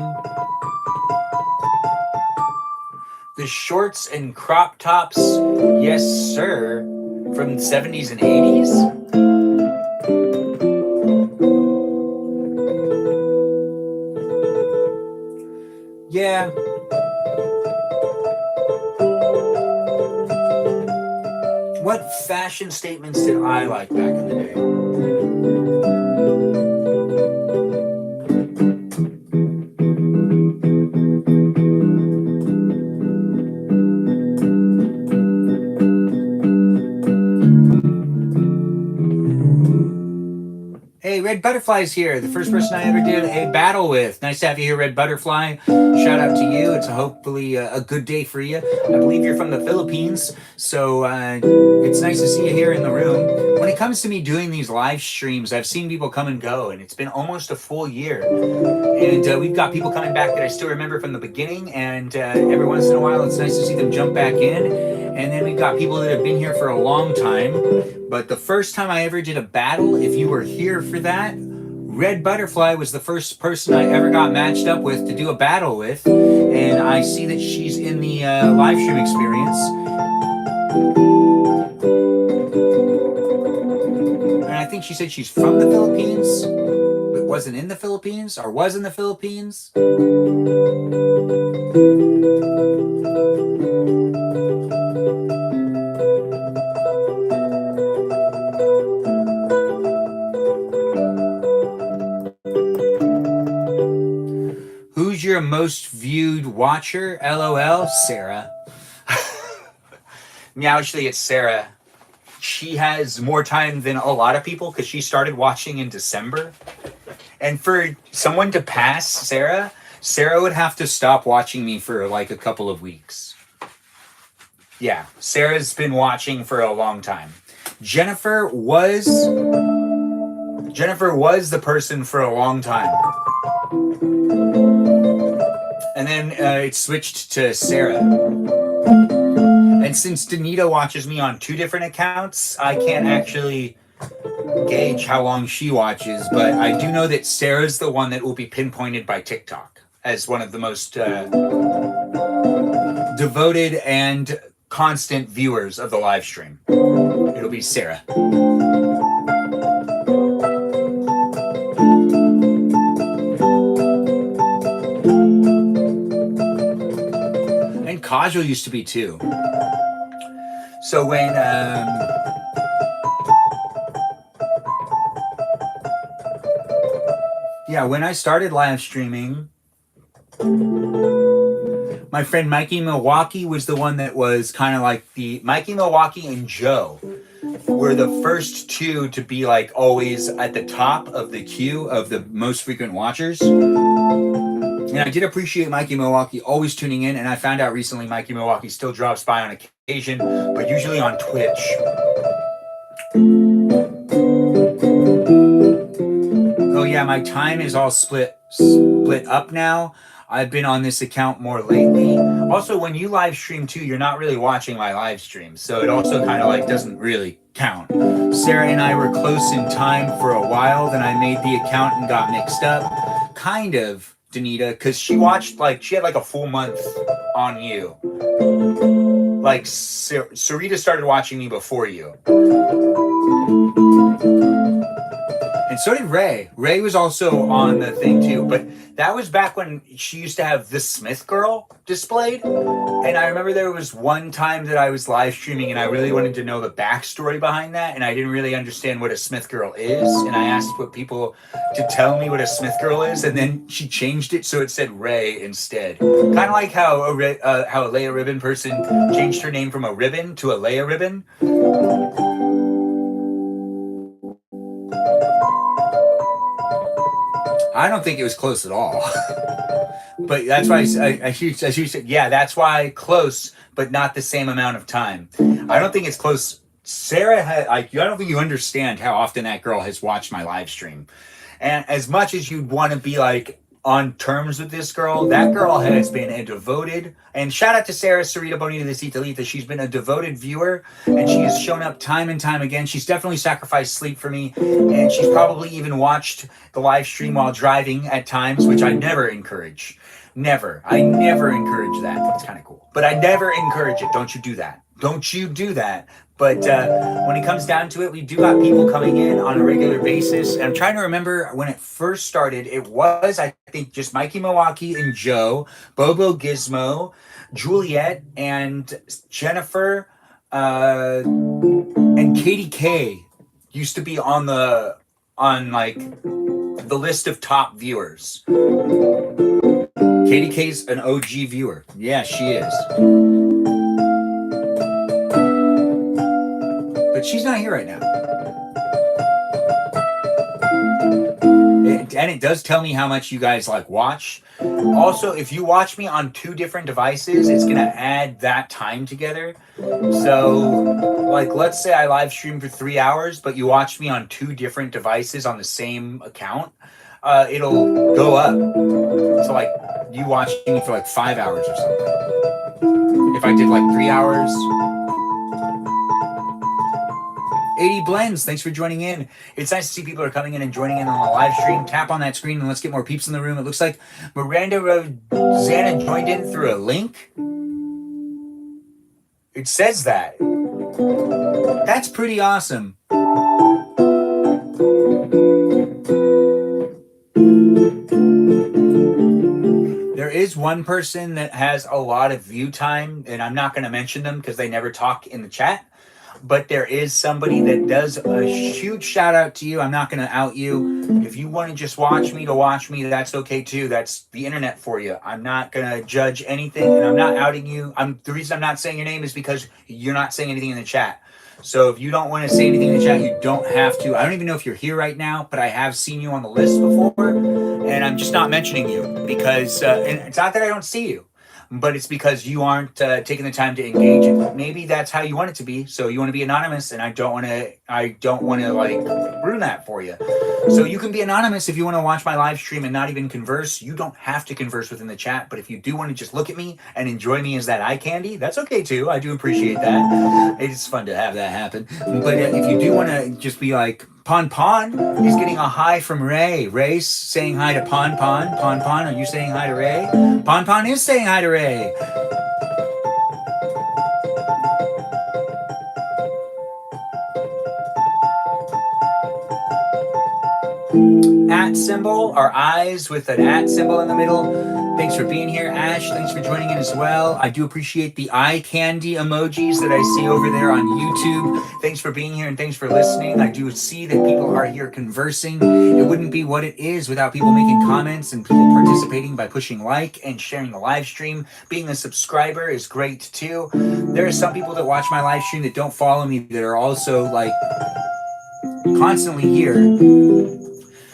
The shorts and crop tops, yes, sir, from the 70s and 80s. Yeah. What fashion statements did I like back in the day? Hey, Red Butterfly's here. The first person I ever did a battle with. Nice to have you here, Red Butterfly. Shout out to you. It's hopefully a good day for you. I believe you're from the Philippines, so it's nice to see you here in the room. When it comes to me doing these live streams, I've seen people come and go, and it's been almost a full year. And we've got people coming back that I still remember from the beginning, and every once in a while, it's nice to see them jump back in. And then we've got people that have been here for a long time. But the first time I ever did a battle, if you were here for that, Red Butterfly was the first person I ever got matched up with to do a battle with. And I see that she's in the live stream experience. And I think she said she's from the Philippines, but wasn't in the Philippines, or was in the Philippines. Who's your most viewed watcher? LOL, Sarah. Yeah, actually, it's Sarah. She has more time than a lot of people because she started watching in December. And for someone to pass Sarah, Sarah would have to stop watching me for like a couple of weeks. Yeah, Sarah's been watching for a long time. Jennifer was the person for a long time. And then it switched to Sarah. And since Danita watches me on 2 different accounts, I can't actually gauge how long she watches, but I do know that Sarah's the one that will be pinpointed by TikTok as one of the most devoted and constant viewers of the live stream. It'll be Sarah. And Kajal used to be too. So when when I started live streaming, my friend Mikey Milwaukee was the one that was kind of like the Mikey Milwaukee and Joe were the first two to be like always at the top of the queue of the most frequent watchers. And I did appreciate Mikey Milwaukee always tuning in, and I found out recently Mikey Milwaukee still drops by on occasion, but usually on Twitch. Oh yeah, my time is all split up now. I've been on this account more lately. Also, when you live stream too, you're not really watching my live stream, so it also kind of like doesn't really count. Sarah and I were close in time for a while, then I made the account and got mixed up. Kind of, Danita, because she watched she had like a full month on you. Like Sarita started watching me before you. And so did Ray. Ray was also on the thing too, but that was back when she used to have the Smith Girl displayed. And I remember there was one time that I was live streaming and I really wanted to know the backstory behind that, and I didn't really understand what a Smith Girl is. And I asked people to tell me what a Smith Girl is, and then she changed it so it said Ray instead. Kind of like how a Leia Ribbon person changed her name from a ribbon to a Leia Ribbon. I don't think it was close at all. But that's why as you said, yeah, that's why close, but not the same amount of time. I don't think it's close. Sarah had, I don't think you understand how often that girl has watched my live stream. And as much as you'd want to be like on terms with this girl, that girl has been a devoted, and shout out to Sarah Sarita Bonita de Citalita. She's been a devoted viewer, and she has shown up time and time again. She's definitely sacrificed sleep for me, and she's probably even watched the live stream while driving at times, which I never encourage. Never. I never encourage that. It's kind of cool, but I never encourage it. Don't you do that. Don't you do that. But when it comes down to it, we do got people coming in on a regular basis. And I'm trying to remember when it first started, it was, I think, just Mikey Milwaukee and Joe, Bobo Gizmo, Juliet, and Jennifer, and Katie K used to be on the list of top viewers. Katie K's an OG viewer. Yeah, she is. But she's not here right now. And it does tell me how much you guys watch. Also, if you watch me on 2 different devices, it's going to add that time together. So, let's say I live stream for 3 hours, but you watch me on 2 different devices on the same account, it'll go up. So, you watching me for 5 hours or something. If I did 3 hours... 80 Blends, thanks for joining in. It's nice to see people are coming in and joining in on the live stream. Tap on that screen and let's get more peeps in the room. It looks like Miranda Rosanna joined in through a link. It says that. That's pretty awesome. There is one person that has a lot of view time, and I'm not going to mention them because they never talk in the chat. But there is somebody that does a huge shout out to you. I'm not going to out you. If you want to just watch me, that's okay too. That's the internet for you. I'm not going to judge anything, and I'm not outing you. The reason I'm not saying your name is because you're not saying anything in the chat. So if you don't want to say anything in the chat, you don't have to. I don't even know if you're here right now, but I have seen you on the list before, and I'm just not mentioning you because and it's not that I don't see you. But it's because you aren't taking the time to engage it. Maybe that's how you want it to be. So you want to be anonymous, and I don't want to ruin that for you. So you can be anonymous if you want to watch my live stream and not even converse. You don't have to converse within the chat, but if you do want to just look at me and enjoy me as that eye candy, that's okay too. I do appreciate that. It's fun to have that happen. But if you do want to just be Pon Pon is getting a hi from Ray. Ray's saying hi to Pon Pon. Pon Pon, are you saying hi to Ray? Pon Pon is saying hi to Ray. At symbol, or eyes with an at symbol in the middle. Thanks for being here, Ash. Thanks for joining in as well. I do appreciate the eye candy emojis that I see over there on YouTube. Thanks for being here and thanks for listening. I do see that people are here conversing. It wouldn't be what it is without people making comments and people participating by pushing like and sharing the live stream. Being a subscriber is great too. There are some people that watch my live stream that don't follow me that are also like constantly here.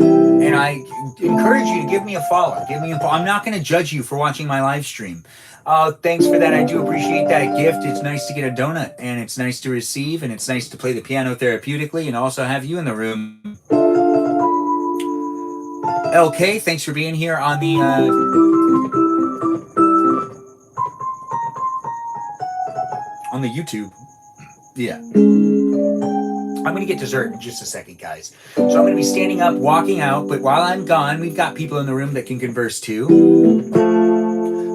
And I encourage you to give me a follow. I'm not going to judge you for watching my live stream. Thanks for that. I do appreciate that gift. It's nice to get a donut, and it's nice to receive, and it's nice to play the piano therapeutically, and also have you in the room. LK, thanks for being here on the YouTube. Yeah. I'm going to get dessert in just a second, guys. So I'm going to be standing up, walking out, but while I'm gone, we've got people in the room that can converse too.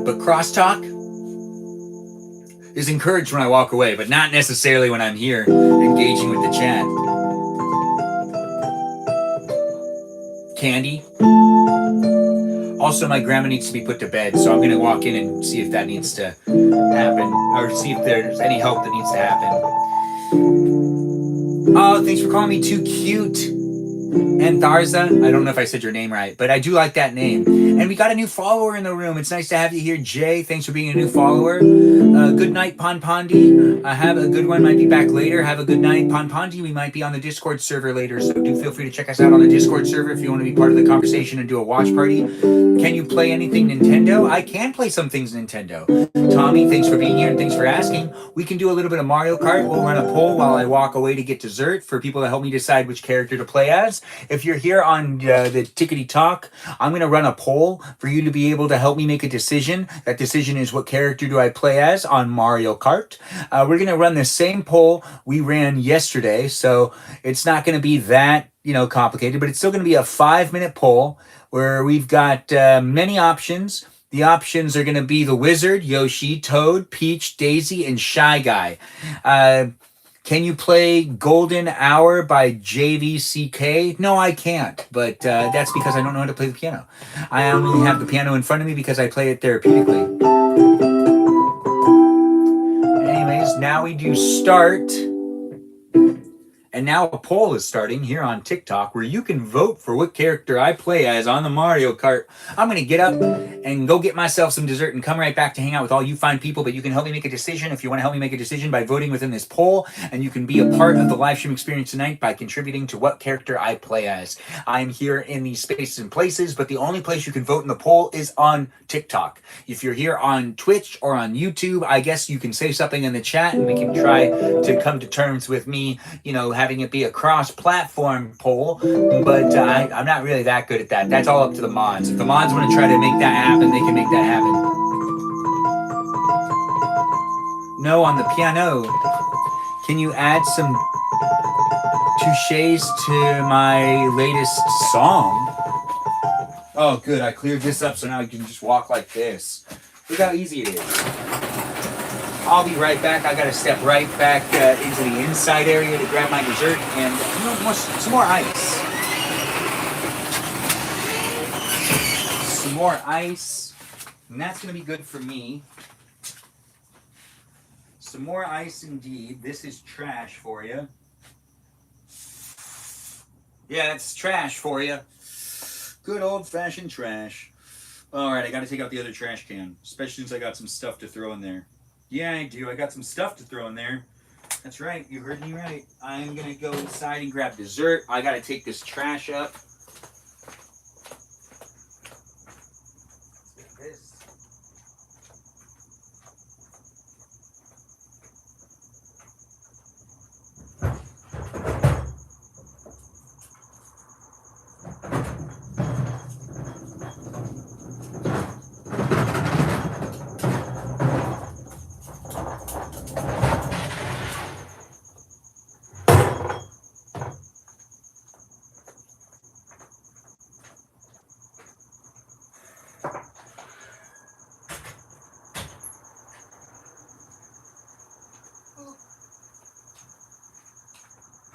But crosstalk is encouraged when I walk away, but not necessarily when I'm here engaging with the chat. Candy. Also, my grandma needs to be put to bed, so I'm going to walk in and see if that needs to happen, or see if there's any help that needs to happen. Oh, thanks for calling me too cute. And Tharza, I don't know if I said your name right, but I do like that name. And we got a new follower in the room. It's nice to have you here, Jay. Thanks for being a new follower. Good night, Ponpondi. Have a good one. Might be back later. Have a good night, Ponpondi. We might be on the Discord server later, so do feel free to check us out on the Discord server if you want to be part of the conversation and do a watch party. Can you play anything Nintendo? I can play some things Nintendo. Tommy, thanks for being here and thanks for asking. We can do a little bit of Mario Kart. We'll run a poll while I walk away to get dessert for people to help me decide which character to play as. If you're here on the Tickety Talk, I'm going to run a poll for you to be able to help me make a decision. That decision is what character do I play as on Mario Kart. We're going to run the same poll we ran yesterday, so it's not going to be that complicated, but it's still going to be a 5-minute poll where we've got many options. The options are going to be the Wizard, Yoshi, Toad, Peach, Daisy, and Shy Guy. Can you play Golden Hour by JVCK? No, I can't, but that's because I don't know how to play the piano. I only have the piano in front of me because I play it therapeutically. Anyways, now we do start. And now a poll is starting here on TikTok where you can vote for what character I play as on the Mario Kart. I'm going to get up and go get myself some dessert and come right back to hang out with all you fine people, but you can help me make a decision if you want to help me make a decision by voting within this poll, and you can be a part of the live stream experience tonight by contributing to what character I play as. I'm here in these spaces and places, but the only place you can vote in the poll is on TikTok. If you're here on Twitch or on YouTube, I guess you can say something in the chat and we can try to come to terms with me, having it be a cross-platform poll, but I'm not really that good at that. That's all up to the mods. If the mods want to try to make that happen, they can make that happen. No, on the piano, can you add some touches to my latest song? Oh, good. I cleared this up so now I can just walk like this. Look how easy it is. I'll be right back. I got to step right back into the inside area to grab my dessert and some more ice. Some more ice. And that's going to be good for me. Some more ice indeed. This is trash for you. Yeah, that's trash for you. Good old-fashioned trash. All right, I got to take out the other trash can, especially since I got some stuff to throw in there. Yeah, I do. I got some stuff to throw in there. That's right. You heard me right. I'm going to go inside and grab dessert. I got to take this trash up. Let's get this.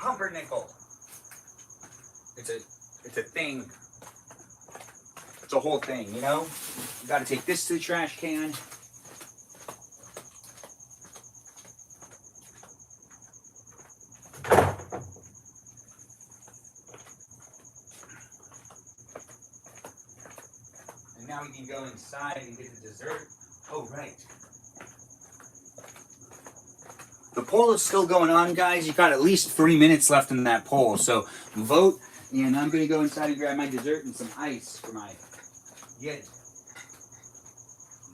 Pumpernickel. It's a thing. It's a whole thing, Got to take this to the trash can. And now we can go inside and get the dessert. Oh, right. The poll is still going on, guys. You got at least 3 minutes left in that poll. So vote, and I'm going to go inside and grab my dessert and some ice for my Yeti.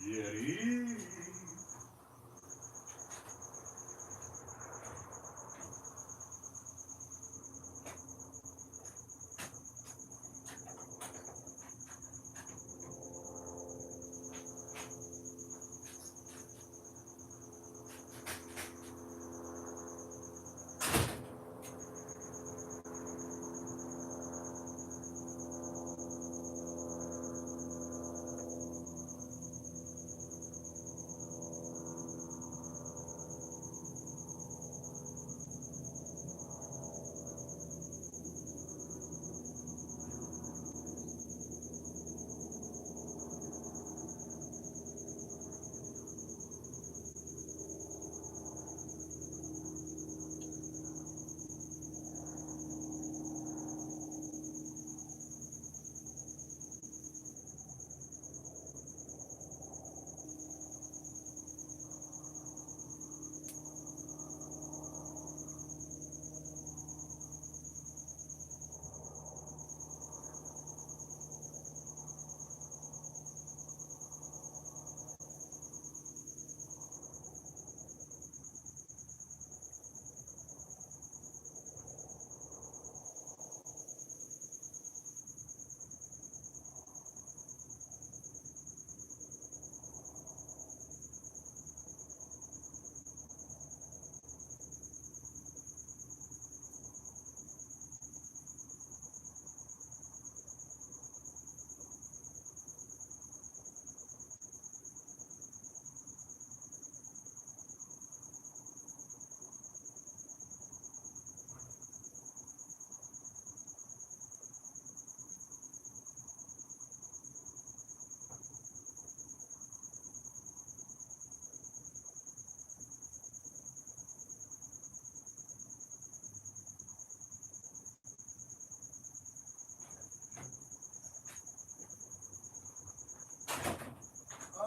Yeti.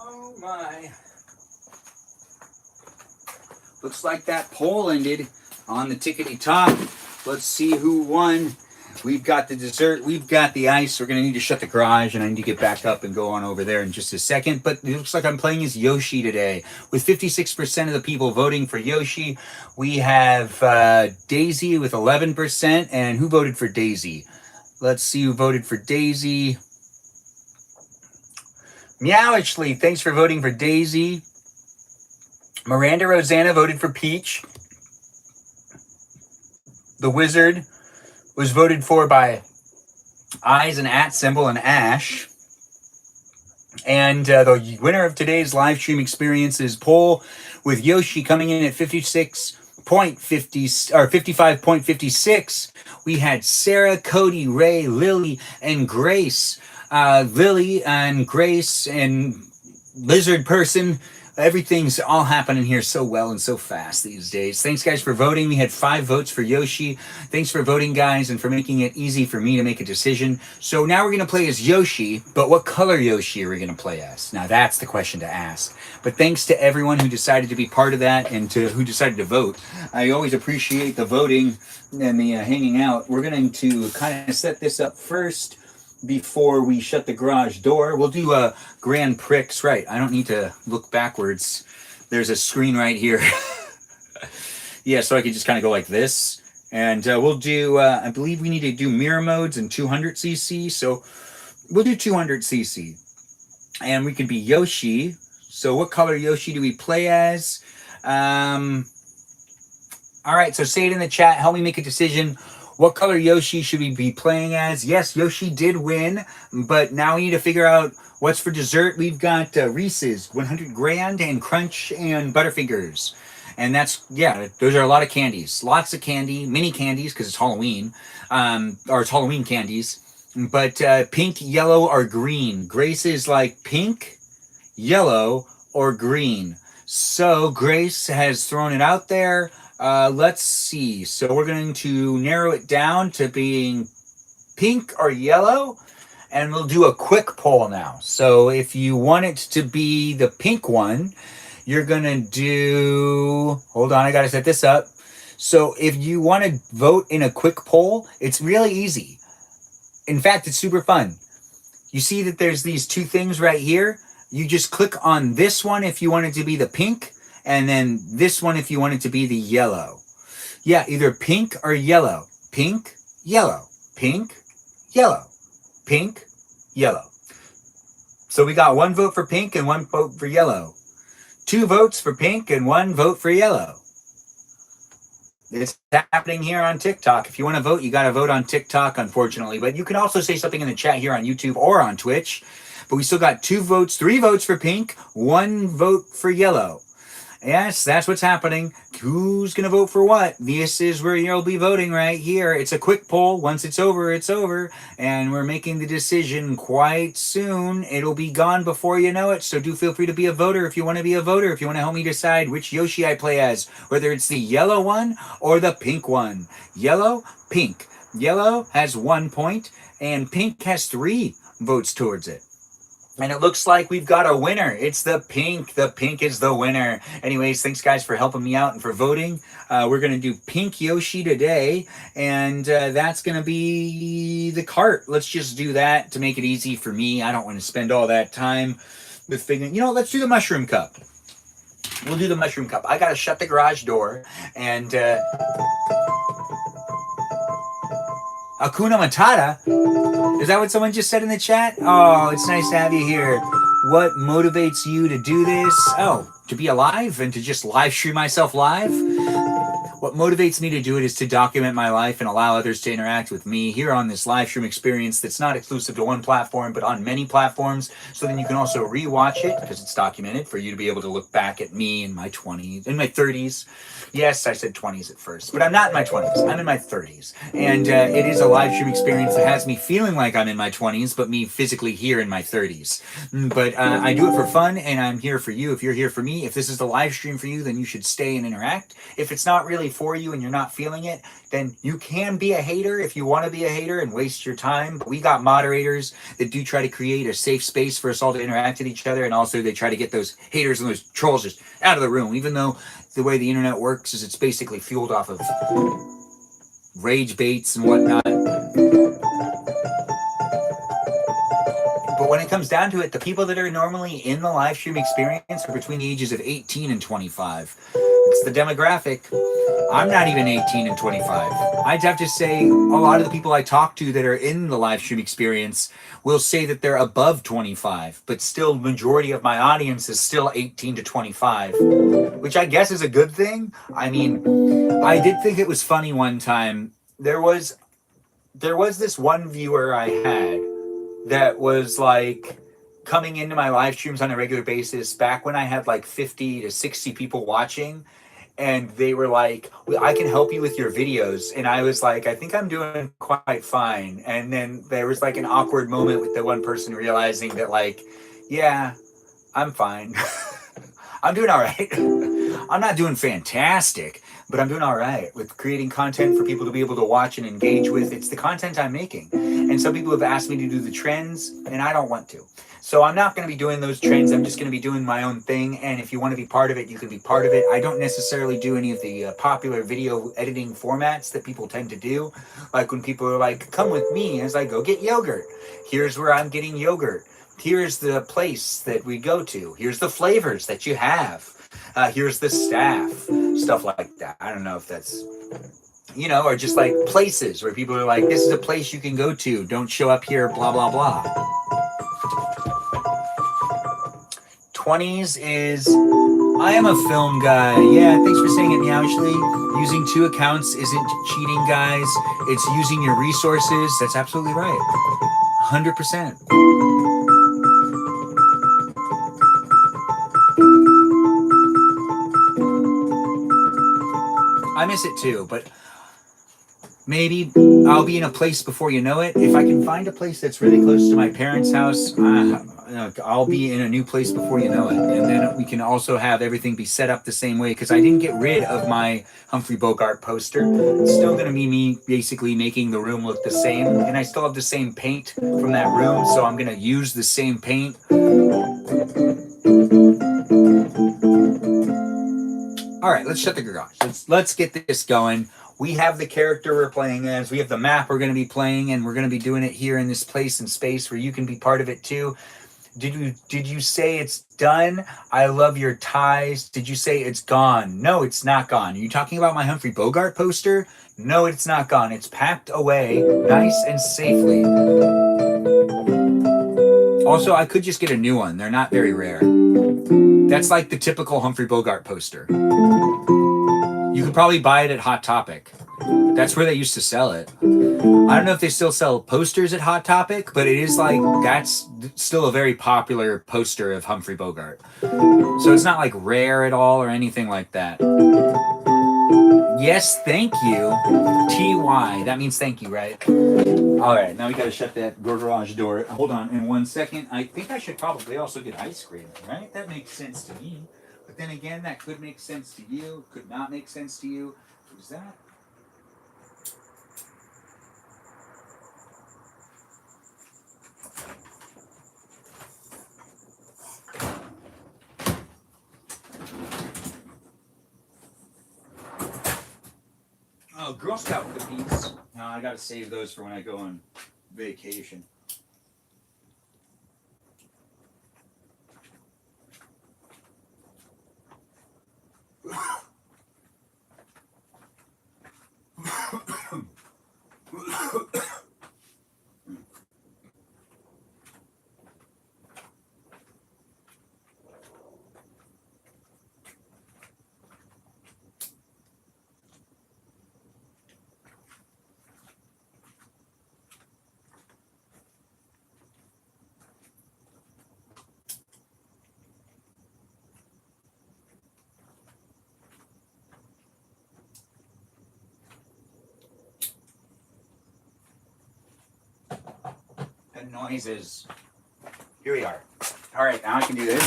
Oh my. Looks like that poll ended on the tickety top. Let's see who won. We've got the dessert. We've got the ice. We're going to need to shut the garage, and I need to get back up and go on over there in just a second. But it looks like I'm playing as Yoshi today. With 56% of the people voting for Yoshi, we have Daisy with 11%. And who voted for Daisy? Let's see who voted for Daisy. Meowishly, thanks for voting for Daisy. Miranda Rosanna voted for Peach. The Wizard was voted for by Eyes and @ symbol and Ash. And the winner of today's live stream experiences poll, with Yoshi coming in at 55.56. We had Sarah, Cody, Ray, Lily, and Grace. Lily and Grace and Lizard Person. Everything's all happening here so well and so fast these days. Thanks, guys, for voting. We had 5 votes for Yoshi. Thanks for voting, guys, and for making it easy for me to make a decision. So now we're going to play as Yoshi, but what color Yoshi are we going to play as? Now, that's the question to ask. But thanks to everyone who decided to be part of that and to who decided to vote. I always appreciate the voting and the hanging out. We're going to kind of set this up first before we shut the garage door. We'll do a Grand Prix. Right, I don't need to look backwards. There's a screen right here. Yeah, so I can just kind of go like this. And we'll do, I believe we need to do mirror modes and 200cc. So we'll do 200cc. And we can be Yoshi. So what color Yoshi do we play as? All right, so say it in the chat. Help me make a decision. What color Yoshi should we be playing as? Yes, Yoshi did win, but now we need to figure out what's for dessert. We've got Reese's 100 Grand and Crunch and Butterfingers. And that's, yeah, those are a lot of candies. Lots of candy, mini candies, because it's Halloween, or it's Halloween candies. But pink, yellow, or green. Grace is like pink, yellow, or green. So Grace has thrown it out there. Let's see. So we're going to narrow it down to being pink or yellow. And we'll do a quick poll now. So if you want it to be the pink one, you're going to do... Hold on, I got to set this up. So if you want to vote in a quick poll, it's really easy. In fact, it's super fun. You see that there's these two things right here. You just click on this one if you want it to be the pink, and then this one if you want it to be the yellow. Yeah, either pink or yellow. Pink, yellow. Pink, yellow. Pink, yellow. So we got 1 vote for pink and 1 vote for yellow. 2 votes for pink and 1 vote for yellow. It's happening here on TikTok. If you want to vote, you got to vote on TikTok, unfortunately. But you can also say something in the chat here on YouTube or on Twitch. But we still got 2 votes, 3 votes for pink, 1 vote for yellow. Yes, that's what's happening. Who's going to vote for what? This is where you'll be voting right here. It's a quick poll. Once it's over, it's over. And we're making the decision quite soon. It'll be gone before you know it. So do feel free to be a voter if you want to be a voter. If you want to help me decide which Yoshi I play as. Whether it's the yellow one or the pink one. Yellow, pink. Yellow has 1 point. And pink has 3 votes towards it. And it looks like we've got a winner. It's the pink. The pink is the winner. Anyways, thanks guys for helping me out and for voting. We're going to do pink Yoshi today. And that's going to be the Kart. Let's just do that to make it easy for me. I don't want to spend all that time with figuring... You know, let's do the mushroom cup. We'll do the mushroom cup. I got to shut the garage door. And... Hakuna Matata? Is that what someone just said in the chat? Oh, it's nice to have you here. What motivates you to do this? Oh, to be alive and to just live stream myself live? What motivates me to do it is to document my life and allow others to interact with me here on this live stream experience that's not exclusive to one platform, but on many platforms. So then you can also rewatch it because it's documented for you to be able to look back at me in my 20s, in my 30s. Yes, I said 20s at first, but I'm not in my 20s. I'm in my 30s. And it is a live stream experience that has me feeling like I'm in my 20s, but me physically here in my 30s. But I do it for fun, and I'm here for you. If you're here for me, if this is the live stream for you, then you should stay and interact. If it's not really for you and you're not feeling it, then you can be a hater if you want to be a hater and waste your time. We got moderators that do try to create a safe space for us all to interact with each other, and also they try to get those haters and those trolls just out of the room, even though the way the internet works is it's basically fueled off of rage baits and whatnot. But when it comes down to it, the people that are normally in the live stream experience are between the ages of 18 and 25. It's the demographic. I'm not even 18 and 25. I'd have to say a lot of the people I talk to that are in the live stream experience will say that they're above 25, but still majority of my audience is still 18 to 25, which I guess is a good thing. I mean, I did think it was funny one time. There was this one viewer I had that was like coming into my live streams on a regular basis back when I had like 50 to 60 people watching. And they were like, well, I can help you with your videos. And I was like, I think I'm doing quite fine. And then there was like an awkward moment with the one person realizing that like, yeah, I'm fine. I'm doing all right. I'm not doing fantastic, but I'm doing all right with creating content for people to be able to watch and engage with. It's the content I'm making. And some people have asked me to do the trends, and I don't want to. So I'm not going to be doing those trends. I'm just going to be doing my own thing. And if you want to be part of it, you can be part of it. I don't necessarily do any of the popular video editing formats that people tend to do. Like when people are like, come with me as I go get yogurt. Here's where I'm getting yogurt. Here's the place that we go to. Here's the flavors that you have. Here's the staff. Stuff like that. I don't know if that's, you know, or just like places where people are like, this is a place you can go to. Don't show up here, blah, blah, blah. 20s is, I am a film guy. Yeah, thanks for saying it, Meowshly. Using 2 accounts isn't cheating, guys. It's using your resources. That's absolutely right. 100%. I miss it too, but Maybe I'll be in a place before you know it. If I can find a place that's really close to my parents' house, I'll be in a new place before you know it. And then we can also have everything be set up the same way because I didn't get rid of my Humphrey Bogart poster. It's still going to be me basically making the room look the same. And I still have the same paint from that room, so I'm going to use the same paint. All right, let's shut the garage. Let's get this going. We have the character we're playing as. We have the map we're going to be playing, and we're going to be doing it here in this place and space where you can be part of it too. Did you say it's done? I love your ties. Did you say it's gone? No, it's not gone. Are you talking about my Humphrey Bogart poster? No, it's not gone. It's packed away nice and safely. Also, I could just get a new one. They're not very rare. That's like the typical Humphrey Bogart poster. You could probably buy it at Hot Topic. That's where they used to sell it. I don't know if they still sell posters at Hot Topic, but it is like, that's still a very popular poster of Humphrey Bogart. So it's not like rare at all or anything like that. Yes, thank you. TY. That means thank you, right? All right, now we got to shut that garage door. Hold on in 1 second. I think I should probably also get ice cream, right? That makes sense to me. But then again, that could make sense to you. Could not make sense to you. Who's that? Oh, Girl Scout cookies. No, I gotta save those for when I go on vacation. That noises. Here we are. All right, now I can do this.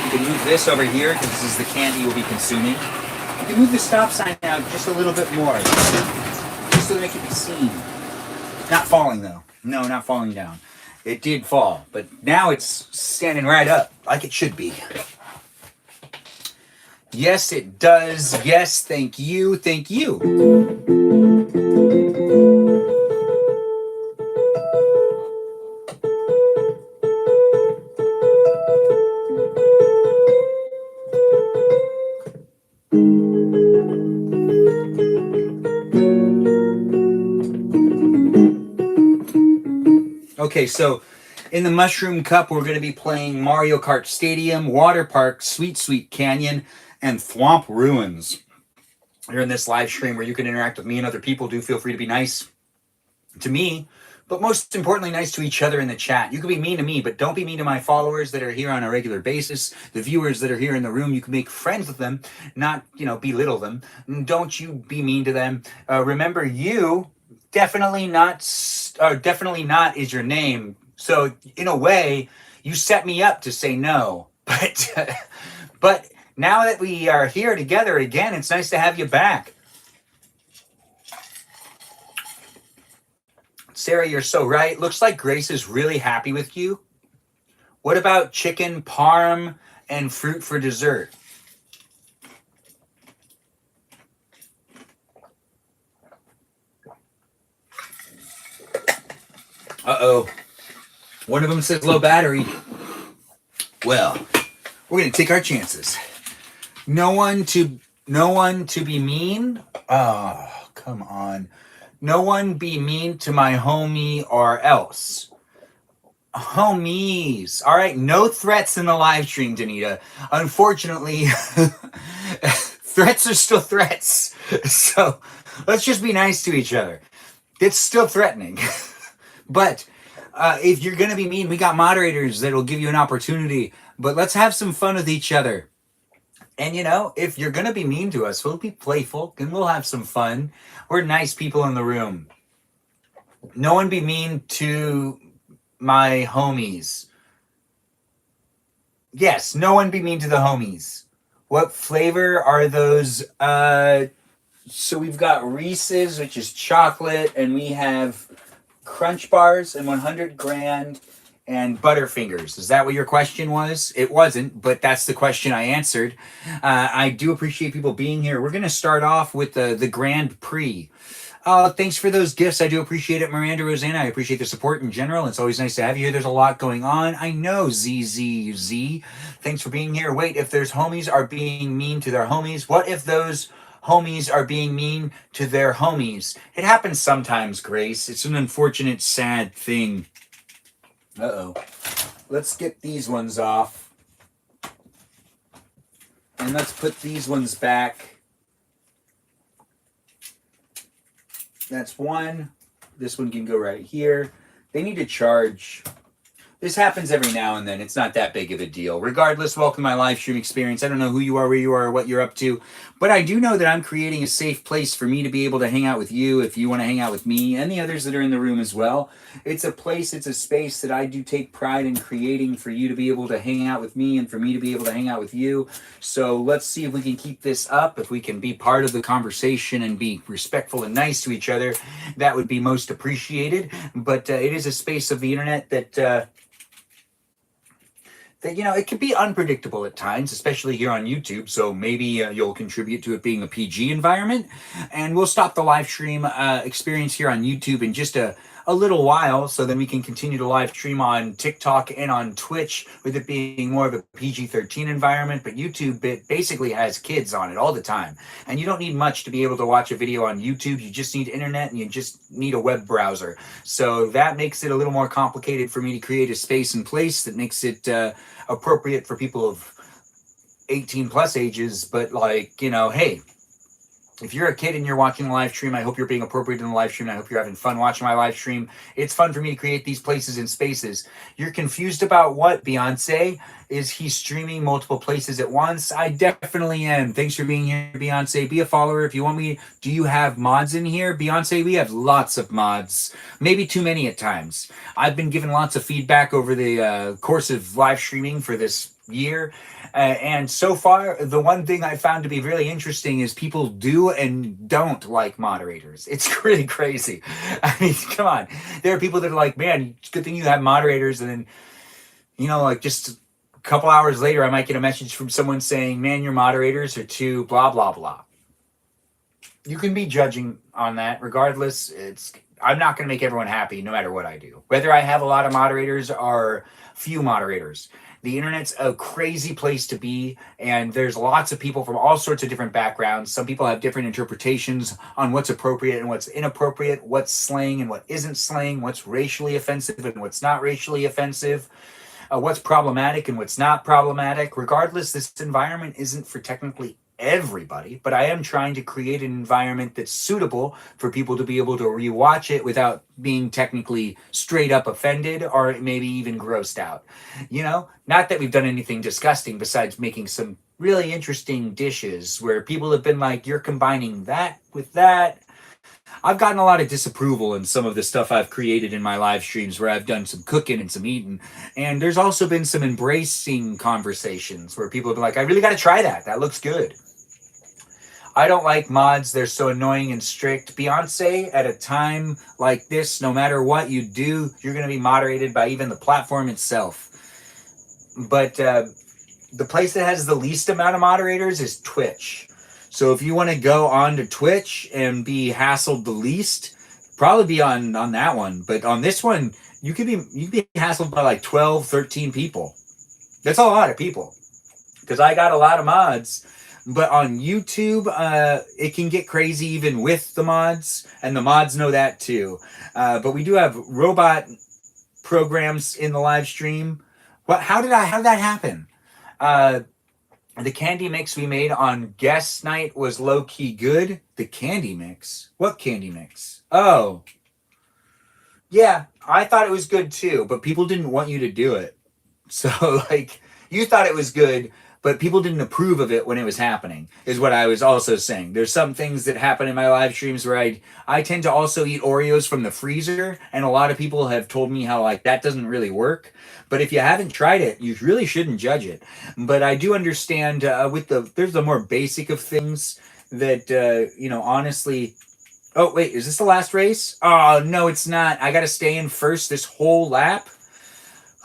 You can move this over here because this is the candy you'll be consuming. You can move the stop sign out just a little bit more, just so that it can be seen. Not falling though. No, not falling down. It did fall, but now it's standing right up like it should be. Yes, it does. Yes, thank you. Thank you. Okay, so in the Mushroom Cup, we're going to be playing Mario Kart Stadium, Water Park, Sweet Sweet Canyon, and Thwomp Ruins. You're in this live stream where you can interact with me and other people. Do feel free to be nice to me, but most importantly, nice to each other in the chat. You can be mean to me, but don't be mean to my followers that are here on a regular basis. The viewers that are here in the room, you can make friends with them, not, belittle them. Don't you be mean to them. Remember, you definitely not is your name. So in a way, you set me up to say no. But now that we are here together again, it's nice to have you back. Sarah, you're so right. Looks like Grace is really happy with you. What about chicken, parm, and fruit for dessert? Uh-oh. One of them says low battery. Well, we're going to take our chances. No one to be mean. Oh, come on. No one be mean to my homie or else. Homies. All right, no threats in the live stream, Danita. Unfortunately, threats are still threats. So let's just be nice to each other. It's still threatening. But if you're going to be mean, we got moderators that will give you an opportunity. But let's have some fun with each other. And if you're going to be mean to us, we'll be playful and we'll have some fun. We're nice people in the room. No one be mean to my homies. Yes, no one be mean to the homies. What flavor are those? So we've got Reese's, which is chocolate, and we have Crunch Bars and 100 Grand and Butterfingers. Is that what your question was? It wasn't, but that's the question I answered. I do appreciate people being here. We're going to start off with the Grand Prix. Thanks for those gifts. I do appreciate it, Miranda Rosanna. I appreciate the support in general. It's always nice to have you here. There's a lot going on. I know, ZZZ. Thanks for being here. Wait, if there's homies are being mean to their homies, what if those homies are being mean to their homies? It happens sometimes, Grace. It's an unfortunate, sad thing. Uh-oh. Let's get these ones off. And let's put these ones back. That's one. This one can go right here. They need to charge. This happens every now and then. It's not that big of a deal. Regardless, welcome to my live stream experience. I don't know who you are, where you are, or what you're up to, but I do know that I'm creating a safe place for me to be able to hang out with you if you want to hang out with me and the others that are in the room as well. It's a place, it's a space that I do take pride in creating for you to be able to hang out with me and for me to be able to hang out with you. So let's see if we can keep this up, if we can be part of the conversation and be respectful and nice to each other. That would be most appreciated. But it is a space of the internet that it can be unpredictable at times, especially here on YouTube. So maybe you'll contribute to it being a PG environment. And we'll stop the live stream experience here on YouTube in just a little while, so then we can continue to live stream on TikTok and on Twitch, with it being more of a PG-13 environment. But YouTube basically has kids on it all the time. And you don't need much to be able to watch a video on YouTube. You just need internet and you just need a web browser. So that makes it a little more complicated for me to create a space and place that makes it appropriate for people of 18 plus ages. But hey, if you're a kid and you're watching the live stream, I hope you're being appropriate in the live stream. I hope you're having fun watching my live stream. It's fun for me to create these places and spaces. You're confused about what, Beyonce? Is he streaming multiple places at once? I definitely am. Thanks for being here, Beyonce. Be a follower if you want me. Do you have mods in here? Beyonce, we have lots of mods. Maybe too many at times. I've been given lots of feedback over the course of live streaming for this year. And so far, the one thing I found to be really interesting is people do and don't like moderators. It's really crazy. I mean, come on. There are people that are like, man, it's a good thing you have moderators. And then, just a couple hours later, I might get a message from someone saying, man, your moderators are too blah, blah, blah. You can be judging on that. Regardless, I'm not going to make everyone happy no matter what I do. Whether I have a lot of moderators or few moderators. The internet's a crazy place to be, and there's lots of people from all sorts of different backgrounds. Some people have different interpretations on what's appropriate and what's inappropriate, what's slang and what isn't slang, what's racially offensive and what's not racially offensive, what's problematic and what's not problematic. Regardless, this environment isn't for technically everybody, but I am trying to create an environment that's suitable for people to be able to rewatch it without being technically straight up offended or maybe even grossed out. Not that we've done anything disgusting besides making some really interesting dishes where people have been like, you're combining that with that. I've gotten a lot of disapproval in some of the stuff I've created in my live streams where I've done some cooking and some eating. And there's also been some embracing conversations where people have been like, I really got to try that. That looks good. I don't like mods. They're so annoying and strict. Beyonce, at a time like this, no matter what you do, you're going to be moderated by even the platform itself. But the place that has the least amount of moderators is Twitch. So if you want to go on to Twitch and be hassled the least, probably be on that one. But on this one, you could be hassled by like 12, 13 people. That's a lot of people. Because I got a lot of mods. But on YouTube, it can get crazy even with the mods, and the mods know that too. But we do have robot programs in the live stream. How did that happen? The candy mix we made on guest night was low-key good. The candy mix? What candy mix? Oh. Yeah, I thought it was good too, but people didn't want you to do it. So, you thought it was good, but people didn't approve of it when it was happening, is what I was also saying. There's some things that happen in my live streams where I tend to also eat Oreos from the freezer, and a lot of people have told me how like that doesn't really work. But if you haven't tried it, you really shouldn't judge it. But I do understand there's the more basic of things that honestly. Oh wait, is this the last race? Oh no, it's not. I got to stay in first this whole lap.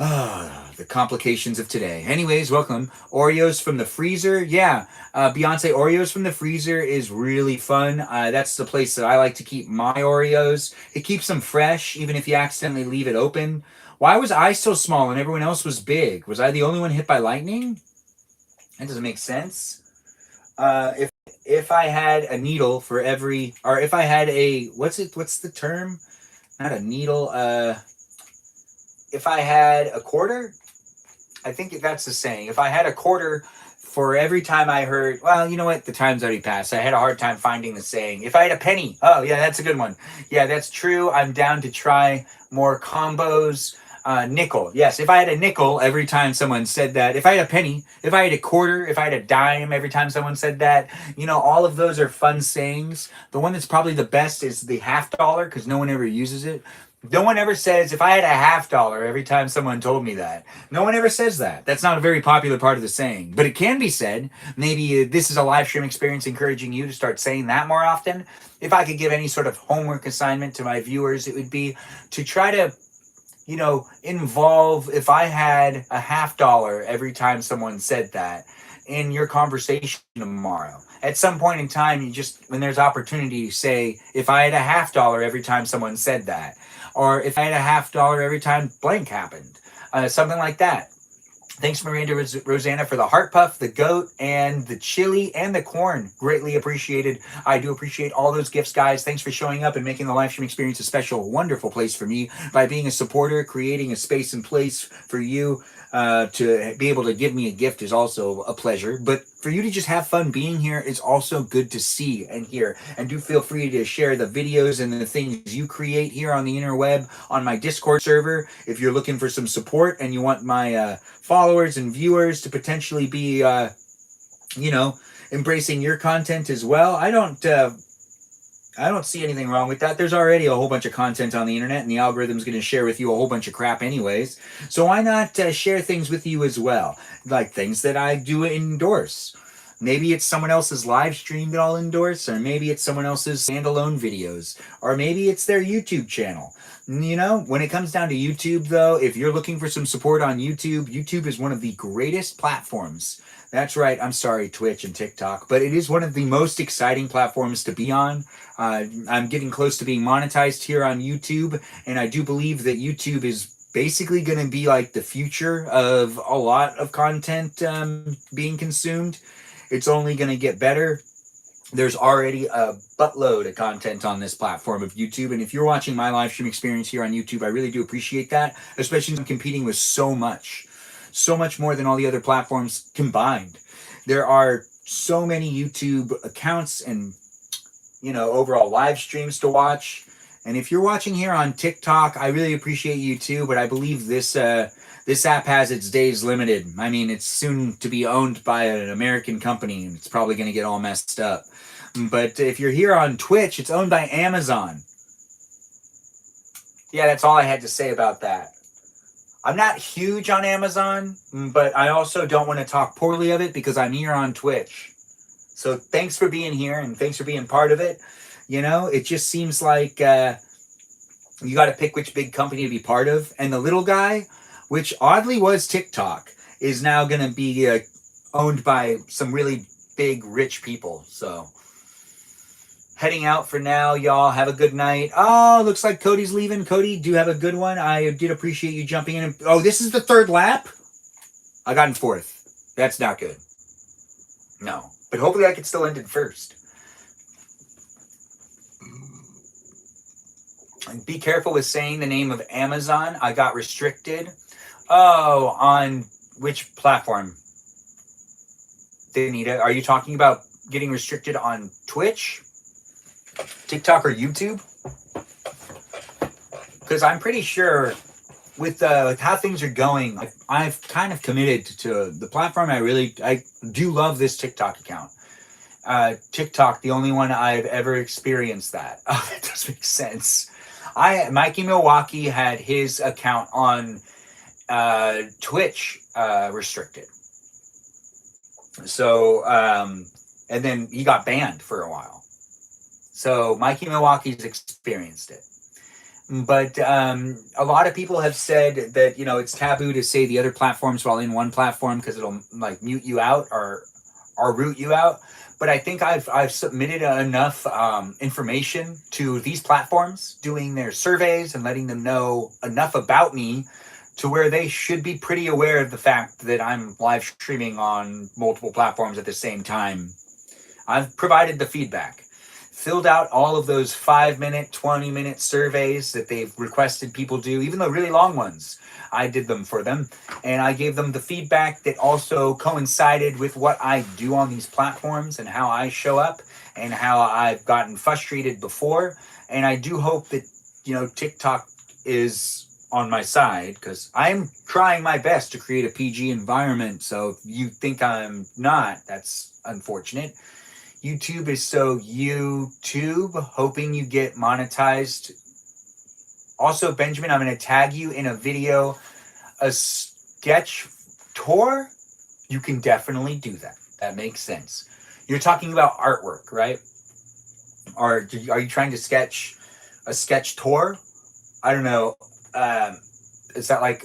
Ah, the complications of today. Anyways, welcome. Oreos from the freezer. Yeah, Beyonce Oreos from the freezer is really fun. That's the place that I like to keep my Oreos. It keeps them fresh, even if you accidentally leave it open. Why was I so small and everyone else was big? Was I the only one hit by lightning? That doesn't make sense. If I had a needle for every, or if I had a, what's the term? Not a needle. If I had a quarter, I think that's the saying. If I had a quarter for every time I heard, well, you know what? The time's already passed. I had a hard time finding the saying. If I had a penny, oh yeah, that's a good one. Yeah, that's true. I'm down to try more combos. Nickel. Yes, if I had a nickel every time someone said that, if I had a penny, if I had a quarter, if I had a dime every time someone said that, all of those are fun sayings. The one that's probably the best is the $half because no one ever uses it. No one ever says, if I had a $half every time someone told me that. No one ever says that. That's not a very popular part of the saying, but it can be said. Maybe this is a live stream experience encouraging you to start saying that more often. If I could give any sort of homework assignment to my viewers, it would be to try to involve, if I had a $half every time someone said that in your conversation tomorrow. At some point in time, when there's opportunity, say, if I had a $half every time someone said that, or if I had a $half every time blank happened, something like that. Thanks, Miranda Rosanna, for the heart puff, the goat, and the chili, and the corn. Greatly appreciated. I do appreciate all those gifts, guys. Thanks for showing up and making the live stream experience a special, wonderful place for me by being a supporter. Creating a space and place for you to be able to give me a gift is also a pleasure. But for you to just have fun being here is also good to see and hear. And do feel free to share the videos and the things you create here on the interweb on my Discord server. If you're looking for some support and you want my followers and viewers to potentially be, embracing your content as well, I don't see anything wrong with that. There's already a whole bunch of content on the internet, and the algorithm's going to share with you a whole bunch of crap anyways. So why not share things with you as well? Like things that I do endorse. Maybe it's someone else's live stream that I'll endorse, or maybe it's someone else's standalone videos, or maybe it's their YouTube channel. When it comes down to YouTube, though, if you're looking for some support on YouTube, YouTube is one of the greatest platforms. That's right. I'm sorry, Twitch and TikTok, but it is one of the most exciting platforms to be on. I'm getting close to being monetized here on YouTube, and I do believe that YouTube is basically going to be like the future of a lot of content being consumed. It's only going to get better. There's already a buttload of content on this platform of YouTube. And if you're watching my live stream experience here on YouTube, I really do appreciate that, especially since I'm competing with so much more than all the other platforms combined. There are so many YouTube accounts and, overall live streams to watch. And if you're watching here on TikTok, I really appreciate you too. But I believe this app has its days limited. I mean, it's soon to be owned by an American company, and it's probably going to get all messed up. But if you're here on Twitch, it's owned by Amazon. Yeah, that's all I had to say about that. I'm not huge on Amazon, but I also don't want to talk poorly of it because I'm here on Twitch. So thanks for being here, and thanks for being part of it. It just seems like you got to pick which big company to be part of. And the little guy, which oddly was TikTok, is now going to be owned by some really big, rich people. So heading out for now, y'all. Have a good night. Oh, looks like Cody's leaving. Cody, do have a good one. I did appreciate you jumping in. Oh, this is the third lap? I got in fourth. That's not good. No. But hopefully I could still end in first. And be careful with saying the name of Amazon. I got restricted. Oh, on which platform? Danita, are you talking about getting restricted on Twitch, TikTok, or YouTube? Because I'm pretty sure, with how things are going, I've kind of committed to the platform. I do love this TikTok account. TikTok, the only one I've ever experienced that. Oh, that does make sense. Mikey Milwaukee had his account on Twitch restricted. So, and then he got banned for a while. So Mikey Milwaukee's experienced it. But a lot of people have said that, you know, it's taboo to say the other platforms while in one platform because it'll like mute you out or root you out. But I think I've submitted enough information to these platforms, doing their surveys and letting them know enough about me to where they should be pretty aware of the fact that I'm live streaming on multiple platforms at the same time. I've provided the feedback, filled out all of those 5-minute, 20-minute surveys that they've requested people do, even the really long ones. I did them for them, and I gave them the feedback that also coincided with what I do on these platforms and how I show up and how I've gotten frustrated before. And I do hope that, you know, TikTok is on my side, because I'm trying my best to create a PG environment. So if you think I'm not, that's unfortunate. YouTube is so YouTube, hoping you get monetized. Also, Benjamin, I'm going to tag you in a video, a sketch tour. You can definitely do that. That makes sense. You're talking about artwork, right? Or are you trying to sketch a sketch tour? I don't know. Is that like,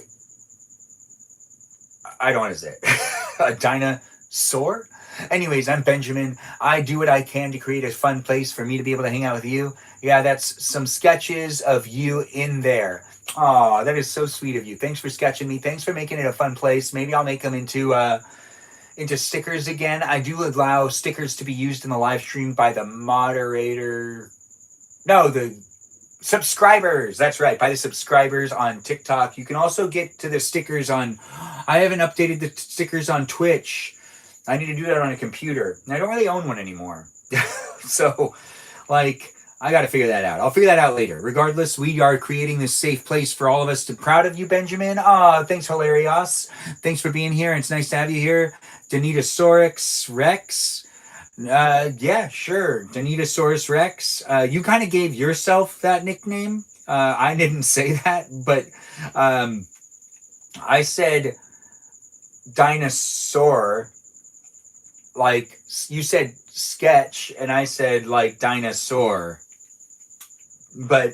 I don't want to say it. A dinosaur? Anyways, I'm Benjamin. I do what I can to create a fun place for me to be able to hang out with you. Yeah, that's some sketches of you in there. Oh, that is so sweet of you. Thanks for sketching me. Thanks for making it a fun place. Maybe I'll make them into stickers again. I do allow stickers to be used in the live stream by the moderator. No, the subscribers. That's right, by the subscribers on TikTok. You can also get to the stickers on... I haven't updated the stickers on Twitch. I need to do that on a computer. And I don't really own one anymore. So, like, I got to figure that out. I'll figure that out later. Regardless, we are creating this safe place for all of us. Proud of you, Benjamin. Thanks, Hilarious. Thanks for being here. It's nice to have you here. Danitasaurus Rex. Yeah, sure. Danitasaurus Rex. You kind of gave yourself that nickname. I didn't say that, but I said dinosaur. Like, you said sketch, and I said, like, dinosaur. But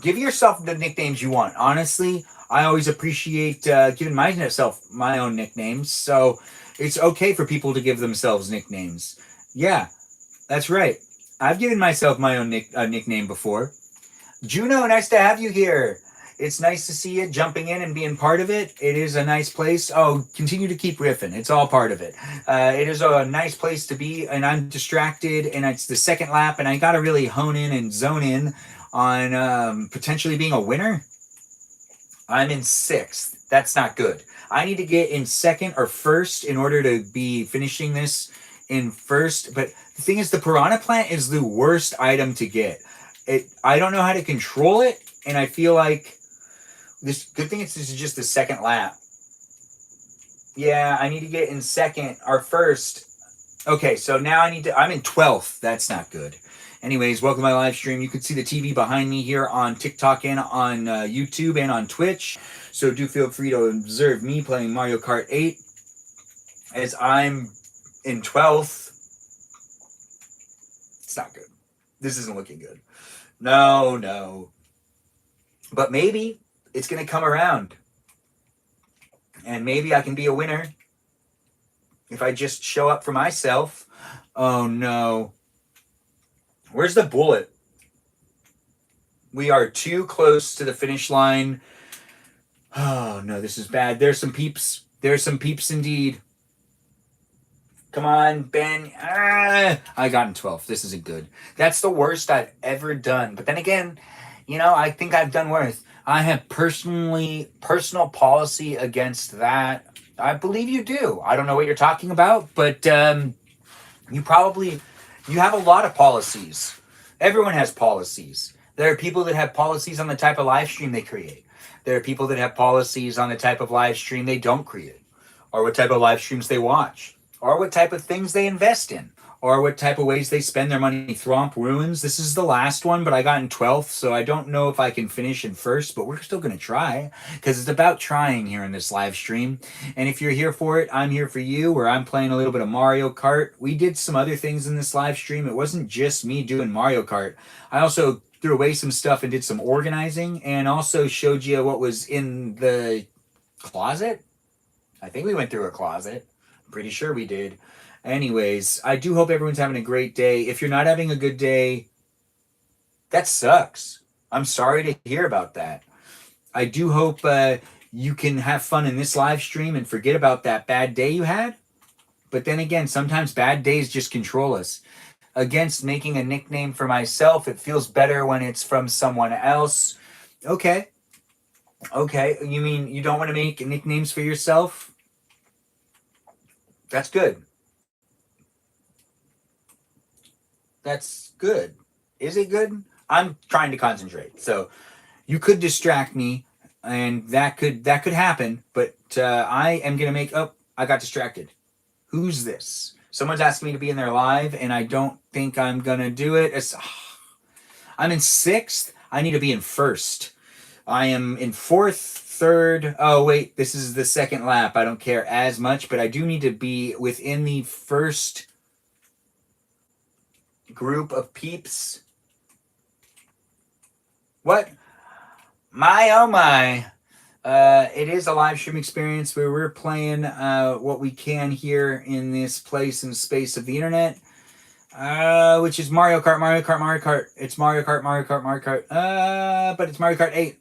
give yourself the nicknames you want. Honestly, I always appreciate giving myself my own nicknames. So it's okay for people to give themselves nicknames. Yeah, that's right. I've given myself my own nickname before. Juno, nice to have you here. It's nice to see you jumping in and being part of it. It is a nice place. Oh, continue to keep riffing. It's all part of it. It is a nice place to be, and I'm distracted, and it's the second lap, and I got to really hone in and zone in on potentially being a winner. I'm in 6th. That's not good. I need to get in 2nd or 1st in order to be finishing this in 1st. But the thing is, the piranha plant is the worst item to get. I don't know how to control it, and I feel like this good thing. This is just the 2nd lap. Yeah, I need to get in 2nd or 1st. Okay, so now I'm in 12th. That's not good. Anyways, welcome to my live stream. You can see the TV behind me here on TikTok and on YouTube and on Twitch. So do feel free to observe me playing Mario Kart 8 as I'm in 12th. It's not good. This isn't looking good. No. But maybe it's going to come around. And maybe I can be a winner if I just show up for myself. Oh, no. Where's the bullet? We are too close to the finish line. Oh, no, this is bad. There's some peeps. There's some peeps indeed. Come on, Ben. I got in 12th. This isn't good. That's the worst I've ever done. But then again, I think I've done worse. I have personal policy against that. I believe you do. I don't know what you're talking about, but you have a lot of policies. Everyone has policies. There are people that have policies on the type of live stream they create. There are people that have policies on the type of live stream they don't create, or what type of live streams they watch, or what type of things they invest in, or what type of ways they spend their money. Thromp Ruins. This is the last one, but I got in 12th, so I don't know if I can finish in first, but we're still going to try, because it's about trying here in this live stream. And if you're here for it, I'm here for you, where I'm playing a little bit of Mario Kart. We did some other things in this live stream. It wasn't just me doing Mario Kart. I also threw away some stuff and did some organizing, and also showed you what was in the closet. I think we went through a closet. I'm pretty sure we did. Anyways, I do hope everyone's having a great day. If you're not having a good day, that sucks. I'm sorry to hear about that. I do hope you can have fun in this live stream and forget about that bad day you had. But then again, sometimes bad days just control us. Against making a nickname for myself, it feels better when it's from someone else. Okay. You mean you don't want to make nicknames for yourself? That's good. That's good. Is it good? I'm trying to concentrate. So you could distract me, and that could happen, but I am going to make... Oh, I got distracted. Who's this? Someone's asking me to be in their live, and I don't think I'm going to do it. I'm in 6th. I need to be in 1st. I am in 4th, 3rd. Oh, wait. This is the 2nd lap. I don't care as much, but I do need to be within the 1st group of peeps. What? My, oh my. It is a live stream experience where we're playing what we can here in this place and space of the internet, which is Mario Kart, Mario Kart, Mario Kart. It's Mario Kart, Mario Kart, Mario Kart. But it's Mario Kart 8.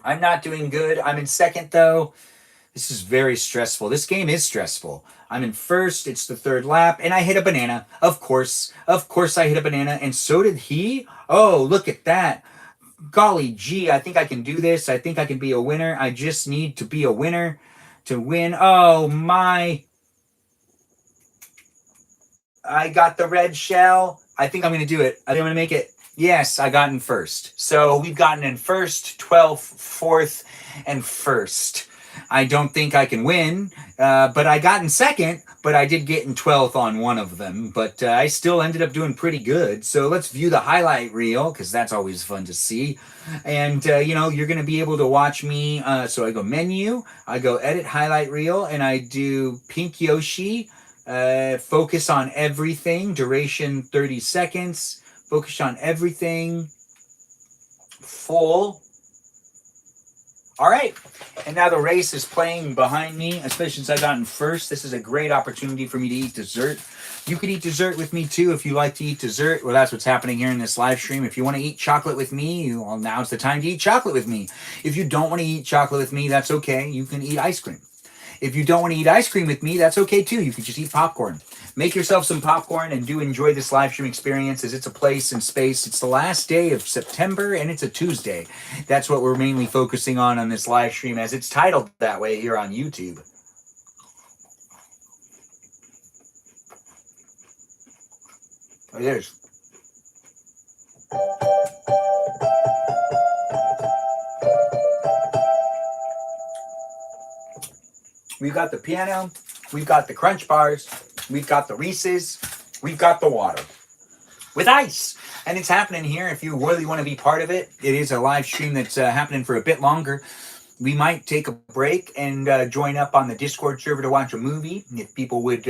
I'm not doing good. I'm in 2nd, though. This is very stressful. This game is stressful. I'm in 1st. It's the 3rd lap, and I hit a banana. Of course. Of course I hit a banana, and so did he. Oh, look at that. Golly gee, I think I can do this. I think I can be a winner. I just need to be a winner to win. Oh, my. I got the red shell. I think I'm going to do it. I think I'm going to make it. Yes, I got in 1st. So we've gotten in 1st, 12th, 4th, and 1st. I don't think I can win, but I got in 2nd, but I did get in 12th on one of them, but I still ended up doing pretty good. So let's view the highlight reel, because that's always fun to see. And, you're going to be able to watch me. So I go menu, I go edit highlight reel, and I do Pink Yoshi, focus on everything, duration 30 seconds, focus on everything, full. All right, and now the race is playing behind me, especially since I got in 1st. This is a great opportunity for me to eat dessert. You could eat dessert with me too if you like to eat dessert. Well, that's what's happening here in this live stream. If you want to eat chocolate with me, well, now's the time to eat chocolate with me. If you don't want to eat chocolate with me, that's okay. You can eat ice cream. If you don't want to eat ice cream with me, that's okay too. You can just eat popcorn. Make yourself some popcorn and do enjoy this live stream experience, as it's a place and space. It's the last day of September, and it's a Tuesday. That's what we're mainly focusing on this live stream, as it's titled that way here on YouTube. It is. We've got the piano, we've got the Crunch Bars, we've got the Reese's, we've got the water with ice. And it's happening here. If you really want to be part of it, it is a live stream that's happening for a bit longer. We might take a break and join up on the Discord server to watch a movie. If people would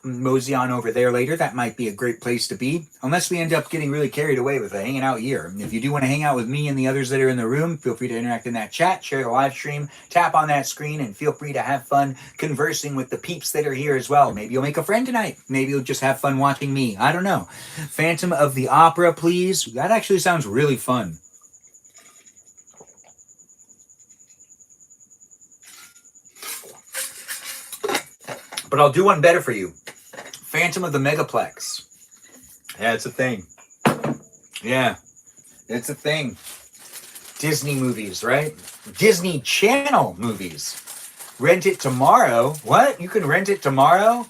mosey on over there later, that might be a great place to be. Unless we end up getting really carried away with hanging out here. If you do want to hang out with me and the others that are in the room, feel free to interact in that chat, share the live stream, tap on that screen, and feel free to have fun conversing with the peeps that are here as well. Maybe you'll make a friend tonight. Maybe you'll just have fun watching me. I don't know. Phantom of the Opera, please. That actually sounds really fun. But I'll do one better for you. Phantom of the Megaplex. Yeah, it's a thing. Yeah, it's a thing. Disney movies, right? Disney Channel movies. Rent it tomorrow. What? You can rent it tomorrow?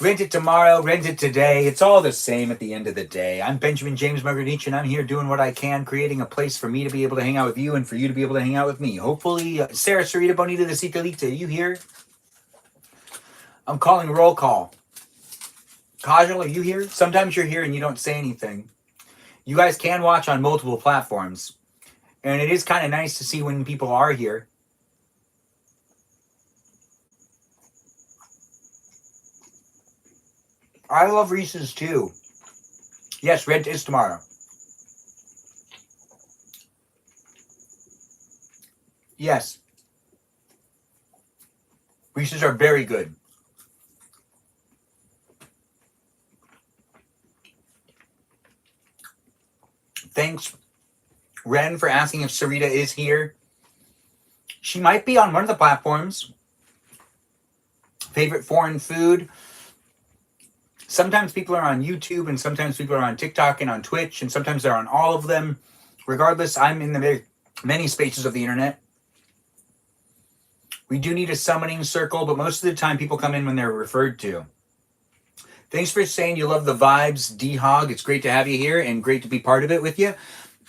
Rent it tomorrow, rent it today. It's all the same at the end of the day. I'm Benjamin James Magrdichian. I'm here doing what I can, creating a place for me to be able to hang out with you and for you to be able to hang out with me. Hopefully, Sarah Sarita Bonita de Citalita, are you here? I'm calling roll call. Kajal, are you here? Sometimes you're here and you don't say anything. You guys can watch on multiple platforms. And it is kind of nice to see when people are here. I love Reese's too. Yes, rent is tomorrow. Yes. Reese's are very good. Thanks, Ren, for asking if Sarita is here. She might be on one of the platforms. Favorite foreign food. Sometimes people are on YouTube, and sometimes people are on TikTok and on Twitch, and sometimes they're on all of them. Regardless, I'm in the many spaces of the internet. We do need a summoning circle, but most of the time people come in when they're referred to. Thanks for saying you love the vibes, D-Hog. It's great to have you here and great to be part of it with you.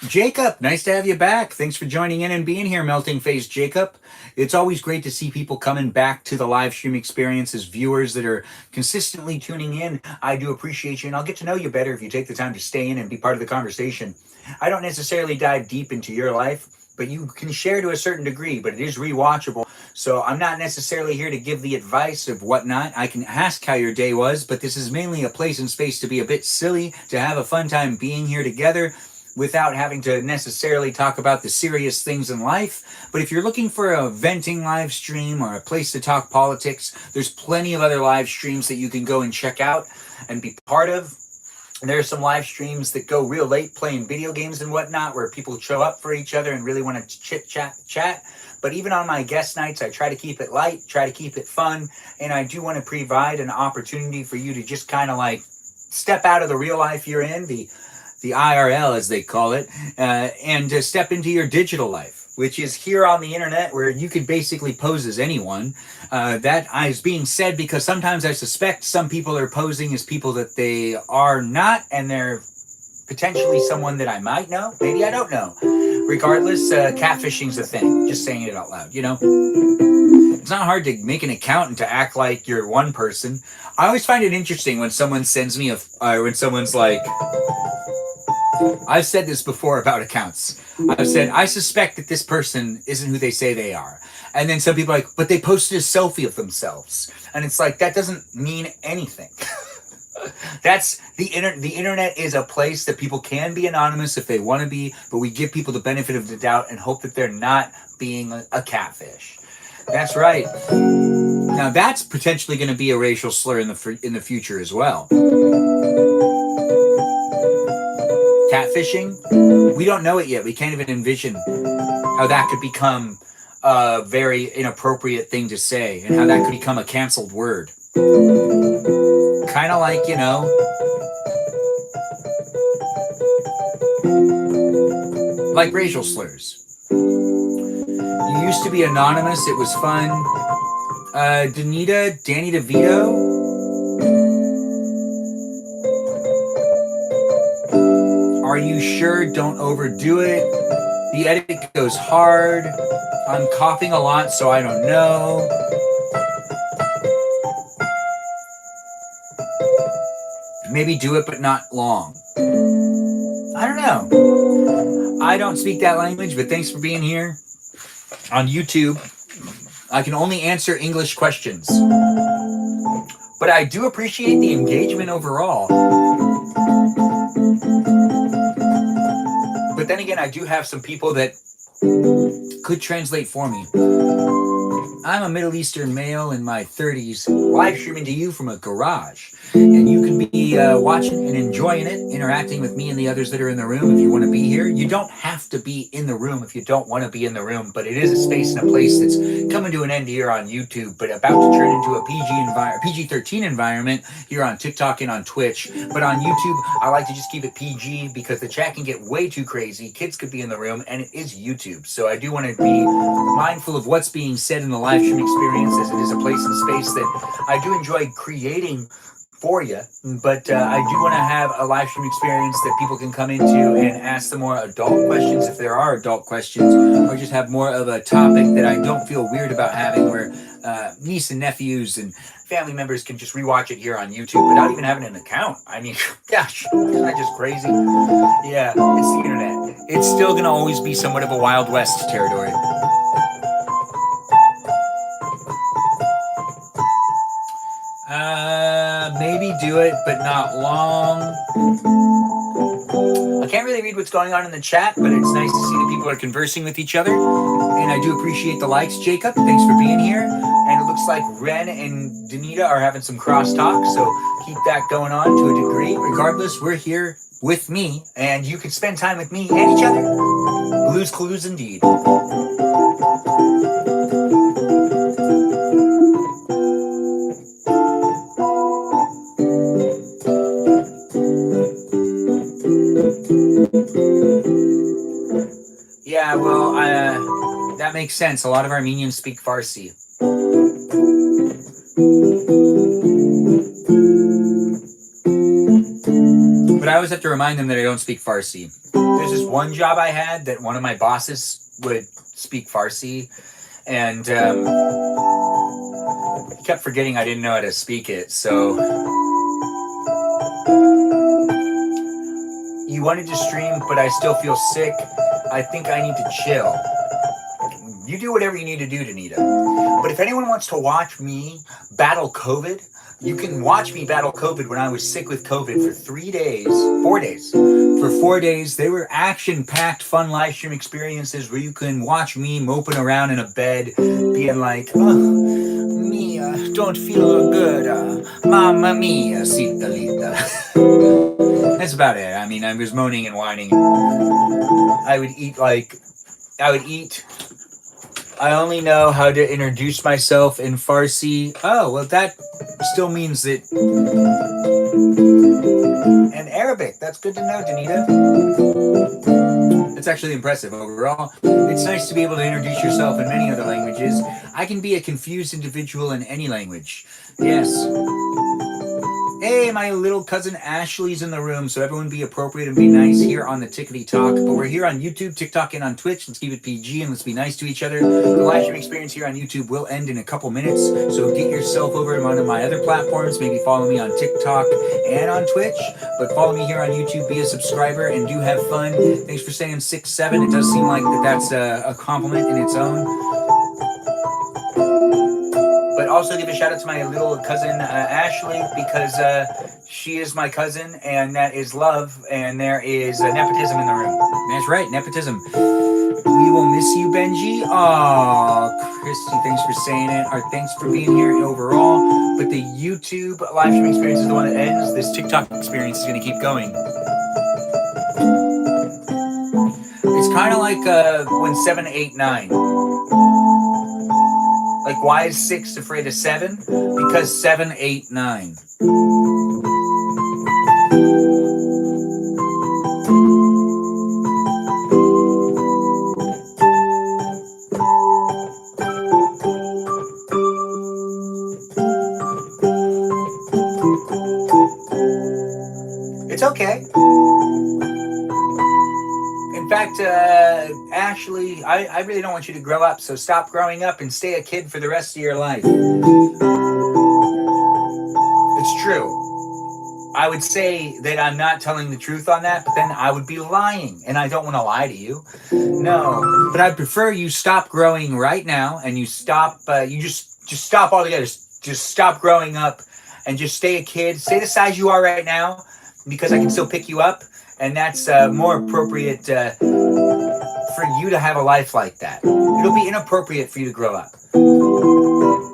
Jacob, nice to have you back. Thanks for joining in and being here, Melting Face Jacob. It's always great to see people coming back to the live stream experience as viewers that are consistently tuning in. I do appreciate you, and I'll get to know you better if you take the time to stay in and be part of the conversation. I don't necessarily dive deep into your life, but you can share to a certain degree, but it is rewatchable. So I'm not necessarily here to give the advice of whatnot. I can ask how your day was, but this is mainly a place and space to be a bit silly, to have a fun time being here together, without having to necessarily talk about the serious things in life. But if you're looking for a venting live stream or a place to talk politics, there's plenty of other live streams that you can go and check out and be part of. And there are some live streams that go real late playing video games and whatnot, where people show up for each other and really want to chat. But even on my guest nights, I try to keep it light, try to keep it fun. And I do want to provide an opportunity for you to just kind of like step out of the real life you're in, the IRL, as they call it, and to step into your digital life, which is here on the internet, where you could basically pose as anyone. That is being said because sometimes I suspect some people are posing as people that they are not, and they're potentially someone that I might know. Maybe I don't know. Regardless, catfishing's a thing. Just saying it out loud, you know? It's not hard to make an account and to act like you're one person. I always find it interesting when someone sends me when someone's like, I've said this before about accounts. I've said, I suspect that this person isn't who they say they are. And then some people are like, but they posted a selfie of themselves. And it's like, that doesn't mean anything. That's the internet is a place that people can be anonymous if they want to be, but we give people the benefit of the doubt and hope that they're not being a catfish. That's right. Now that's potentially going to be a racial slur in the future as well. Catfishing? We don't know it yet. We can't even envision how that could become a very inappropriate thing to say and how that could become a canceled word. Kind of like, you know, like racial slurs. You used to be anonymous. It was fun. Danny DeVito. Are you sure? Don't overdo it. The edit goes hard. I'm coughing a lot, so I don't know. Maybe do it, but not long. I don't know. I don't speak that language, but thanks for being here on YouTube. I can only answer English questions, but I do appreciate the engagement overall. But then again, I do have some people that could translate for me. I'm a Middle Eastern male in my 30s, live streaming to you from a garage. And you can be watching and enjoying it, interacting with me and the others that are in the room if you want to be here. You don't have to be in the room if you don't want to be in the room, but it is a space and a place that's coming to an end here on YouTube, but about to turn into a PG-13 environment here on TikTok and on Twitch. But on YouTube, I like to just keep it PG because the chat can get way too crazy. Kids could be in the room, and it is YouTube. So I do want to be mindful of what's being said in the live stream experience, as it is a place and space that I do enjoy creating for you, but I do want to have a live stream experience that people can come into and ask the more adult questions if there are adult questions, or just have more of a topic that I don't feel weird about having, where niece and nephews and family members can just rewatch it here on YouTube without even having an account. I mean, gosh, isn't that just crazy? Yeah, it's the internet. It's still going to always be somewhat of a Wild West territory. Maybe do it, but not long. I can't really read what's going on in the chat, but it's nice to see that people are conversing with each other. And I do appreciate the likes, Jacob. Thanks for being here. And it looks like Ren and Danita are having some crosstalk, so keep that going on to a degree. Regardless, we're here with me, and you can spend time with me and each other. Blues Clues indeed. Yeah, well, that makes sense. A lot of Armenians speak Farsi. But I always have to remind them that I don't speak Farsi. There's this one job I had that one of my bosses would speak Farsi, and he kept forgetting I didn't know how to speak it, so you wanted to stream, but I still feel sick. I think I need to chill. You do whatever you need to do, Danita. But if anyone wants to watch me battle COVID, you can watch me battle COVID when I was sick with COVID for 4 days. For 4 days, they were action-packed, fun live stream experiences where you can watch me moping around in a bed, being like, oh, Mia, don't feel good. Mamma mia, citalita. That's about it. I mean, I was moaning and whining. I only know how to introduce myself in Farsi. Oh, well, that still means that. And Arabic. That's good to know, Danita. It's actually impressive overall. It's nice to be able to introduce yourself in many other languages. I can be a confused individual in any language. Yes. Hey, my little cousin Ashley's in the room, so everyone be appropriate and be nice here on the Tickety Talk. But we're here on YouTube, TikTok, and on Twitch. Let's keep it PG and let's be nice to each other. The live stream experience here on YouTube will end in a couple minutes, so get yourself over to one of my other platforms. Maybe follow me on TikTok and on Twitch, but follow me here on YouTube, be a subscriber, and do have fun. Thanks for saying 6'7". It does seem like that's a compliment in its own. But also give a shout out to my little cousin Ashley, because she is my cousin, and that is love, and there is nepotism in the room. That's right, nepotism. We will miss you, Benji. Aw, Christy, thanks for saying it. Or thanks for being here overall. But the YouTube live stream experience is the one that ends. This TikTok experience is going to keep going. It's kind of like when 7, 8, 9. Like, why is 6 afraid of 7? Because 7, 8, 9. It's okay. In fact, Ashley, I really don't want you to grow up, so stop growing up and stay a kid for the rest of your life. It's true. I would say that I'm not telling the truth on that, but then I would be lying, and I don't want to lie to you. No, but I'd prefer you stop growing right now, and you stop, you just stop altogether. Just stop growing up, and just stay a kid. Stay the size you are right now, because I can still pick you up. And that's more appropriate for you to have a life like that. It'll be inappropriate for you to grow up.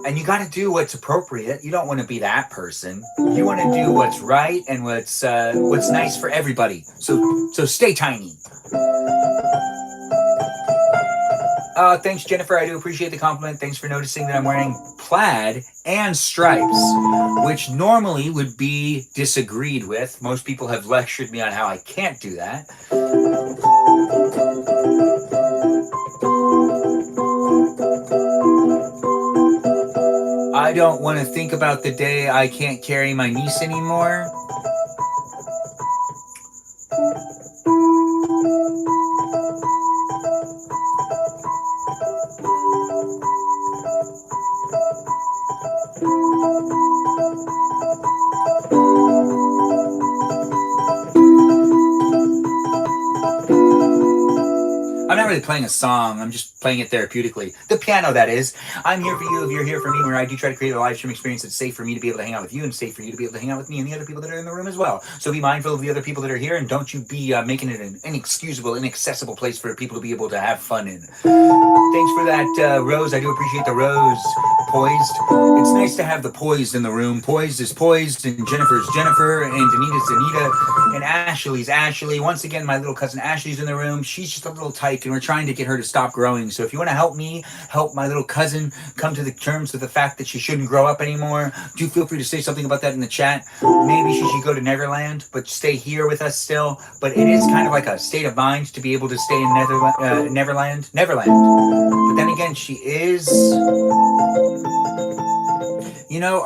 And you got to do what's appropriate. You don't want to be that person. You want to do what's right and what's nice for everybody. So stay tiny. Thanks, Jennifer. I do appreciate the compliment. Thanks for noticing that I'm wearing plaid and stripes, which normally would be disagreed with. Most people have lectured me on how I can't do that. I don't want to think about the day I can't carry my niece anymore. I'm not really playing a song, I'm just playing it therapeutically. The piano, that is. I'm here for you if you're here for me, where I do try to create a live stream experience that's safe for me to be able to hang out with you and safe for you to be able to hang out with me and the other people that are in the room as well. So be mindful of the other people that are here, and don't you be making it an inexcusable, inaccessible place for people to be able to have fun in. Thanks for that, Rose. I do appreciate the rose. Poised. It's nice to have the poised in the room. Poised is poised, and Jennifer's Jennifer, and Danita's Danita, and Ashley's Ashley. Once again, my little cousin Ashley's in the room. She's just a little tyke, and we're trying to get her to stop growing. So if you want to help me help my little cousin come to the terms with the fact that she shouldn't grow up anymore, do feel free to say something about that in the chat. Maybe she should go to Neverland, but stay here with us still. But it is kind of like a state of mind to be able to stay in Neverland. But then again, she is, you know,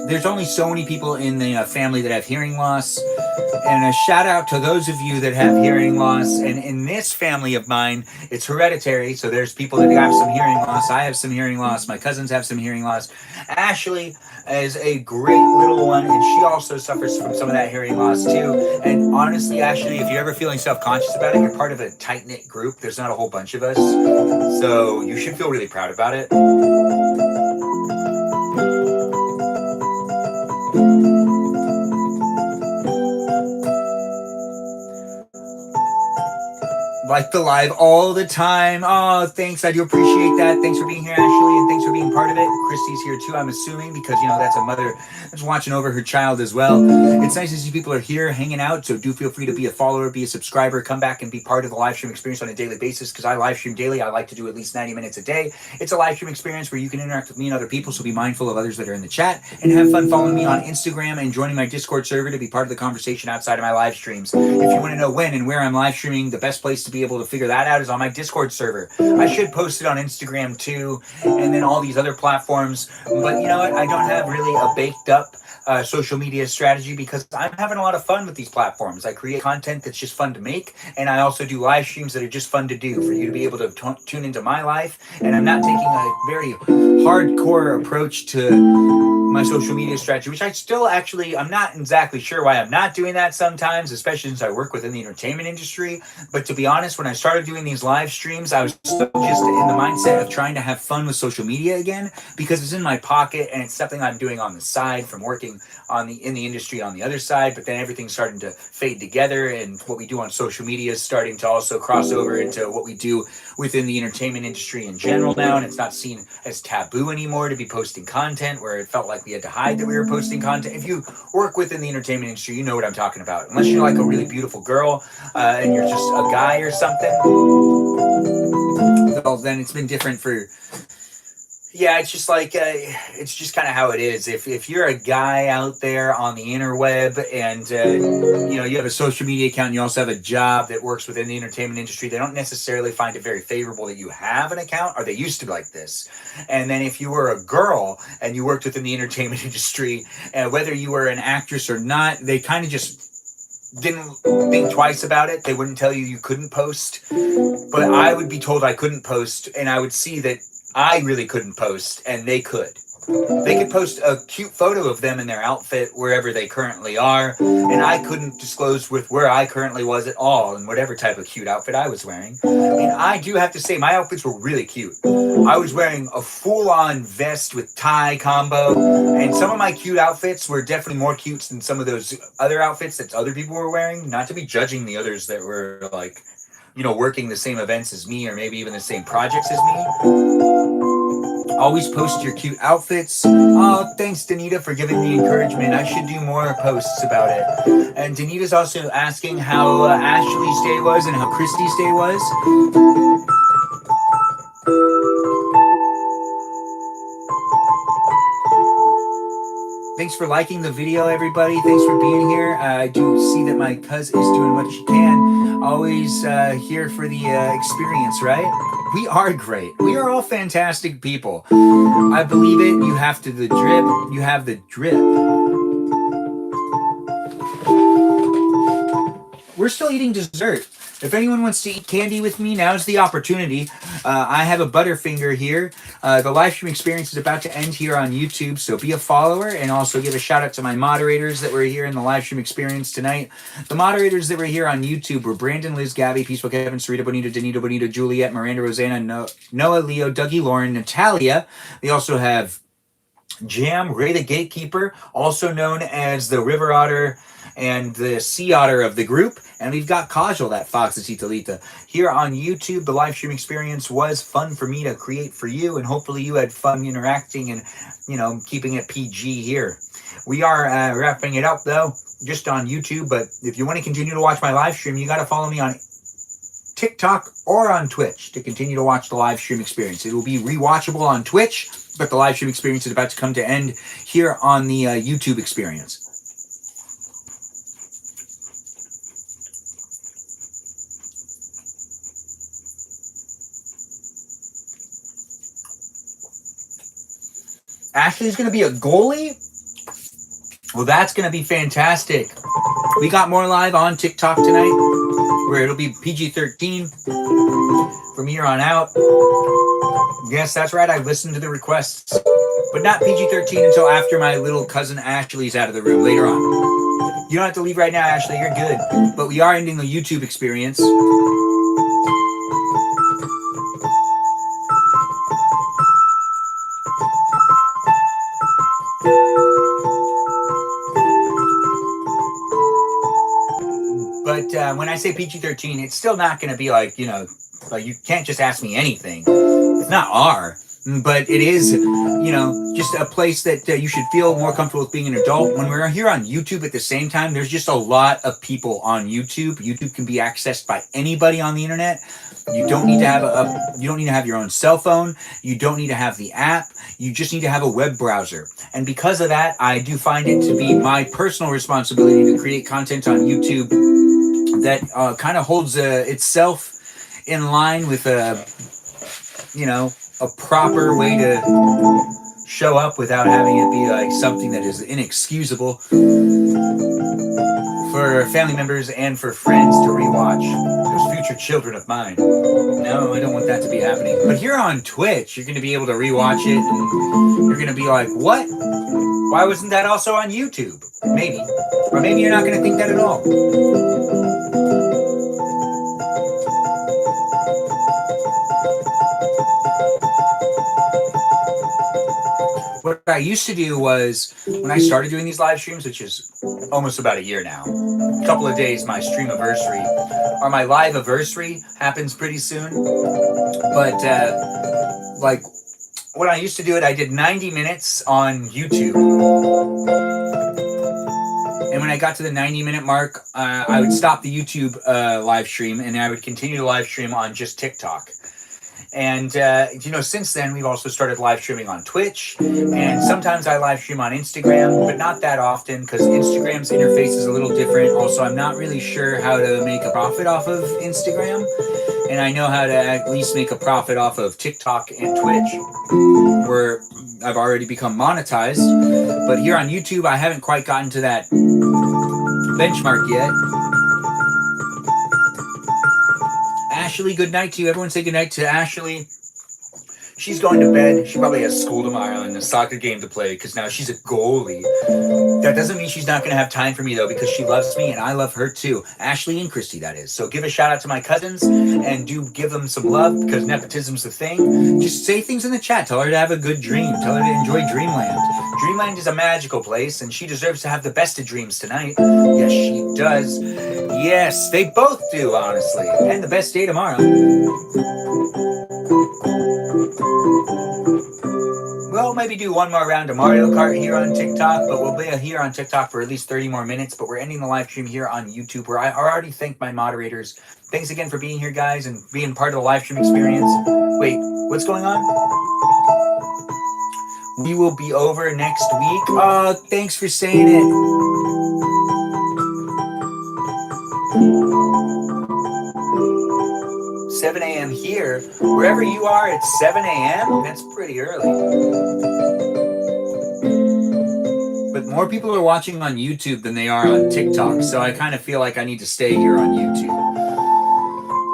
there's only so many people in the family that have hearing loss. And a shout out to those of you that have hearing loss. And in this family of mine, it's hereditary. So there's people that have some hearing loss. I have some hearing loss. My cousins have some hearing loss. Ashley is a great little one, and she also suffers from some of that hearing loss too. And honestly, Ashley, if you're ever feeling self-conscious about it, you're part of a tight-knit group. There's not a whole bunch of us. So you should feel really proud about it. Like the live all the time. Oh, thanks. I do appreciate that. Thanks for being here, Ashley, and thanks for being part of it. Christy's here too, I'm assuming, because, you know, that's a mother that's watching over her child as well. It's nice to see people are here hanging out, so do feel free to be a follower, be a subscriber, come back and be part of the live stream experience on a daily basis, because I live stream daily. I like to do at least 90 minutes a day. It's a live stream experience where you can interact with me and other people, so be mindful of others that are in the chat, and have fun following me on Instagram and joining my Discord server to be part of the conversation outside of my live streams. If you want to know when and where I'm live streaming, the best place to be able to figure that out is on my Discord server. I should post it on Instagram too, and then all these other platforms. But you know what? I don't have really a baked up social media strategy, because I'm having a lot of fun with these platforms. I create content that's just fun to make, and I also do live streams that are just fun to do for you to be able to tune into my life. And I'm not taking a very hardcore approach to my social media strategy, which I still actually, I'm not exactly sure why I'm not doing that sometimes, especially since I work within the entertainment industry. But to be honest, when I started doing these live streams, I was just in the mindset of trying to have fun with social media again, because it's in my pocket and it's something I'm doing on the side from working in the industry on the other side. But then everything's starting to fade together, and what we do on social media is starting to also cross over into what we do within the entertainment industry in general now, and it's not seen as taboo anymore to be posting content, where it felt like we had to hide that we were posting content. If you work within the entertainment industry, you know what I'm talking about. Unless you're like a really beautiful girl and you're just a guy or something, well, then it's been different for... Yeah, it's just like, it's just kind of how it is. If you're a guy out there on the interweb and, you know, you have a social media account and you also have a job that works within the entertainment industry, they don't necessarily find it very favorable that you have an account, or they used to be like this. And then if you were a girl and you worked within the entertainment industry, whether you were an actress or not, they kind of just didn't think twice about it. They wouldn't tell you couldn't post. But I would be told I couldn't post, and I would see that I really couldn't post, and they could. They could post a cute photo of them in their outfit wherever they currently are, and I couldn't disclose with where I currently was at all and whatever type of cute outfit I was wearing. And I do have to say, my outfits were really cute. I was wearing a full-on vest with tie combo, and some of my cute outfits were definitely more cute than some of those other outfits that other people were wearing. Not to be judging the others that were, like, you know, working the same events as me, or maybe even the same projects as me. Always post your cute outfits. Oh, thanks, Danita, for giving the encouragement. I should do more posts about it. And Danita's also asking how Ashley's day was and how Christy's day was. Thanks for liking the video, everybody. Thanks for being here. I do see that my cuz is doing what she can. Always here for the experience, right? We are great. We are all fantastic people. I believe it. You have to the drip. You have the drip. We're still eating dessert. If anyone wants to eat candy with me, now's the opportunity. I have a Butterfinger here. The live stream experience is about to end here on YouTube, so be a follower and also give a shout out to my moderators that were here in the live stream experience tonight. The moderators that were here on YouTube were Brandon, Liz, Gabby, Peaceful Kevin, Sarita, Bonita, Danita, Bonita, Juliet, Miranda, Rosanna, Noah, Leo, Dougie, Lauren, Natalia. We also have Jam, Ray the Gatekeeper, also known as the River Otter and the Sea Otter of the group. And we've got Kajal, that Fox Italita. Here on YouTube, the live stream experience was fun for me to create for you, and hopefully you had fun interacting and, keeping it PG here. We are wrapping it up, though, just on YouTube, but if you want to continue to watch my live stream, you got to follow me on TikTok or on Twitch to continue to watch the live stream experience. It will be rewatchable on Twitch, but the live stream experience is about to come to end here on the YouTube experience. Ashley's going to be a goalie? Well, that's going to be fantastic. We got more live on TikTok tonight, where it'll be PG-13 from here on out. Yes, that's right. I listened to the requests, but not PG-13 until after my little cousin Ashley's out of the room later on. You don't have to leave right now, Ashley. You're good. But we are ending the YouTube experience. But when I say PG-13, it's still not going to be like, like you can't just ask me anything. It's not R, but it is, just a place that you should feel more comfortable with being an adult. When we're here on YouTube at the same time, there's just a lot of people on YouTube. YouTube can be accessed by anybody on the internet. You don't need to have you don't need to have your own cell phone. You don't need to have the app. You just need to have a web browser. And because of that, I do find it to be my personal responsibility to create content on YouTube that kind of holds itself in line with a proper way to show up without having it be like something that is inexcusable for family members and for friends to rewatch. Those future children of mine. No, I don't want that to be happening. But here on Twitch, you're going to be able to rewatch it and you're going to be like, what? Why wasn't that also on YouTube? Maybe. Or maybe you're not going to think that at all. What I used to do was, when I started doing these live streams, which is almost about a year now, a couple of days, my stream anniversary, or my live anniversary happens pretty soon. But, when I used to do it, I did 90 minutes on YouTube. And when I got to the 90-minute mark, I would stop the YouTube live stream, and I would continue to live stream on just TikTok. And, since then, we've also started live streaming on Twitch, and sometimes I live stream on Instagram, but not that often, because Instagram's interface is a little different. Also, I'm not really sure how to make a profit off of Instagram, and I know how to at least make a profit off of TikTok and Twitch, where I've already become monetized. But here on YouTube, I haven't quite gotten to that benchmark yet. Ashley, good night to you. Everyone say good night to Ashley. She's going to bed. She probably has school tomorrow and a soccer game to play because now she's a goalie. That doesn't mean she's not going to have time for me, though, because she loves me and I love her, too. Ashley and Christy, that is. So give a shout out to my cousins and do give them some love because nepotism's the thing. Just say things in the chat. Tell her to have a good dream. Tell her to enjoy Dreamland. Dreamland is a magical place and she deserves to have the best of dreams tonight. Yes, she does. Yes, they both do, honestly. And the best day tomorrow. We'll maybe do one more round of Mario Kart here on TikTok, but we'll be here on TikTok for at least 30 more minutes. But we're ending the live stream here on YouTube, where I already thanked my moderators. Thanks again for being here, guys, and being part of the live stream experience. Wait, what's going on? We will be over next week. Oh, thanks for saying it. 7 a.m. here. Wherever you are, it's 7 a.m. That's pretty early. But more people are watching on YouTube than they are on TikTok, so I kind of feel like I need to stay here on YouTube.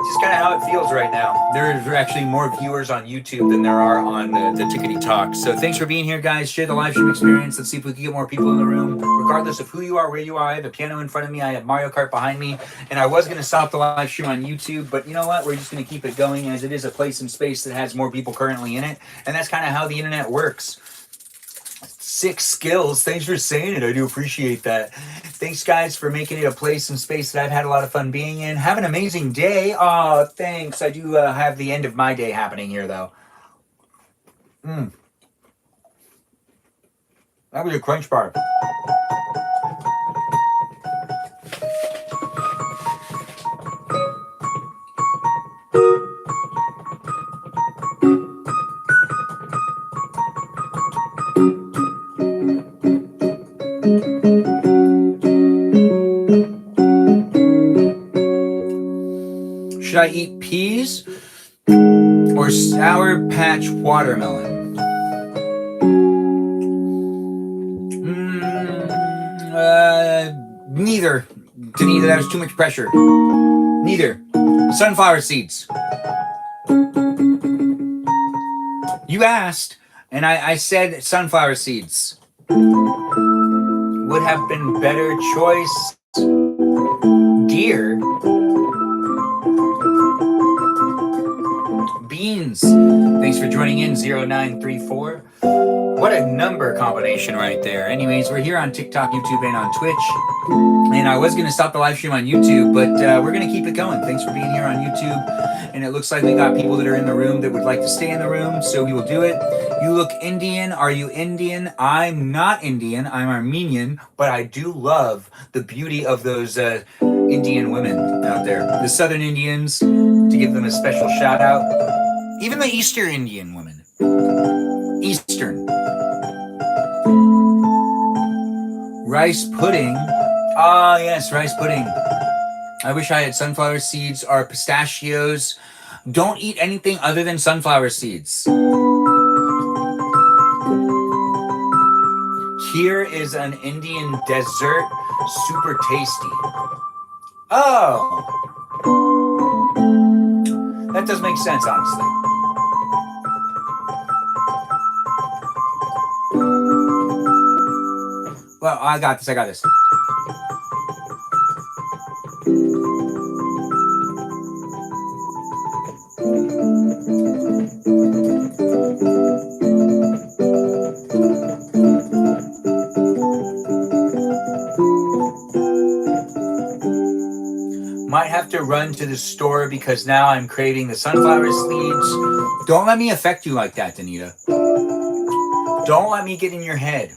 Just kind of how it feels right now. There's actually more viewers on YouTube than there are on the Tickety Talk. So thanks for being here, guys. Share the live stream experience. Let's see if we can get more people in the room. Regardless of who you are, where you are, I have a piano in front of me. I have Mario Kart behind me. And I was going to stop the live stream on YouTube, but you know what? We're just going to keep it going as it is a place and space that has more people currently in it. And that's kind of how the internet works. 6 skills. Thanks for saying it. I do appreciate that. Thanks, guys, for making it a place and space that I've had a lot of fun being in. Have an amazing day. Oh, thanks. I do have the end of my day happening here, though. That was a crunch bar. Should I eat peas or Sour Patch watermelon? Neither. Danita, that was too much pressure. Neither. Sunflower seeds. You asked, and I said sunflower seeds. Would have been better choice. Deer. Beans. Thanks for joining in, 0934. What a number combination right there. Anyways, we're here on TikTok, YouTube, and on Twitch. And I was going to stop the live stream on YouTube, but we're going to keep it going. Thanks for being here on YouTube. And it looks like we got people that are in the room that would like to stay in the room, so we will do it. You look Indian. Are you Indian? I'm not Indian. I'm Armenian, but I do love the beauty of those Indian women out there. The Southern Indians, to give them a special shout out. Even the Eastern Indian women. Eastern. Rice pudding. Ah, yes, rice pudding. I wish I had sunflower seeds or pistachios. Don't eat anything other than sunflower seeds. Here is an Indian dessert, super tasty. Oh. That does make sense, honestly. Well, I got this. Might have to run to the store because now I'm craving the sunflower seeds. Don't let me affect you like that, Danita. Don't let me get in your head.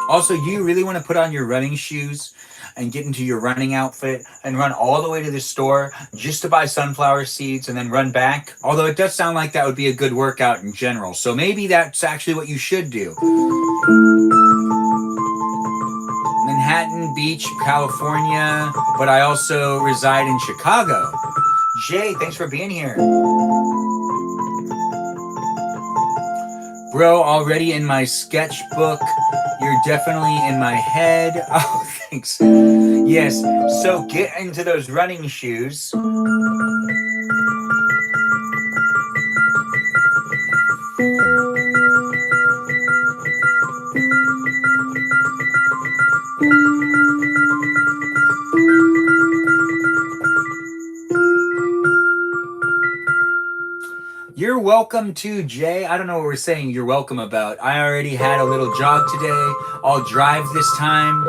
Also, do you really want to put on your running shoes and get into your running outfit and run all the way to the store just to buy sunflower seeds and then run back? Although it does sound like that would be a good workout in general. So maybe that's actually what you should do. Manhattan Beach, California, but I also reside in Chicago. Jay, thanks for being here. Bro, already in my sketchbook. You're definitely in my head. Oh, thanks. Yes, so get into those running shoes. You're welcome too, Jay. I don't know what we're saying you're welcome about. I already had a little jog today. I'll drive this time.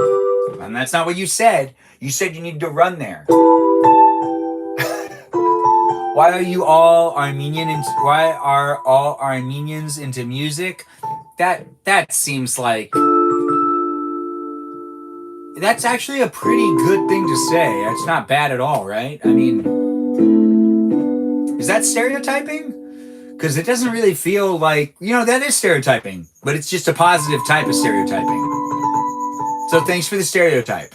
And that's not what you said. You said you need to run there. Why are you all Armenian? Why are all Armenians into music? That seems like... That's actually a pretty good thing to say. It's not bad at all, right? I mean... Is that stereotyping? Because it doesn't really feel like, that is stereotyping, but it's just a positive type of stereotyping. So thanks for the stereotype.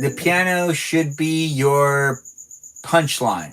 The piano should be your punchline.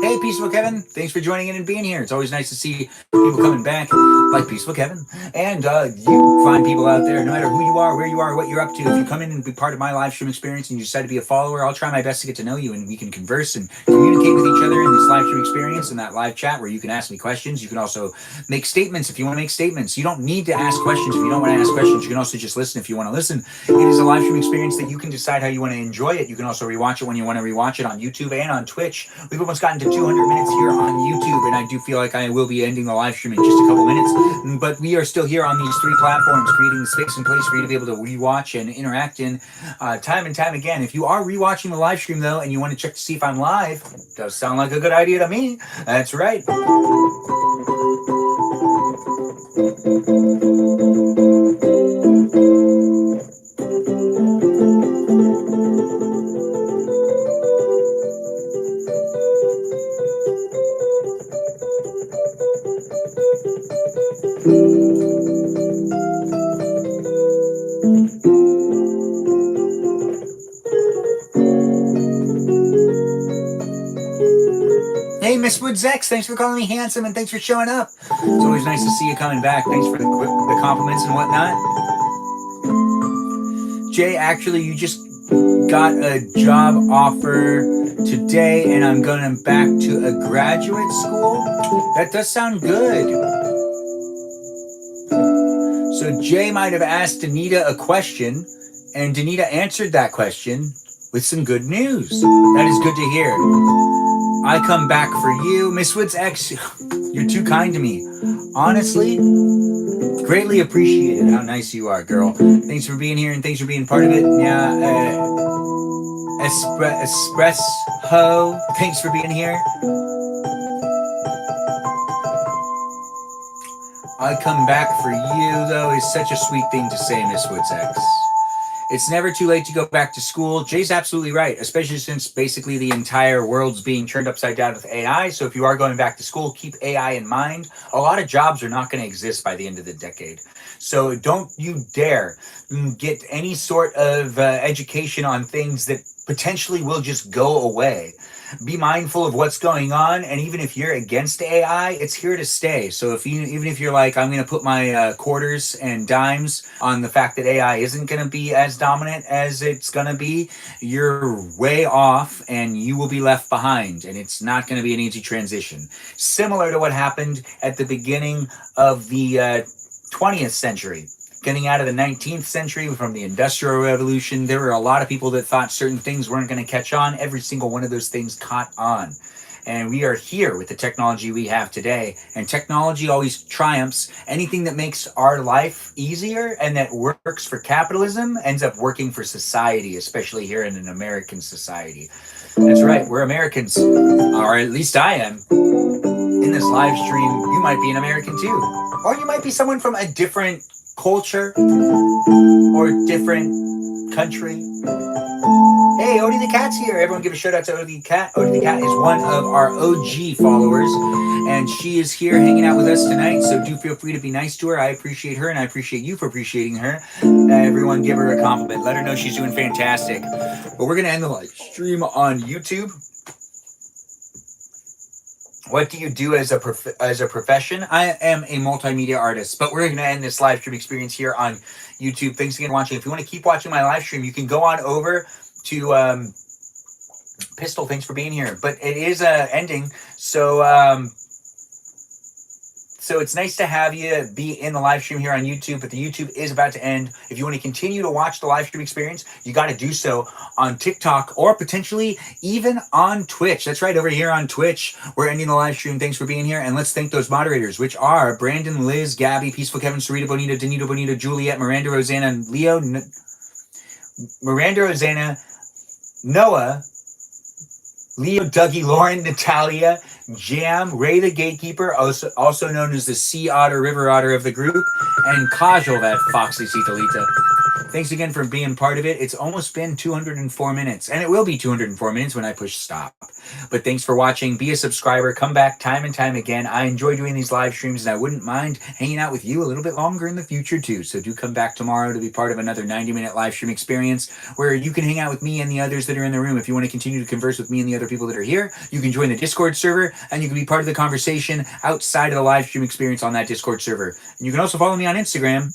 Hey, Peaceful Kevin. Thanks for joining in and being here. It's always nice to see people coming back like Peaceful Kevin. And you find people out there, no matter who you are, where you are, what you're up to. If you come in and be part of my live stream experience and you decide to be a follower, I'll try my best to get to know you and we can converse and communicate with each other in this live stream experience and that live chat where you can ask me questions. You can also make statements if you want to make statements. You don't need to ask questions if you don't want to ask questions. You can also just listen if you want to listen. It is a live stream experience that you can decide how you want to enjoy it. You can also rewatch it when you want to rewatch it on YouTube and on Twitch. We've almost gotten to 200 minutes here on YouTube, and I do feel like I will be ending the live stream in just a couple minutes. But we are still here on these 3 platforms, creating the space and place for you to be able to rewatch and interact in time and time again. If you are rewatching the live stream, though, and you want to check to see if I'm live, it does sound like a good idea to me. That's right. Hey, Miss Woods X, thanks for calling me handsome and thanks for showing up. It's always nice to see you coming back. Thanks for the compliments and whatnot. Jay, actually, you just got a job offer today and I'm going back to a graduate school. That does sound good. So Jay might have asked Danita a question and Danita answered that question with some good news. That is good to hear. I come back for you. Miss Woods X, you're too kind to me. Honestly, greatly appreciated how nice you are, girl. Thanks for being here and thanks for being part of it. Yeah, Espresso, thanks for being here. I come back for you, though, is such a sweet thing to say, Miss Woods X. It's never too late to go back to school. Jay's absolutely right, especially since basically the entire world's being turned upside down with AI. So if you are going back to school, keep AI in mind. A lot of jobs are not going to exist by the end of the decade. So don't you dare get any sort of education on things that potentially will just go away. Be mindful of what's going on, and even if you're against AI, it's here to stay. So even if you're like, I'm going to put my quarters and dimes on the fact that AI isn't going to be as dominant as it's going to be, you're way off, and you will be left behind, and it's not going to be an easy transition. Similar to what happened at the beginning of the 20th century. Getting out of the 19th century from the Industrial Revolution, there were a lot of people that thought certain things weren't going to catch on. Every single one of those things caught on. And we are here with the technology we have today. And technology always triumphs. Anything that makes our life easier and that works for capitalism ends up working for society, especially here in an American society. That's right, we're Americans, or at least I am. In this live stream, you might be an American too. Or you might be someone from a different culture or different country. Hey, Odie the Cat's here. Everyone give a shout out to Odie the Cat. Odie the Cat is one of our OG followers, and she is here hanging out with us tonight, so do feel free to be nice to her. I appreciate her, and I appreciate you for appreciating her. Everyone give her a compliment. Let her know she's doing fantastic. But we're going to end the live stream on YouTube. What do you do as a profession? I am a multimedia artist, but we're going to end this live stream experience here on YouTube. Thanks again for watching. If you want to keep watching my live stream, you can go on over to Pistol. Thanks for being here. But it is ending, so so it's nice to have you be in the live stream here on YouTube, but the YouTube is about to end. If you want to continue to watch the live stream experience, you got to do so on TikTok or potentially even on Twitch. That's right, over here on Twitch, we're ending the live stream. Thanks for being here, and let's thank those moderators, which are Brandon, Liz, Gabby, Peaceful Kevin, Sarita, Bonita, Danita, Bonita, Juliet, Miranda, Rosanna, Leo, Miranda, Rosanna, Noah, Leo, Dougie, Lauren, Natalia, Jam, Ray the Gatekeeper, also known as the Sea Otter, River Otter of the group, and Kajal, that foxy Citalita. Thanks again for being part of it. It's almost been 204 minutes, and it will be 204 minutes when I push stop. But thanks for watching. Be a subscriber. Come back time and time again. I enjoy doing these live streams, and I wouldn't mind hanging out with you a little bit longer in the future, too. So do come back tomorrow to be part of another 90-minute live stream experience where you can hang out with me and the others that are in the room. If you want to continue to converse with me and the other people that are here, you can join the Discord server, and you can be part of the conversation outside of the live stream experience on that Discord server. And you can also follow me on Instagram.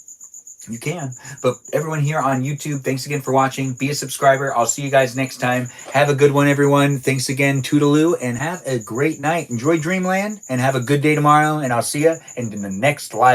You can. But everyone here on YouTube, thanks again for watching. Be a subscriber. I'll see you guys next time. Have a good one, everyone. Thanks again. Toodaloo, and have a great night. Enjoy Dreamland, and have a good day tomorrow. And I'll see you in the next live.